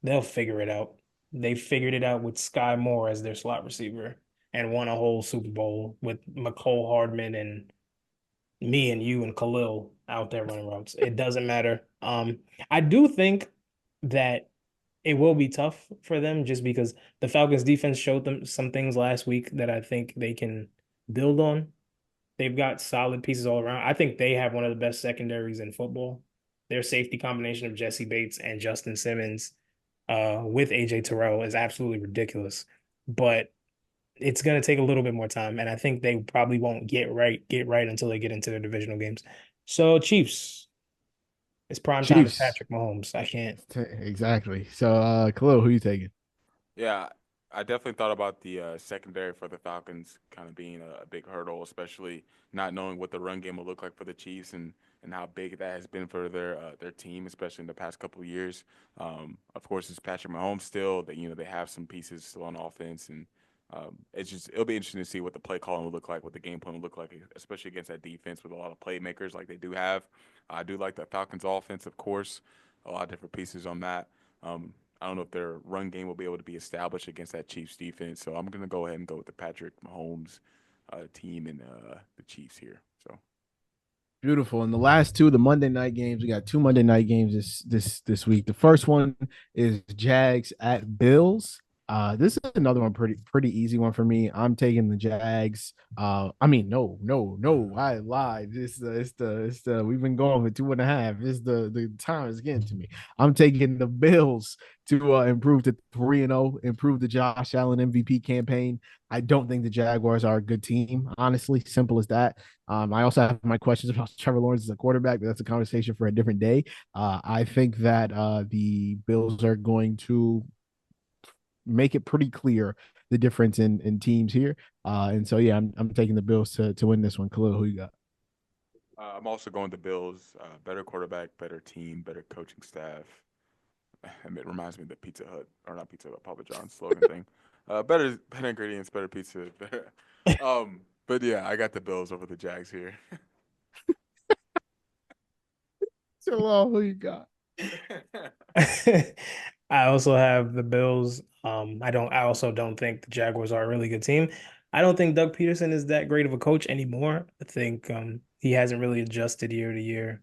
they'll figure it out. They figured it out with Sky Moore as their slot receiver and won a whole Super Bowl with McCole Hardman and me and you and Khalil out there running routes. It doesn't matter. I do think that it will be tough for them just because the Falcons defense showed them some things last week that I think they can build on. They've got solid pieces all around. I think they have one of the best secondaries in football. Their safety combination of Jesse Bates and Justin Simmons with AJ Terrell is absolutely ridiculous. But it's going to take a little bit more time, and I think they probably won't get right until they get into their divisional games. So Chiefs, it's prime time. It's Chiefs. Patrick Mahomes. I can't. Exactly. So, Khalil, who you taking? Yeah, I definitely thought about the secondary for the Falcons kind of being a big hurdle, especially not knowing what the run game will look like for the Chiefs and how big that has been for their team, especially in the past couple of years. Of course, it's Patrick Mahomes still. That they have some pieces still on offense, and it'll be interesting to see what the play calling will look like, what the game plan will look like, especially against that defense with a lot of playmakers like they do have. I do like the Falcons offense, of course, a lot of different pieces on that. I don't know if their run game will be able to be established against that Chiefs defense. So I'm going to go ahead and go with the Patrick Mahomes team and the Chiefs here. So Beautiful. And the last two, the Monday night games, we got two Monday night games this week. The first one is Jags at Bills. This is another one pretty easy one for me. I'm taking the Jags. I mean, no, I lied. It's the we've been going for 2.5. It's the time is getting to me. I'm taking the Bills to improve to 3-0, improve the Josh Allen MVP campaign. I don't think the Jaguars are a good team, honestly. Simple as that. I also have my questions about Trevor Lawrence as a quarterback, but that's a conversation for a different day. I think that the Bills are going to make it pretty clear the difference in teams here. And so yeah, I'm taking the Bills to win this one. Khalil, who you got? I'm also going the Bills. Better quarterback, better team, better coaching staff. It reminds me of the Pizza Hut, or not Pizza Hut, Papa John's slogan thing. Better ingredients, better pizza, better. But yeah, I got the Bills over the Jags here. So who you got? I also have the Bills. I also don't think the Jaguars are a really good team. I don't think Doug Peterson is that great of a coach anymore. I think he hasn't really adjusted year to year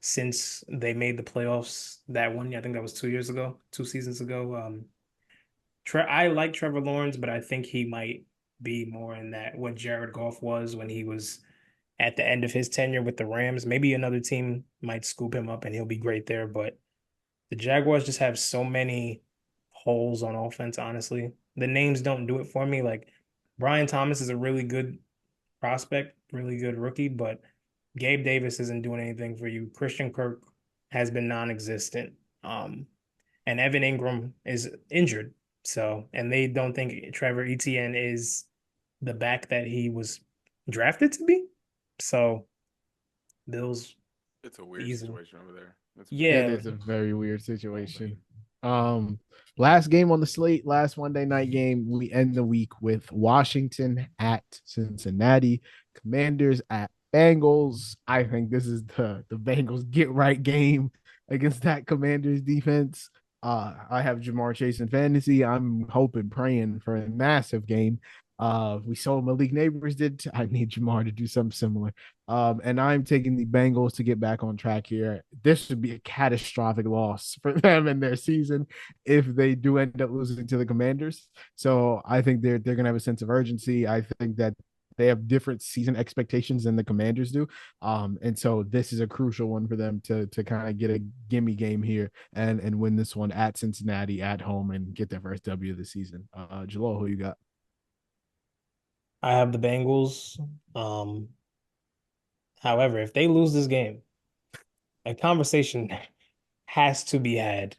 since they made the playoffs that one year. I think that was 2 years ago, 2 seasons ago. I like Trevor Lawrence, but I think he might be more in that what Jared Goff was when he was at the end of his tenure with the Rams. Maybe another team might scoop him up and he'll be great there, but the Jaguars just have so many holes on offense, honestly. The names don't do it for me. Like Brian Thomas is a really good prospect, really good rookie, but Gabe Davis isn't doing anything for you. Christian Kirk has been non-existent. And Evan Ingram is injured. So, and they don't think Trevor Etienne is the back that he was drafted to be. So, Bills It's a weird easy. situation over there. It Yeah, is a very weird situation. Last game on the slate, last Monday night game. We end the week with Washington at Cincinnati, Commanders at Bengals. I think this is the Bengals get right game against that Commanders defense. I have Jamar Chase in fantasy. I'm hoping, praying for a massive game. We saw Malik Nabers did. I need Jamar to do something similar. And I'm taking the Bengals to get back on track here. This would be a catastrophic loss for them in their season if they do end up losing to the Commanders. So I think they're gonna have a sense of urgency. I think that they have different season expectations than the Commanders do. And so this is a crucial one for them to kind of get a gimme game here and win this one at Cincinnati at home and get their first W of the season. Jalal, who you got? I have the Bengals. However, if they lose this game, a conversation has to be had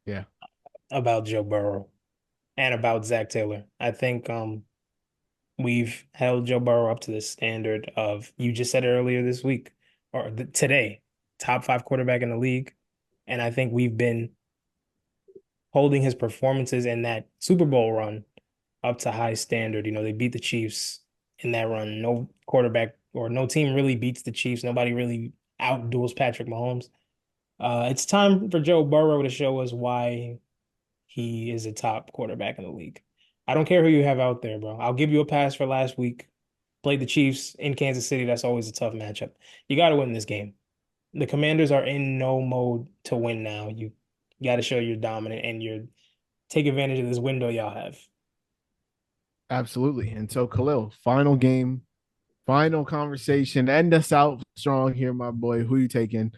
Yeah. about Joe Burrow and about Zach Taylor. I think we've held Joe Burrow up to the standard of, you just said it earlier this week or today, top 5 quarterback in the league. And I think we've been holding his performances in that Super Bowl run up to high standard. You know, they beat the Chiefs in that run. No quarterback or no team really beats the Chiefs. Nobody really outduels Patrick Mahomes. It's time for Joe Burrow to show us why he is a top quarterback in the league. I don't care who you have out there, bro. I'll give you a pass for last week. Played the Chiefs in Kansas City. That's always a tough matchup. You got to win this game. The Commanders are in no mode to win now. You got to show you're dominant and you're take advantage of this window y'all have. Absolutely. And so Khalil, final game, final conversation. End us out strong here, my boy. Who you taking?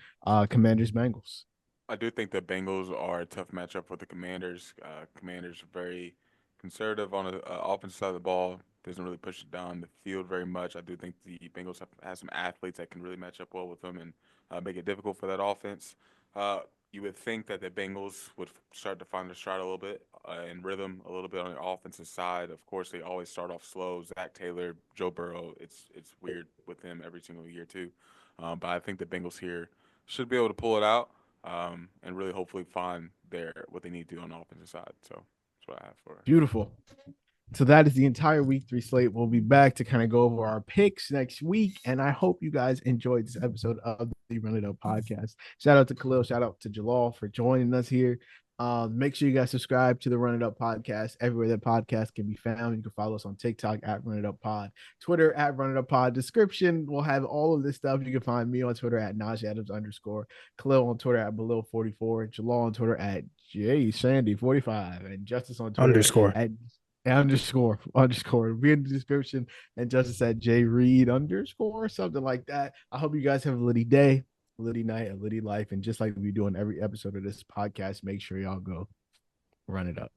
Commanders, Bengals. I do think the Bengals are a tough matchup for the Commanders. Commanders are very conservative on the offensive side of the ball. Doesn't really push it down the field very much. I do think the Bengals have some athletes that can really match up well with them and make it difficult for that offense. Uh, you would think that the Bengals would start to find their stride a little bit in rhythm, a little bit on the offensive side. Of course, they always start off slow. Zach Taylor, Joe Burrow. It's weird with him every single year too. But I think the Bengals here should be able to pull it out and really hopefully find their what they need to do on the offensive side. So that's what I have for. Beautiful. So that is the entire week 3 slate. We'll be back to kind of go over our picks next week. And I hope you guys enjoyed this episode of the Run It Up podcast. Shout out to Khalil. Shout out to Jalal for joining us here. Make sure you guys subscribe to the Run It Up podcast everywhere that podcast can be found. You can follow us on TikTok at Run It Up Pod, Twitter at Run It Up Pod. Description will have all of this stuff. You can find me on Twitter at Najee Adams _, Khalil on Twitter at Below44, Jalaal on Twitter at JSandy45, and Justice on Twitter Underscore. at underscore. Be in the description, and Justice at JReed_ something like that. I hope you guys have a litty day, a litty night, a litty life, and just like we do in every episode of this podcast, make sure y'all go run it up.